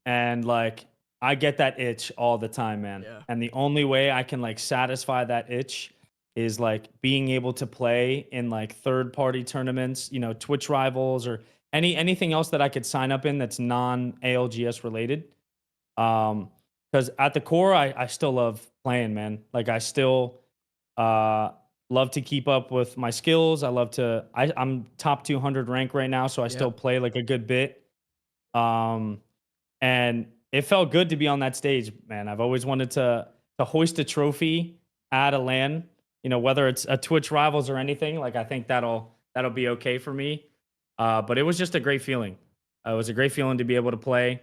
S2: and like I get that itch all the time, man.
S3: Yeah.
S2: And the only way I can like satisfy that itch is like being able to play in like third-party tournaments, Twitch Rivals or anything else that I could sign up in that's non-ALGS related. Because at the core, I still love playing, man. Like I still love to keep up with my skills. I'm top 200 rank right now, so I still play like a good bit. And it felt good to be on that stage, man. I've always wanted to hoist a trophy at a LAN, whether it's a Twitch Rivals or anything. Like I think that'll be okay for me. But it was just a great feeling. It was a great feeling to be able to play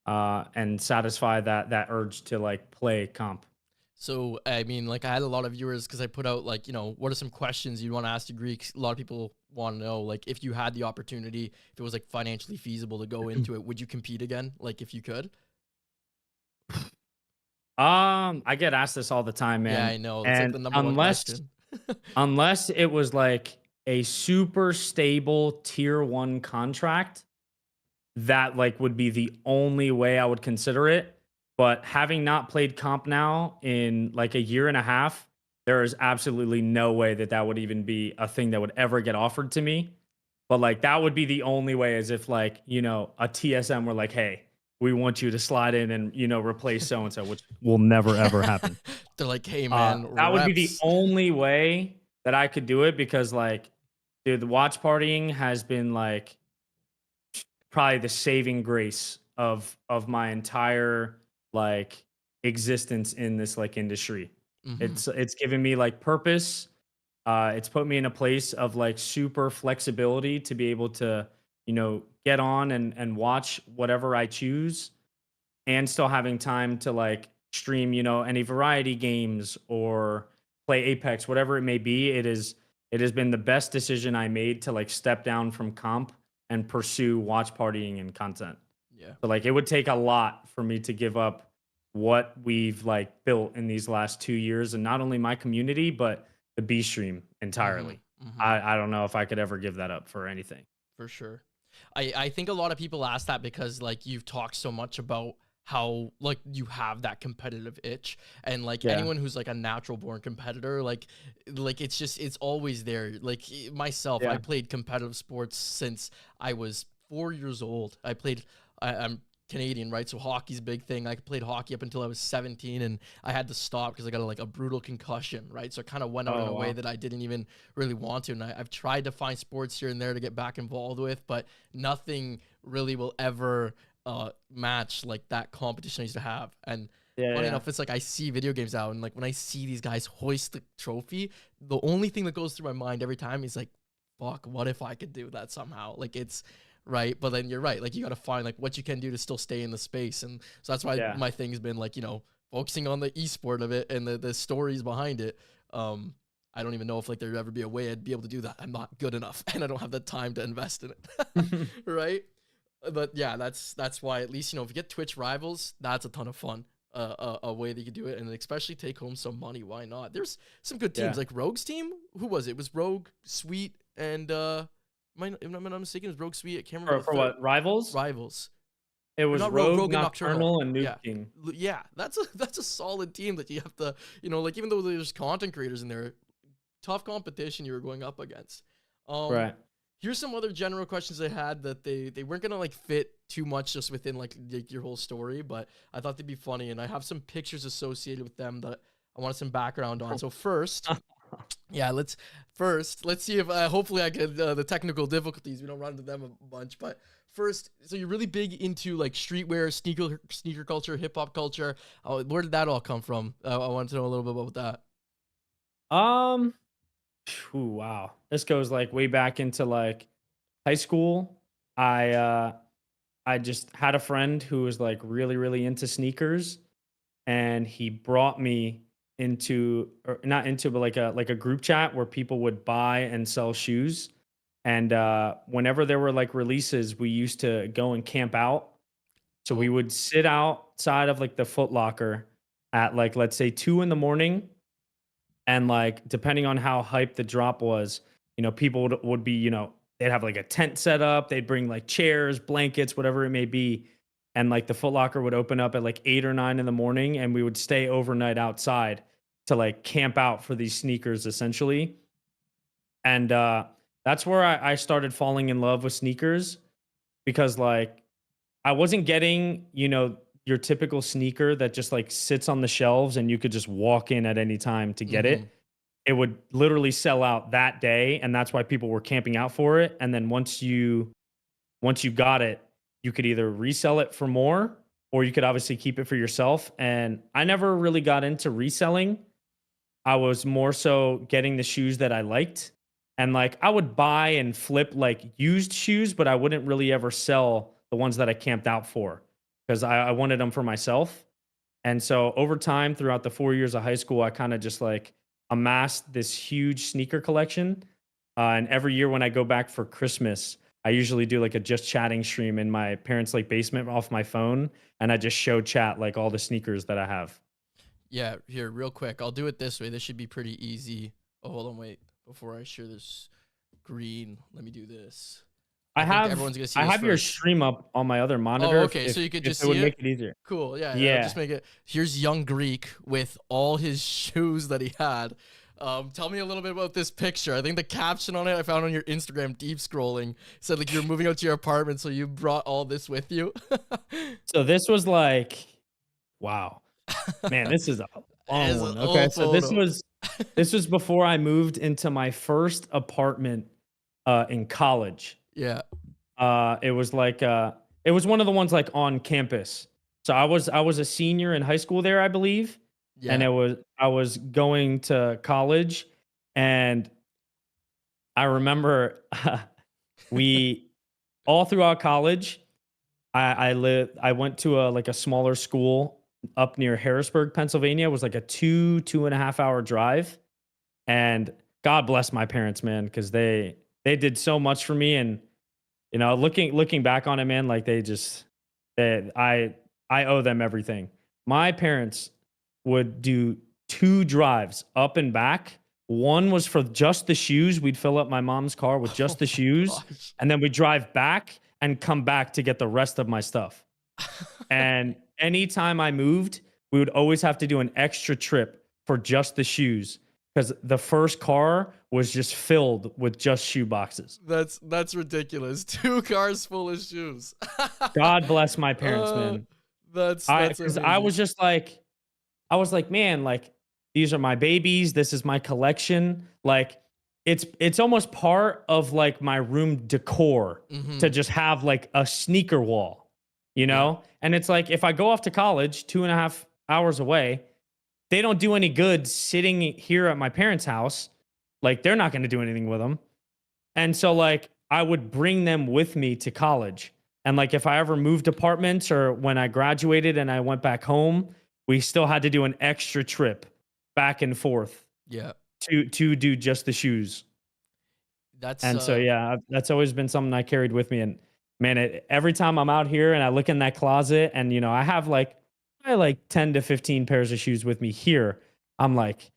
S2: and satisfy that urge to like play comp.
S3: So, I mean, like, I had a lot of viewers because I put out, like, what are some questions you'd want to ask the Greeks? A lot of people want to know, like, if you had the opportunity, if it was, like, financially feasible to go into it, would you compete again? Like, if you could?
S2: I get asked this all the time, man.
S3: Yeah, I know. It's like the number one question.
S2: Unless it was, like, a super stable tier 1 contract, that, like, would be the only way I would consider it. But having not played comp now in like a year and a half, there is absolutely no way that would even be a thing that would ever get offered to me. But like that would be the only way, as if like, a TSM were like, hey, we want you to slide in and, replace so-and-so, which will never, ever happen.
S3: They're like, hey, man,
S2: that would be the only way that I could do it because like, dude, the watch partying has been like probably the saving grace of my entire like existence in this like industry. It's given me like purpose. It's put me in a place of like super flexibility to be able to, get on and watch whatever I choose and still having time to like stream, any variety games or play Apex, whatever it may be. It has been the best decision I made to like step down from comp and pursue watch partying and content.
S3: Yeah.
S2: So like it would take a lot for me to give up what we've like built in these last 2 years, and not only my community, but the B stream entirely. I don't know if I could ever give that up for anything.
S3: For sure. I think a lot of people ask that because like you've talked so much about how like you have that competitive itch, and like anyone who's like a natural born competitor, like it's always there. Like myself, I played competitive sports since I was 4 years old. I'm Canadian, right? So hockey's a big thing. I played hockey up until I was 17, and I had to stop because I got like a brutal concussion, right? So I kind of went out in a way that I didn't even really want to. And I've tried to find sports here and there to get back involved with, but nothing really will ever match like that competition I used to have. And funny enough, it's like I see video games out, and like when I see these guys hoist the trophy, the only thing that goes through my mind every time is like, fuck, what if I could do that somehow? Like it's right? But then you're right, like you got to find like what you can do to still stay in the space, and so that's why
S2: Yeah.
S3: my thing's been like, you know, focusing on the esport of it and the stories behind it. I don't even know if like there'd ever be a way I'd be able to do that. I'm not good enough, and I don't have the time to invest in it, right? But yeah, that's why at least, you know, if you get Twitch rivals, that's a ton of fun. A way that you could do it, and especially take home some money. Why not? There's some good teams
S2: Yeah.
S3: like Rogue's team. Who was it? It was Rogue, Sweet, and if I'm not mistaken, it was Rogue, Sweet. I can't remember
S2: For
S3: the third.
S2: what rivals?
S3: Rivals.
S2: It was
S3: Not
S2: Rogue,
S3: Rogue and
S2: Nocturnal, and Nuke
S3: Yeah.
S2: King.
S3: Yeah, that's a solid team that you have to, you know, like even though there's content creators in there, tough competition you were going up against.
S2: Right.
S3: Here's some other general questions I had that they weren't gonna like fit too much just within like your whole story, but I thought they'd be funny, and I have some pictures associated with them that I wanted some background on. So first, let's see if hopefully I could the technical difficulties, we don't run into them a bunch, but first, so you're really big into like streetwear, sneaker culture, hip hop culture. Where did that all come from? I wanted to know a little bit about that.
S2: Wow. This goes like way back into like high school. I just had a friend who was like really, really into sneakers, and he brought me into, or not into, but like a group chat where people would buy and sell shoes. And whenever there were like releases, we used to go and camp out. So we would sit outside of like the Foot Locker at like, let's say 2 in the morning. And like, depending on how hyped the drop was, you know, people would be, you know, they'd have like a tent set up. They'd bring like chairs, blankets, whatever it may be. And like the Foot Locker would open up at like 8 or 9 in the morning, and we would stay overnight outside to like camp out for these sneakers essentially. And that's where I started falling in love with sneakers, because like I wasn't getting, you know, your typical sneaker that just like sits on the shelves and you could just walk in at any time to get
S3: Mhm.
S2: it. It would literally sell out that day, and that's why people were camping out for it. And then once you got it, you could either resell it for more, or you could obviously keep it for yourself. And I never really got into reselling. I was more so getting the shoes that I liked. And like I would buy and flip like used shoes, but I wouldn't really ever sell the ones that I camped out for, because I wanted them for myself. And so over time, throughout the 4 years of high school, I kind of just like amassed this huge sneaker collection. And every year when I go back for Christmas, I usually do like a just chatting stream in my parents' like basement off my phone, and I just show chat like all the sneakers that I have.
S3: Yeah, here, real quick. I'll do it this way. This should be pretty easy. Oh, hold on, wait. Before I share this green, let me do this.
S2: I
S3: think
S2: have
S3: everyone's gonna see
S2: I
S3: this
S2: have your
S3: first.
S2: stream up on my other
S3: Oh,
S2: monitor.
S3: okay. So you could just
S2: it would
S3: see
S2: make
S3: it.
S2: it easier.
S3: Cool. Yeah.
S2: Yeah.
S3: Just make it. Here's young Greek with all his shoes that he had. Tell me a little bit about this picture. I think the caption on it I found on your Instagram, deep scrolling, said like you're moving out to your apartment, so you brought all this with you.
S2: So this was like, wow, man, this is a long
S3: It's
S2: one.
S3: an
S2: Okay,
S3: old
S2: so this
S3: photo.
S2: was before I moved into my first apartment in college.
S3: Yeah.
S2: It was like it was one of the ones like on campus. So I was a senior in high school there, I believe, and
S3: Yeah.
S2: I was going to college, and I remember we all throughout college, I went to a like a smaller school up near Harrisburg, Pennsylvania. It was like a 2.5 hour drive. And God bless my parents, man, because they did so much for me. And you know, looking back on it, man, like I owe them everything. My parents would do 2 drives up and back. One was for just the shoes. We'd fill up my mom's car with just the
S3: Oh my
S2: shoes,
S3: gosh.
S2: and then we drive back and come back to get the rest of my stuff. And anytime I moved, we would always have to do an extra trip for just the shoes, because the first car was just filled with just shoe boxes.
S3: That's ridiculous. 2 cars full of shoes.
S2: God bless my parents,
S3: Uh,
S2: man.
S3: that's
S2: Because I was
S3: amazing.
S2: just like, I was like, man, like these are my babies. This is my collection. Like it's almost part of like my room decor to
S3: Mhm.
S2: just have like a sneaker wall, you
S3: Yeah.
S2: know? And it's like if I go off to college 2.5 hours away, they don't do any good sitting here at my parents' house. Like they're not going to do anything with them. And so like I would bring them with me to college. And like if I ever moved apartments or when I graduated and I went back home, we still had to do an extra trip back and forth
S3: Yeah.
S2: to do just the shoes.
S3: That's
S2: And so yeah, that's always been something I carried with me. And man, every time I'm out here and I look in that closet and I have I like 10 to 15 pairs of shoes with me here. I'm like,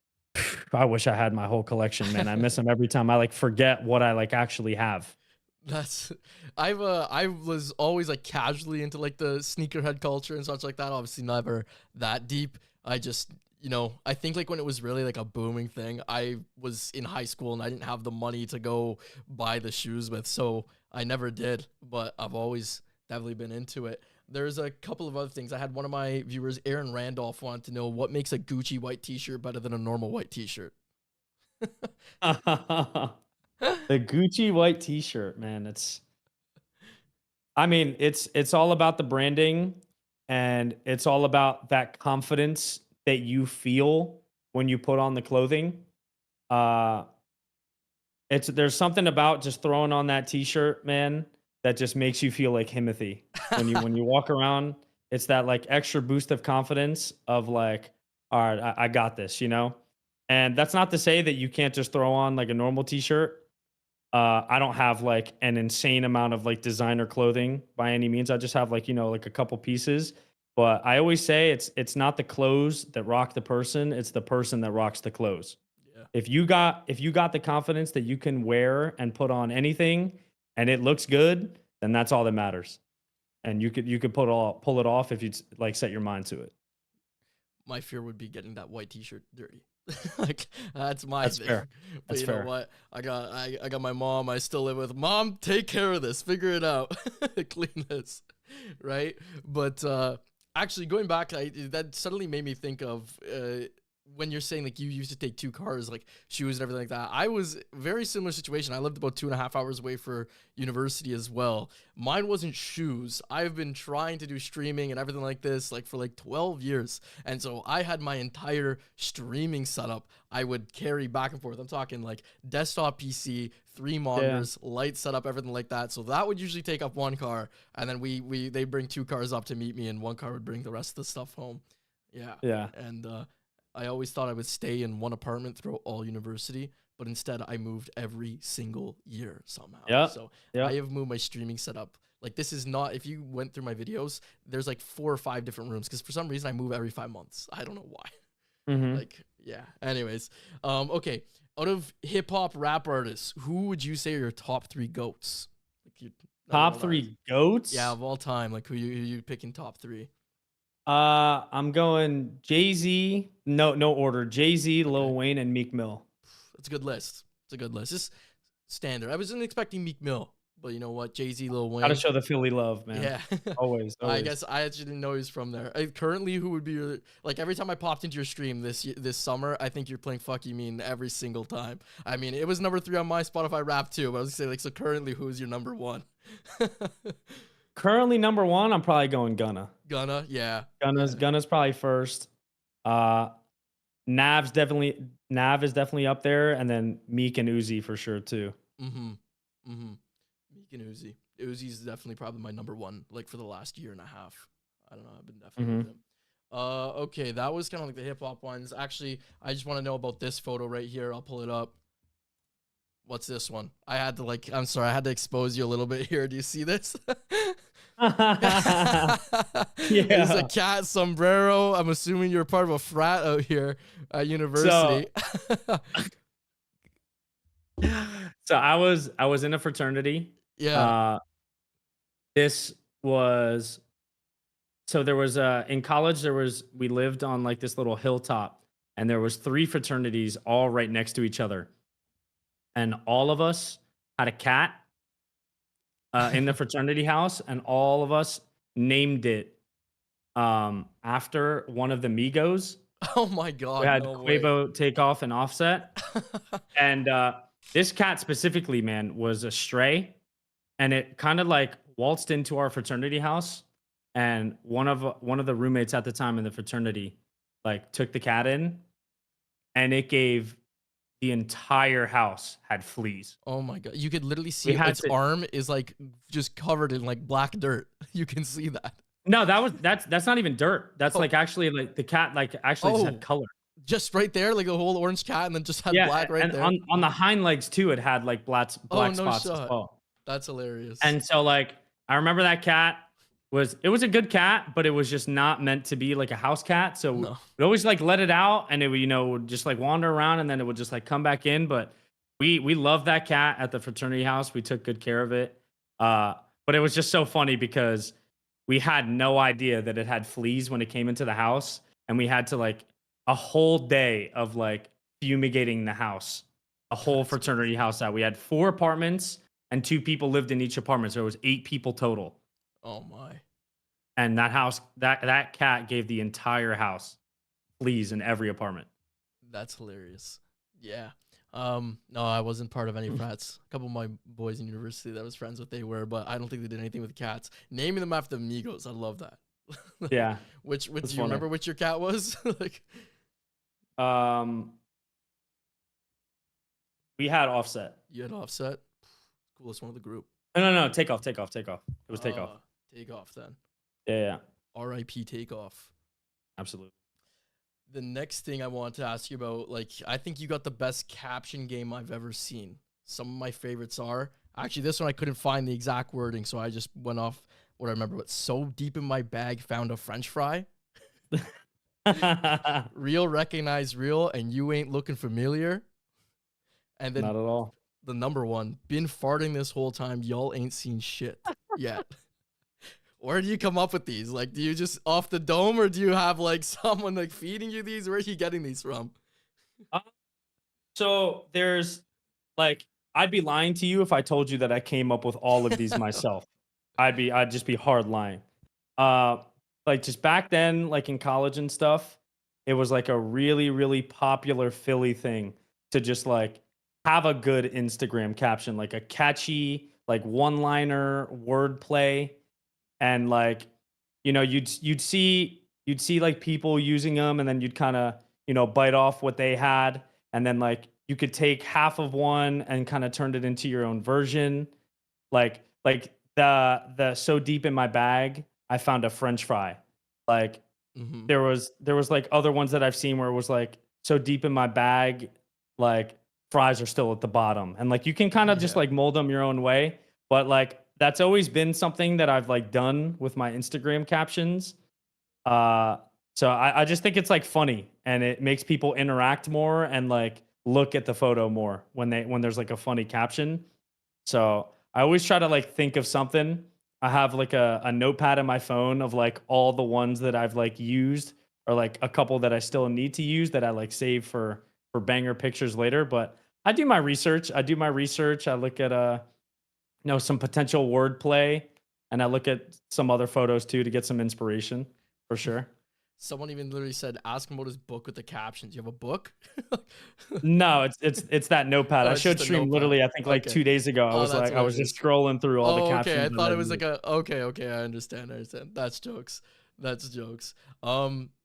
S2: I wish I had my whole collection, man. I miss them every time. I like forget what I like actually have.
S3: That's I was always like casually into like the sneakerhead culture and such like that. Obviously never that deep. I just I think like when it was really like a booming thing, I was in high school and I didn't have the money to go buy the shoes with, so I never did. But I've always definitely been into it. There's a couple of other things. I had one of my viewers, Aaron Randolph, wanted to know what makes a Gucci white t-shirt better than a normal white t-shirt.
S2: The Gucci white t-shirt, man. I mean, it's all about the branding and it's all about that confidence that you feel when you put on the clothing. Uh there's something about just throwing on that t-shirt, man, that just makes you feel like Himothy. When you walk around, it's that like extra boost of confidence of like, all right, I got this, And that's not to say that you can't just throw on like a normal t-shirt. I don't have like an insane amount of like designer clothing by any means. I just have like, like a couple pieces. But I always say it's not the clothes that rock the person, it's the person that rocks the clothes.
S3: Yeah.
S2: If you got the confidence that you can wear and put on anything and it looks good, then that's all that matters. And you could pull it off if you like set your mind to it.
S3: My fear would be getting that white t-shirt dirty. Like that's my
S2: That's
S3: thing.
S2: fair.
S3: But
S2: That's
S3: you
S2: fair.
S3: know what? I got my mom. I still live with. Mom, take care of this. Figure it out. Clean this, right? But actually, going back, that suddenly made me think of when you're saying like you used to take two cars, like shoes and everything like that. I was very similar situation. I lived about 2.5 hours away for university as well. Mine wasn't shoes. I've been trying to do streaming and everything like this like for like 12 years. And so I had my entire streaming setup I would carry back and forth. I'm talking like desktop PC, 3 monitors, light setup, everything like that. So that would usually take up one car, and then they bring 2 cars up to meet me, and one car would bring the rest of the stuff home. Yeah.
S2: Yeah.
S3: And I always thought I would stay in one apartment throughout all university, but instead I moved every single year somehow.
S2: Yeah.
S3: So
S2: Yeah.
S3: I have moved my streaming setup. Like this is not, if you went through my videos, there's like 4 or 5 different rooms because for some reason I move every 5 months. I don't know why.
S2: Mhm.
S3: Like, yeah. Anyways, okay. Out of hip hop rap artists, who would you say are your top 3 goats? Like your
S2: Top
S3: number one artist.
S2: 3 goats?
S3: Yeah, of all time. Like who you picking top 3?
S2: I'm going Jay-Z. No order. Jay-Z, Lil
S3: Okay.
S2: Wayne, and Meek Mill.
S3: It's a good list. It's a good list. It's standard. I wasn't expecting Meek Mill, but you know what? Jay-Z, Lil Wayne.
S2: Gotta show the Philly love, man.
S3: Yeah.
S2: Always.
S3: I guess I actually didn't know he was from there. Currently, who would be your, like every time I popped into your stream this summer, I think you're playing Fuck You Mean every single time. I mean, it was number 3 on my Spotify rap too, but I was gonna say like, so currently who's your number 1?
S2: Currently number 1, I'm probably going Gunna.
S3: Gunna, yeah.
S2: Gunna's probably first. Nav is definitely up there, and then Meek and Uzi for sure too.
S3: Meek and Uzi. Uzi's definitely probably my number 1, like for the last year and a half. I don't know. I've been definitely with him. Okay, that was kind of like the hip hop ones. Actually, I just want to know about this photo right here. I'll pull it up. What's this one? I'm sorry, I had to expose you a little bit here. Do you see this? It's a cat sombrero. I'm assuming you're part of a frat out here at university.
S2: So I was in a fraternity.
S3: Yeah.
S2: This was there was in college we lived on like this little hilltop, and there was 3 fraternities all right next to each other, and all of us had a cat in the fraternity house, and all of us named it after one of the Migos.
S3: Oh my god.
S2: We had
S3: no way.
S2: Quavo, Takeoff, and Offset. And this cat specifically, man, was a stray, and it kind of like waltzed into our fraternity house, and one of the roommates at the time in the fraternity like took the cat in, and it gave the entire house had fleas.
S3: Oh my god, you could literally see
S2: had
S3: its
S2: to-
S3: arm is like just covered in like black dirt. You can see that.
S2: No, that's not even dirt. That's
S3: Oh.
S2: like actually like the cat like actually just
S3: Oh.
S2: had color.
S3: Just right there, like a whole orange cat, and then just had black right
S2: and
S3: there.
S2: on the hind legs too, it had like black
S3: no
S2: spots as
S3: shot.
S2: well.
S3: That's hilarious.
S2: And so like I remember that cat was a good cat, but it was just not meant to be like a house cat. So
S3: No.
S2: we'd always like let it out and it would, would just like wander around and then it would just like come back in. But we loved that cat at the fraternity house. We took good care of it. But it was just so funny because we had no idea that it had fleas when it came into the house. And we had to like a whole day of like fumigating the house, a whole fraternity house out. We had 4 apartments and 2 people lived in each apartment. So it was 8 people total.
S3: Oh my.
S2: And that house, that cat gave the entire house fleas in every apartment.
S3: That's hilarious. Yeah. No, I wasn't part of any frats. A couple of my boys in university that I was friends with, they were, but I don't think they did anything with cats. Naming them after Migos, I love that.
S2: Yeah.
S3: Which
S2: That's
S3: do you remember which your cat was? Like,
S2: We had Offset.
S3: you had Offset. Coolest one of the group.
S2: No, Takeoff. It was Takeoff.
S3: Takeoff then.
S2: Yeah,
S3: R.I.P. Takeoff.
S2: absolutely.
S3: The next thing I want to ask you about, like, I think you got the best caption game I've ever seen. Some of my favorites are actually this one. I couldn't find the exact wording, so I just went off what I remember. But so deep in my bag, found a French fry. Real recognize real, and you ain't looking familiar. And then
S2: Not at all.
S3: the number one, been farting this whole time. Y'all ain't seen shit yet. Where do you come up with these? Like, do you just off the dome, or do you have like someone like feeding you these? Where are you getting these from?
S2: So there's like, I'd be lying to you if I told you that I came up with all of these myself. I'd just be hard lying. Like just back then, like in college and stuff, it was like a really, really popular Philly thing to just like have a good Instagram caption, like a catchy, like one-liner wordplay. And like, you'd see like people using them and then you'd kind of, bite off what they had. And then like you could take half of one and kind of turned it into your own version. Like the so deep in my bag, I found a French fry. Like there was like other ones that I've seen where it was like so deep in my bag, like fries are still at the bottom. And like you can kind of just like mold them your own way. But like that's always been something that I've like done with my Instagram captions. So I just think it's like funny and it makes people interact more and like look at the photo more when there's like a funny caption. So I always try to like think of something. I have like a notepad in my phone of like all the ones that I've like used or like a couple that I still need to use that I like save for banger pictures later. But I do my research. I look at some potential wordplay, and I look at some other photos too to get some inspiration for sure.
S3: Someone even literally said, "Ask him about his book with the captions." You have a book?
S2: No, it's that notepad.
S3: Oh,
S2: I
S3: it's
S2: showed
S3: just a
S2: stream
S3: notepad.
S2: literally, I think like
S3: Okay.
S2: 2 days ago.
S3: Oh, that's
S2: I was just scrolling through all the captions.
S3: Okay. I
S2: that
S3: thought it was
S2: used.
S3: like okay. I understand. That's jokes.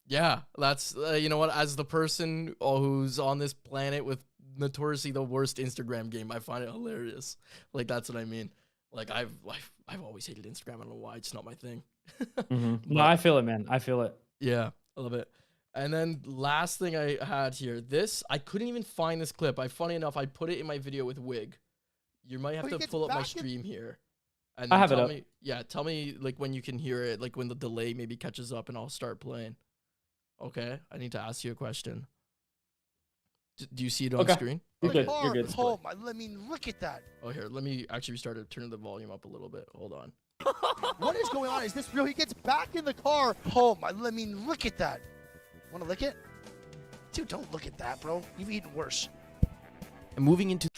S3: Yeah, that's you know what? As the person who's on this planet with notoriously the worst Instagram game, I find it hilarious. Like that's what I mean. Like I've always hated Instagram. I don't know why. It's not my thing.
S2: No, I feel it, man. I feel it.
S3: Yeah, a little bit. And then last thing I had here, I couldn't even find this clip. Funny enough, I put it in my video with Wig. You might have to pull up my stream here. And
S2: I have it
S3: tell
S2: up.
S3: me, tell me like when you can hear it, like when the delay maybe catches up and I'll start playing. Okay, I need to ask you a question. Do you see it on
S2: Okay.
S3: screen?
S2: You're good.
S4: Car.
S2: You're good.
S4: Oh my! I mean, look at that.
S3: Oh, here, let me actually restart it. Turn the volume up a little bit. Hold on.
S4: What is going on? Is this real? He gets back in the car. Oh my! I mean, look at that. Want to lick it? Dude, don't look at that, bro. You've eaten worse.
S3: And moving into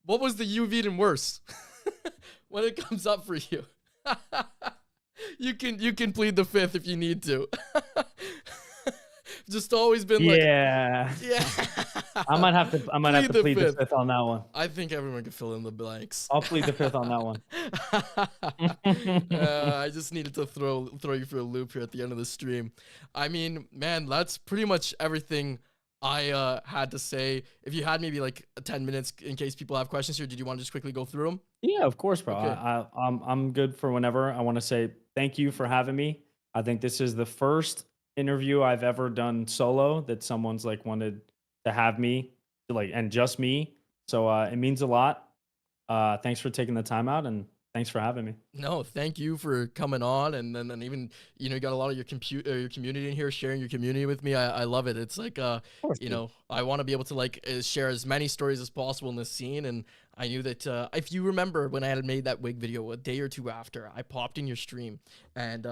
S3: what was the you've eaten worse? When it comes up for you, you can plead the fifth if you need to. Just always been like,
S2: Yeah. I might have to plead the fifth on that one.
S3: I think everyone can fill in the blanks.
S2: I'll plead the fifth on that one.
S3: I just needed to throw you for a loop here at the end of the stream. I mean, man, that's pretty much everything I had to say, if you had maybe like 10 minutes in case people have questions here, did you want to just quickly go through them?
S2: Yeah, of course, bro.
S3: Okay.
S2: I'm good for whenever. I want to say thank you for having me. I think this is the first interview I've ever done solo that someone's like wanted to have me, like, and just me. So it means a lot. Thanks for taking the time out, and thanks for having me.
S3: No, thank you for coming on, and then and even you got a lot of your community in here, sharing your community with me. I love it. It's like
S2: Of course, dude.
S3: I want to be able to like share as many stories as possible in this scene. And I knew that if you remember when I had made that wig video a day or two after, I popped in your stream, and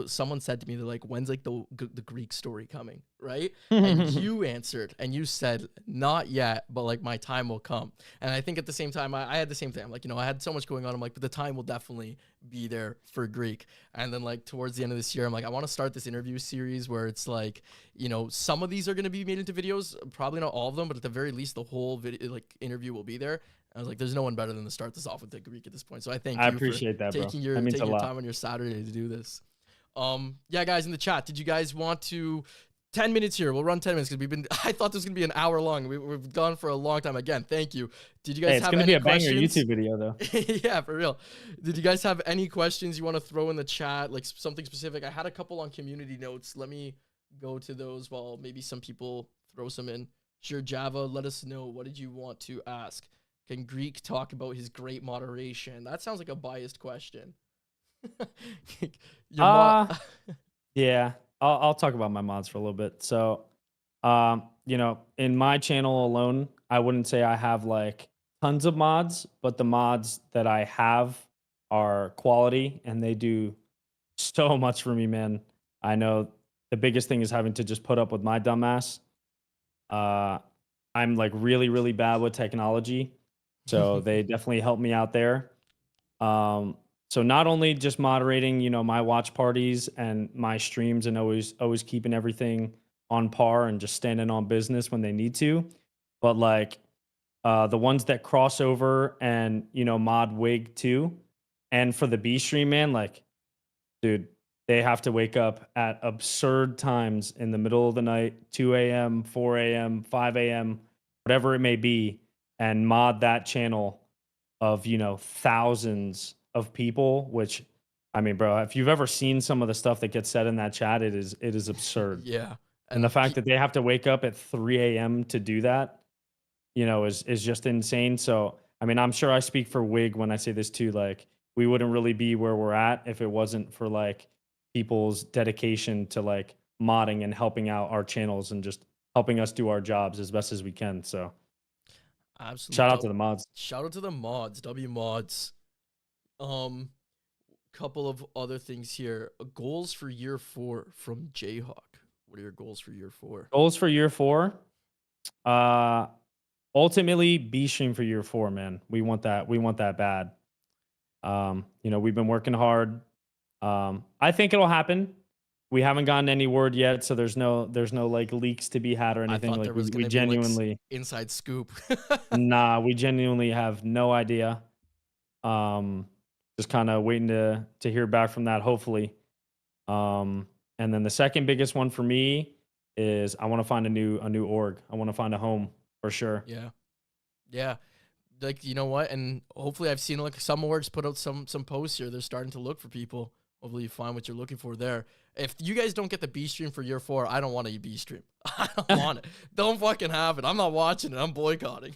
S3: someone said to me, they're like, "When's like the Greek story coming?" Right? And you answered, and you said, "Not yet, but like my time will come." And I think at the same time, I had the same thing. I'm like, I had so much going on. I'm like, but the time will definitely be there for Greek. And then like towards the end of this year, I'm like, I want to start this interview series where it's like, some of these are going to be made into videos, probably not all of them, but at the very least, the whole video, like interview will be there. I was like, there's no one better than to start this off with the Greek at this point. So I thank
S2: I
S3: you for
S2: appreciate that, bro.
S3: taking
S2: That means a
S3: your
S2: lot.
S3: time on your Saturday to do this. Yeah, guys in the chat, did you guys want to 10 minutes here? We'll run 10 minutes because I thought this was gonna be an hour long. We've gone for a long time. Again, thank you. Did you guys
S2: Hey, it's
S3: have
S2: gonna
S3: any
S2: be a banger
S3: questions?
S2: YouTube video though.
S3: Yeah, for real. Did you guys have any questions you want to throw in the chat, like something specific? I had a couple on community notes. Let me go to those while maybe some people throw some in. Sure, Java, let us know. What did you want to ask? Can Greek talk about his great moderation? That sounds like a biased question. Your
S2: Yeah, I'll talk about my mods for a little bit. So, in my channel alone, I wouldn't say I have like tons of mods, but the mods that I have are quality and they do so much for me, man. I know the biggest thing is having to just put up with my dumbass. I'm like really, really bad with technology, so they definitely help me out there. So not only just moderating, my watch parties and my streams and always keeping everything on par and just standing on business when they need to, but like the ones that cross over and mod wig too, and for the B stream, man, like, dude, they have to wake up at absurd times in the middle of the night, 2 a.m., 4 a.m., 5 a.m., whatever it may be, and mod that channel of thousands of people. Which, I mean, bro, if you've ever seen some of the stuff that gets said in that chat, it is absurd.
S3: Yeah.
S2: And the fact that they have to wake up at 3 a.m. to do that, is just insane. So, I mean, I'm sure I speak for Wig when I say this too. Like, we wouldn't really be where we're at if it wasn't for like people's dedication to like modding and helping out our channels and just helping us do our jobs as best as we can. So,
S3: Absolutely.
S2: shout out to the mods.
S3: Shout out to the mods, W mods. Couple of other things here. Goals for year 4 from Jayhawk. What are your goals for year 4?
S2: Goals for year 4. Ultimately B stream for year 4, man. We want that. We want that bad. We've been working hard. I think it'll happen. We haven't gotten any word yet, so there's no like leaks to be had or anything.
S3: I thought
S2: Like
S3: there was
S2: we
S3: gonna be
S2: genuinely
S3: like inside scoop.
S2: nah, we genuinely have no idea. Just kind of waiting to hear back from that, hopefully. And then the second biggest one for me is I want to find a new org. I want to find a home for sure.
S3: Yeah. Like, you know what? And hopefully I've seen like some orgs put out some posts here. They're starting to look for people. Hopefully you find what you're looking for there. If you guys don't get the B stream for year 4, I don't want a B stream. I don't want it. Don't fucking have it. I'm not watching it. I'm boycotting.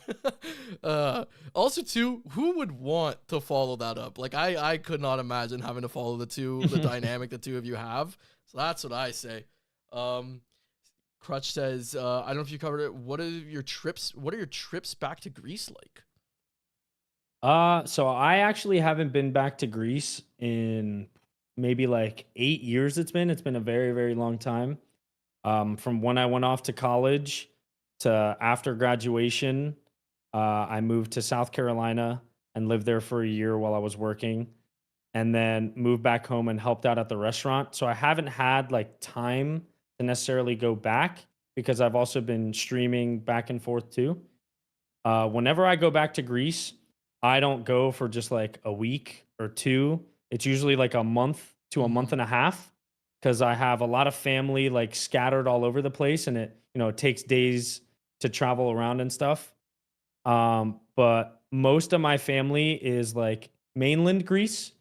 S3: Also, too, who would want to follow that up? Like, I could not imagine having to follow the dynamic the two of you have. So that's what I say. Crutch says, I don't know if you covered it. What are your trips back to Greece like?
S2: So I actually haven't been back to Greece in maybe like 8 years. It's been a very, very long time. From when I went off to college to after graduation, I moved to South Carolina and lived there for a year while I was working, and then moved back home and helped out at the restaurant. So I haven't had like time to necessarily go back because I've also been streaming back and forth too. Whenever I go back to Greece, I don't go for just like a week or two. It's usually like a month to a month and a half because I have a lot of family like scattered all over the place, and it takes days to travel around and stuff. But most of my family is like mainland Greece.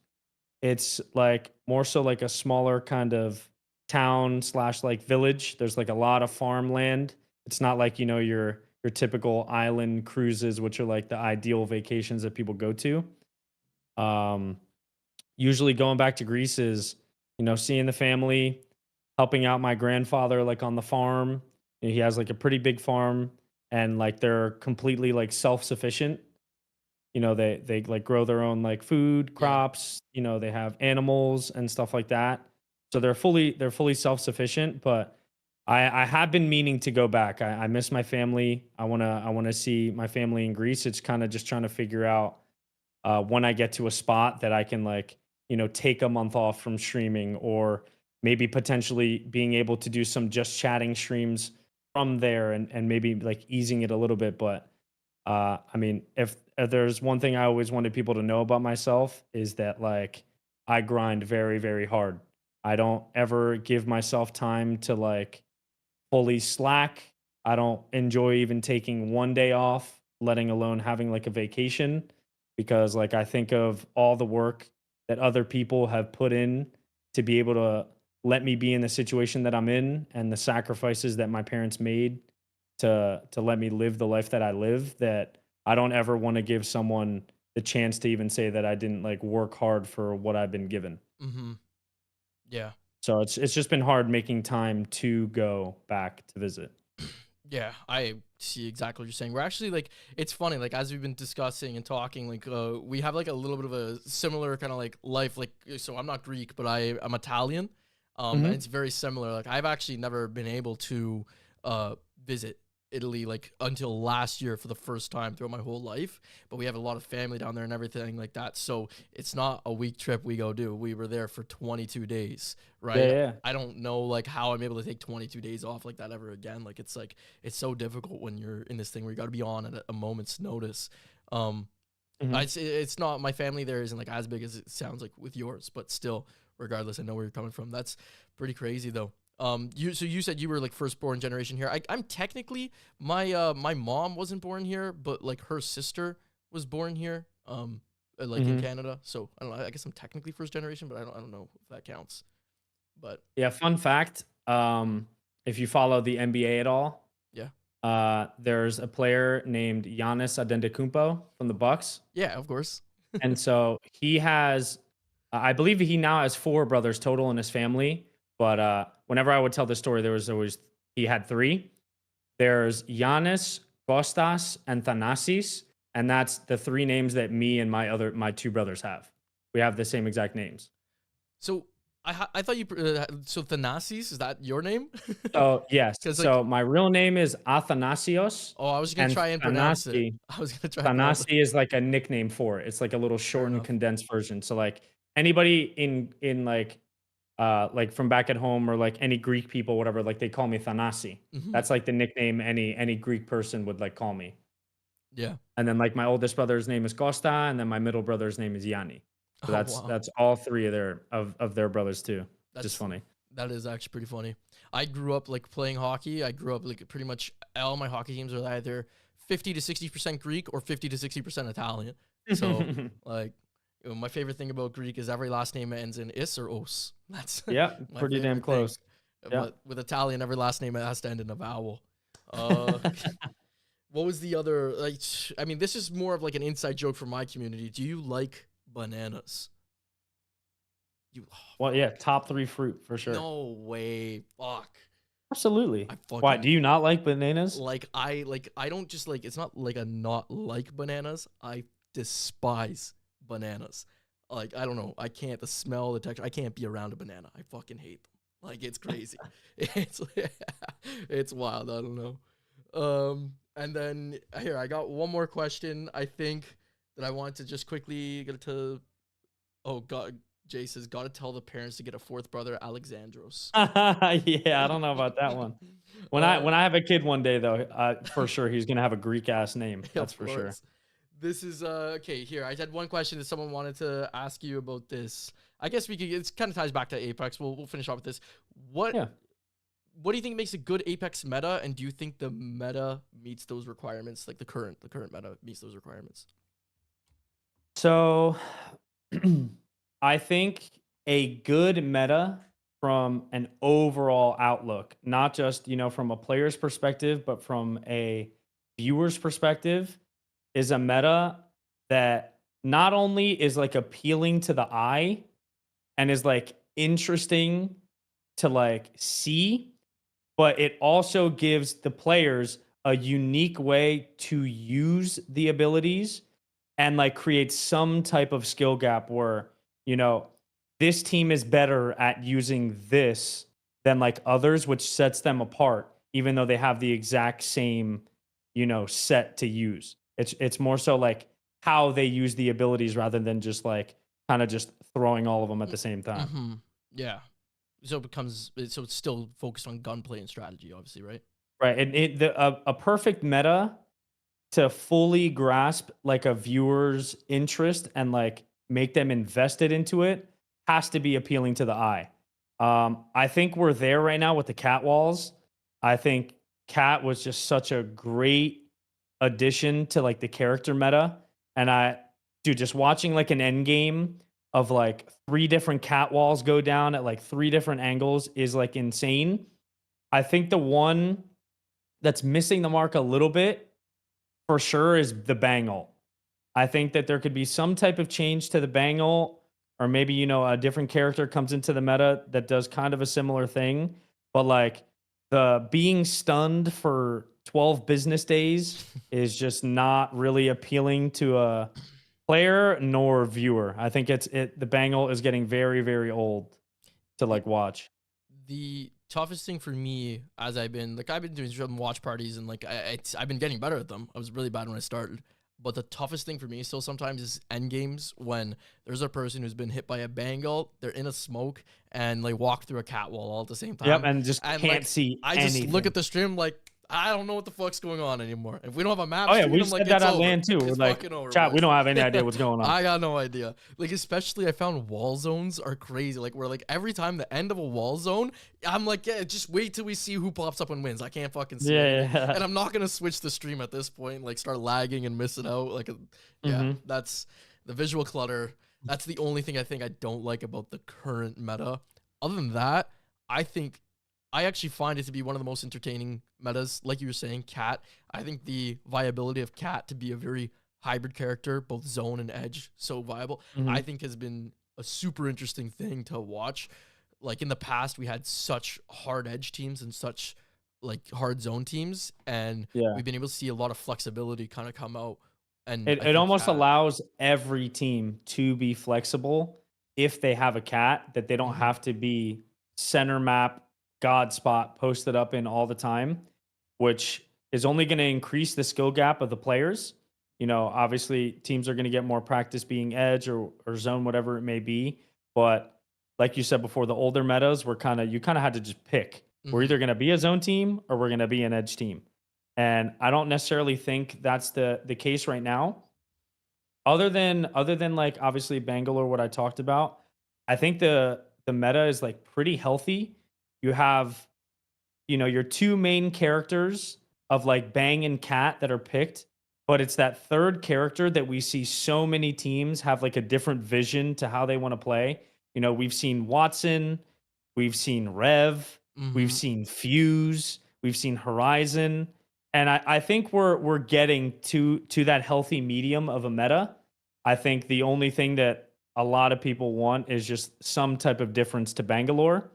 S2: It's like more so like a smaller kind of town slash like village. There's like a lot of farmland. It's not like, your typical island cruises, which are like the ideal vacations that people go to. Um, Usually going back to Greece is, seeing the family, helping out my grandfather like on the farm. He has like a pretty big farm and like they're completely like self-sufficient. They like grow their own like food
S3: Yeah.
S2: crops, they have animals and stuff like that. So they're fully self-sufficient, but I have been meaning to go back. I miss my family. I wanna see my family in Greece. It's kind of just trying to figure out when I get to a spot that I can like, take a month off from streaming, or maybe potentially being able to do some just chatting streams from there, and maybe like easing it a little bit. But I mean, if there's one thing I always wanted people to know about myself is that like I grind very, very hard. I don't ever give myself time to like fully slack. I don't enjoy even taking one day off, letting alone having like a vacation, because like I think of all the work that other people have put in to be able to let me be in the situation that I'm in, and the sacrifices that my parents made to let me live the life that I live, that I don't ever want to give someone the chance to even say that I didn't like work hard for what I've been given.
S3: Mm-hmm. Yeah.
S2: So it's just been hard making time to go back to visit.
S3: Yeah, I see exactly what you're saying. We're actually like, it's funny, like as we've been discussing and talking, like we have like a little bit of a similar kind of like life. Like, so I'm not Greek, but I'm Italian. And
S2: Mhm.
S3: it's very similar. Like I've actually never been able to visit Italy like until last year for the first time throughout my whole life. But we have a lot of family down there and everything like that. So it's not a week trip we go do. We were there for 22 days,
S2: Yeah,
S3: right?
S2: yeah.
S3: I don't know like how I'm able to take 22 days off like that ever again. Like it's so difficult when you're in this thing where you got to be on at a moment's notice. Um,
S2: Mhm.
S3: it's not, my family there isn't like as big as it sounds like with yours, but still, regardless, I know where you're coming from. That's pretty crazy though. You said you were like firstborn generation here. I'm technically, my mom wasn't born here, but like her sister was born here. Like in
S2: Mhm.
S3: Canada. So I don't know. I guess I'm technically first generation, but I don't know if that counts. But
S2: Yeah, fun fact, if you follow the NBA at all,
S3: yeah,
S2: there's a player named Giannis Antetokounmpo from the Bucks.
S3: yeah, of course.
S2: And so he has, I believe he now has four brothers total in his family. But whenever I would tell the story, there was always, he had three. There's Giannis, Kostas, and Thanasis. And that's the three names that me and my two brothers have. We have the same exact names.
S3: So I thought you so Thanasis, is that your name?
S2: So yes.
S3: 'Cause, like,
S2: So my real name is Athanasios.
S3: oh, I was gonna
S2: And
S3: try and pronounce it.
S2: Thanasi,
S3: I was gonna try and pronounce it.
S2: Thanasi is like a nickname for it. It's like a little
S3: Fair
S2: shortened,
S3: enough.
S2: condensed version. So like anybody in like from back at home, or like any Greek people, whatever, like they call me Thanasi.
S3: Mhm.
S2: That's like the nickname any Greek person would like call me.
S3: Yeah.
S2: And then like my oldest brother's name is Costa, and then my middle brother's name is Yanni. So
S3: Oh
S2: that's
S3: wow.
S2: that's all three of their brothers too. Just
S3: That's
S2: funny.
S3: that is actually pretty funny. I grew up like playing hockey. I grew up like pretty much all my hockey teams are either 50 to 60% Greek or 50 to 60% Italian. So like, my favorite thing about Greek is every last name ends in is or os. That's
S2: Yeah,
S3: my
S2: pretty damn
S3: favorite thing.
S2: close. Yeah.
S3: But with Italian, every last name has to end in a vowel. Uh, what was the other? Like, I mean, this is more of like an inside joke for my community. Do you like bananas? You
S2: Well, yeah, top three fruit for sure.
S3: No way. Fuck.
S2: Absolutely.
S3: I
S2: Why?
S3: fucking
S2: Do you not like bananas?
S3: like I don't just like, it's not like a not like bananas. I despise bananas. Like I don't know. I can't, the smell, the texture. I can't be around a banana. I fucking hate them. Like it's crazy. It's it's wild. I don't know. And then here I got one more question. I think that I want to just quickly get to. Oh God, Jay says gotta tell the parents to get a fourth brother, Alexandros.
S2: Yeah, I don't know about that one. When I have a kid one day, though, for sure he's gonna have a Greek ass name. That's
S3: Of
S2: for sure.
S3: course. This is okay. Here, I had one question that someone wanted to ask you about this. I guess we could. It kind of ties back to Apex. We'll finish off with this. What?
S2: Yeah.
S3: what do you think makes a good Apex meta, and do you think the meta meets those requirements? Like the current meta meets those requirements?
S2: So I think a good meta from an overall outlook, not just, from a player's perspective, but from a viewer's perspective, is a meta that not only is like appealing to the eye and is like interesting to like see, but it also gives the players a unique way to use the abilities and like create some type of skill gap where, you know, this team is better at using this than like others, which sets them apart, even though they have the exact same, set to use. It's more so like how they use the abilities rather than just like kind of just throwing all of them at the same time.
S3: Mm-hmm. Yeah. So it's still focused on gunplay and strategy, obviously, right?
S2: Right. And a perfect meta to fully grasp like a viewer's interest and like make them invested into it has to be appealing to the eye. I think we're there right now with the cat walls. I think cat was just such a great addition to like the character meta. And just watching like an end game of like 3 different cat walls go down at like 3 different angles is like insane. I think the one that's missing the mark a little bit for sure is the bangle. I think that there could be some type of change to the bangle, or maybe, a different character comes into the meta that does kind of a similar thing. But like the being stunned for 12 business days is just not really appealing to a player nor viewer. I think the bangle is getting very, very old to like watch.
S3: The toughest thing for me, as I've been doing some watch parties, and like I've been getting better at them. I was really bad when I started, but the toughest thing for me still sometimes is end games when there's a person who's been hit by a bangle, they're in a smoke, and they walk through a cat wall all at the same time.
S2: Yep, and just can't see
S3: I
S2: anything.
S3: just look at the stream like, I don't know what the fuck's going on anymore. If we don't have a map,
S2: Oh yeah,
S3: stream,
S2: we
S3: I'm
S2: said
S3: like,
S2: that
S3: it's
S2: at
S3: over.
S2: LAN too. We're
S3: It's
S2: like,
S3: fucking over,
S2: chat, we
S3: boys.
S2: don't have any idea what's going on.
S3: I got no idea. Like, especially I found wall zones are crazy. Like, where like every time the end of a wall zone, I'm like, yeah, just wait till we see who pops up and wins. I can't fucking see it.
S2: Yeah.
S3: And I'm not gonna switch the stream at this point. Like, start lagging and miss it out. Like, that's the visual clutter. That's the only thing I think I don't like about the current meta. Other than that, I actually find it to be one of the most entertaining metas. Like you were saying, Cat. I think the viability of Cat to be a very hybrid character, both zone and edge, so viable, I think has been a super interesting thing to watch. Like in the past, we had such hard edge teams and such like hard zone teams, and we've been able to see a lot of flexibility kind of come out. And
S2: it almost allows every team to be flexible if they have a cat, that they don't have to be center map God spot posted up in all the time, which is only going to increase the skill gap of the players. Obviously teams are going to get more practice being edge or zone, whatever it may be. But like you said before, the older metas were you kind of had to just pick. We're either going to be a zone team or we're going to be an edge team. And I don't necessarily think that's the case right now. Other than like obviously Bangalore, what I talked about, I think the meta is like pretty healthy. You have, your 2 main characters of like Bang and Cat that are picked, but it's that third character that we see so many teams have like a different vision to how they want to play. We've seen Watson, we've seen Rev, we've seen Fuse, we've seen Horizon. And I think we're getting to that healthy medium of a meta. I think the only thing that a lot of people want is just some type of difference to Bangalore.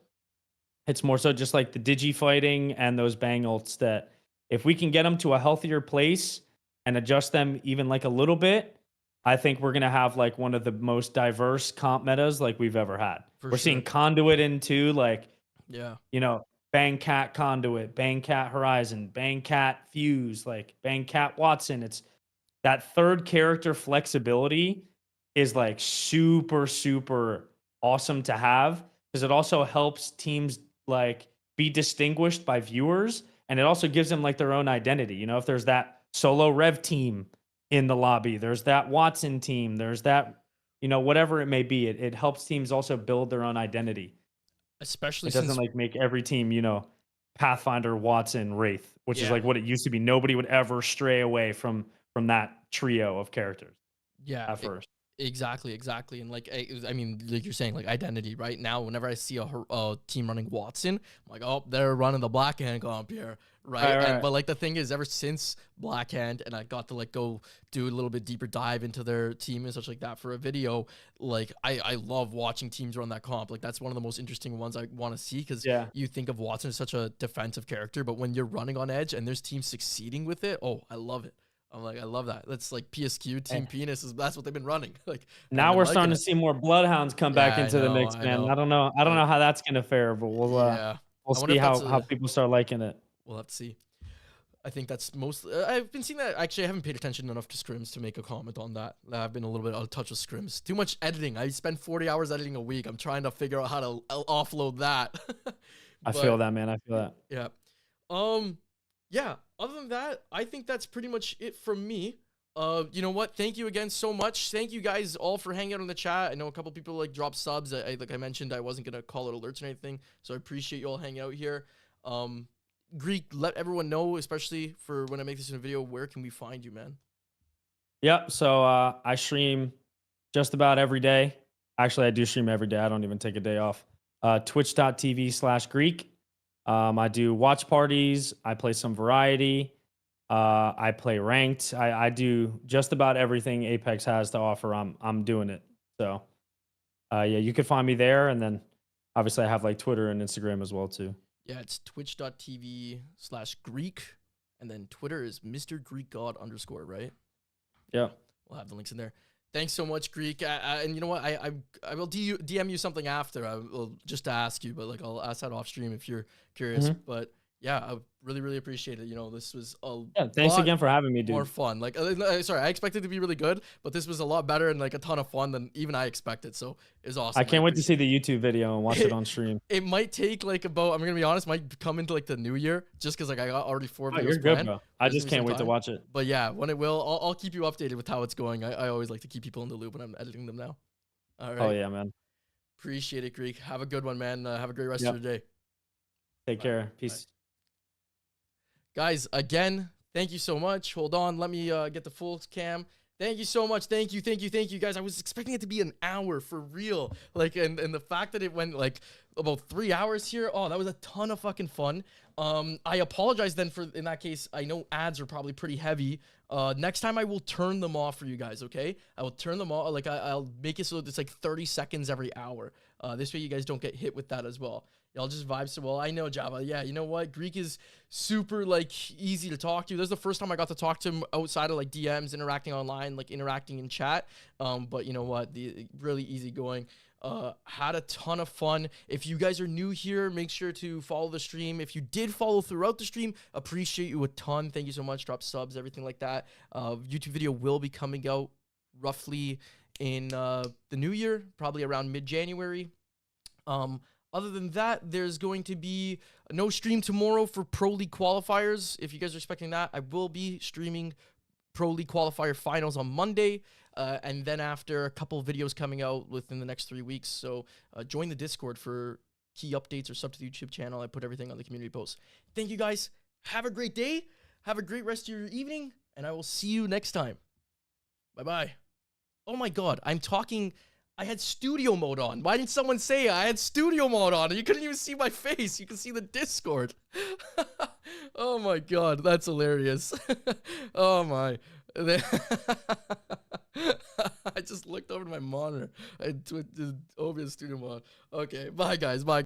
S2: It's more so just like the digi fighting and those bang ults that if we can get them to a healthier place and adjust them even like a little bit, I think we're going to have like one of the most diverse comp metas like we've ever had. We're seeing Conduit in too, like, Bang Cat Conduit, Bang Cat Horizon, Bang Cat Fuse, like Bang Cat Watson. It's that third character flexibility is like super, super awesome to have, because it also helps teams like be distinguished by viewers, and it also gives them like their own identity. If there's that solo Rev team in the lobby, there's that Watson team, there's that, whatever it may be, it helps teams also build their own identity.
S3: Especially
S2: it doesn't
S3: since
S2: like make every team, Pathfinder, Watson, Wraith, which is
S3: Yeah.
S2: like what it used to be. Nobody would ever stray away from that trio of characters
S3: Yeah,
S2: at first.
S3: exactly, exactly. And like, I mean, like you're saying, like identity, right? Now, whenever I see a team running Watson, I'm like, oh, they're running the Black Hand comp here, right?
S2: Right.
S3: But like the thing is, ever since Black Hand, and I got to like go do a little bit deeper dive into their team and such like that for a video, like I love watching teams run that comp. Like that's one of the most interesting ones I want to see, because
S2: Yeah.
S3: you think of Watson as such a defensive character, but when you're running on edge and there's teams succeeding with it, oh, I love it. I'm like, I love that. That's like PSQ, Team Penis, that's what they've been running. Like
S2: Now we're starting to see more Bloodhounds come back
S3: Yeah, I
S2: into the
S3: know,
S2: mix,
S3: I
S2: man.
S3: know.
S2: I don't know how that's gonna fare, but we'll
S3: yeah,
S2: we'll
S3: I wonder
S2: see
S3: if that's
S2: how people start liking it.
S3: we'll have to see. I think that's most. I've been seeing that. Actually, I haven't paid attention enough to scrims to make a comment on that. I've been a little bit out of touch with scrims. Too much editing. I spend 40 hours editing a week. I'm trying to figure out how to offload that.
S2: I feel that, man. I feel that.
S3: Yeah. Yeah. Other than that, I think that's pretty much it from me. You know what? Thank you again so much. Thank you guys all for hanging out in the chat. I know a couple people like dropped subs. Like I mentioned, I wasn't gonna call it alerts or anything, so I appreciate you all hanging out here. Greek, let everyone know, especially for when I make this in a video, where can we find you, man?
S2: Yep. So I stream just about every day. Actually, I do stream every day. I don't even take a day off. Twitch.tv/Greek. I do watch parties. I play some variety. I play ranked. I do just about everything Apex has to offer. I'm doing it. So yeah, you can find me there, and then obviously I have like Twitter and Instagram as well too.
S3: Yeah, it's twitch.tv/Greek, and then Twitter is Mr. Greek God _ right?
S2: Yeah.
S3: We'll have the links in there. Thanks so much, Greek. And you know what? I will DM you something after. I will just to ask you, but like I'll ask that off stream if you're curious. But yeah, I really, really appreciate it. You know, this was
S2: Thanks again for having me, dude.
S3: more fun. Like, sorry, I expected it to be really good, but this was a lot better and like a ton of fun than even I expected. So it was awesome.
S2: I can't wait to see the YouTube video and watch it on stream.
S3: It might take like about, I'm gonna be honest, might come into like the new year, just because like I got already 4 videos
S2: You're good,
S3: planned.
S2: bro. I just
S3: Gives me
S2: can't
S3: some
S2: wait to
S3: time.
S2: watch it.
S3: But yeah, when it will, I'll keep you updated with how it's going. I always like to keep people in the loop when I'm editing them now. All right.
S2: Oh yeah, man.
S3: Appreciate it, Greek. Have a good one, man. Have a great rest
S2: Yep.
S3: of your day.
S2: Take care. Peace.
S3: Guys, again, thank you so much. Hold on. Let me get the full cam. Thank you so much. Thank you, guys. I was expecting it to be an hour for real. Like, and the fact that it went like about 3 hours here, oh, that was a ton of fucking fun. I apologize then for, in that case, I know ads are probably pretty heavy. Next time I will turn them off for you guys, okay? I will turn them off. Like, I'll make it so it's like 30 seconds every hour. This way you guys don't get hit with that as well. Y'all just vibe so well. I know Java. Yeah, you know what? Greek is super like easy to talk to. This is the first time I got to talk to him outside of like DMs, interacting online, like interacting in chat. But you know what? Really easy going. Had a ton of fun. If you guys are new here, make sure to follow the stream. If you did follow throughout the stream, appreciate you a ton. Thank you so much. Drop subs, everything like that. YouTube video will be coming out roughly in the new year, probably around mid-January. Other than that, there's going to be no stream tomorrow for Pro League qualifiers. If you guys are expecting that, I will be streaming Pro League qualifier finals on Monday. And then after, a couple of videos coming out within the next 3 weeks. So join the Discord for key updates or sub to the YouTube channel. I put everything on the community post. Thank you guys. Have a great day. Have a great rest of your evening. And I will see you next time. Bye-bye. Oh my God, I'm talking... I had studio mode on. Why didn't someone say I had studio mode on? You couldn't even see my face. You can see the Discord. Oh my God, that's hilarious. Oh my. I just looked over to my monitor. I did OBS studio mode. Okay, bye guys. Bye.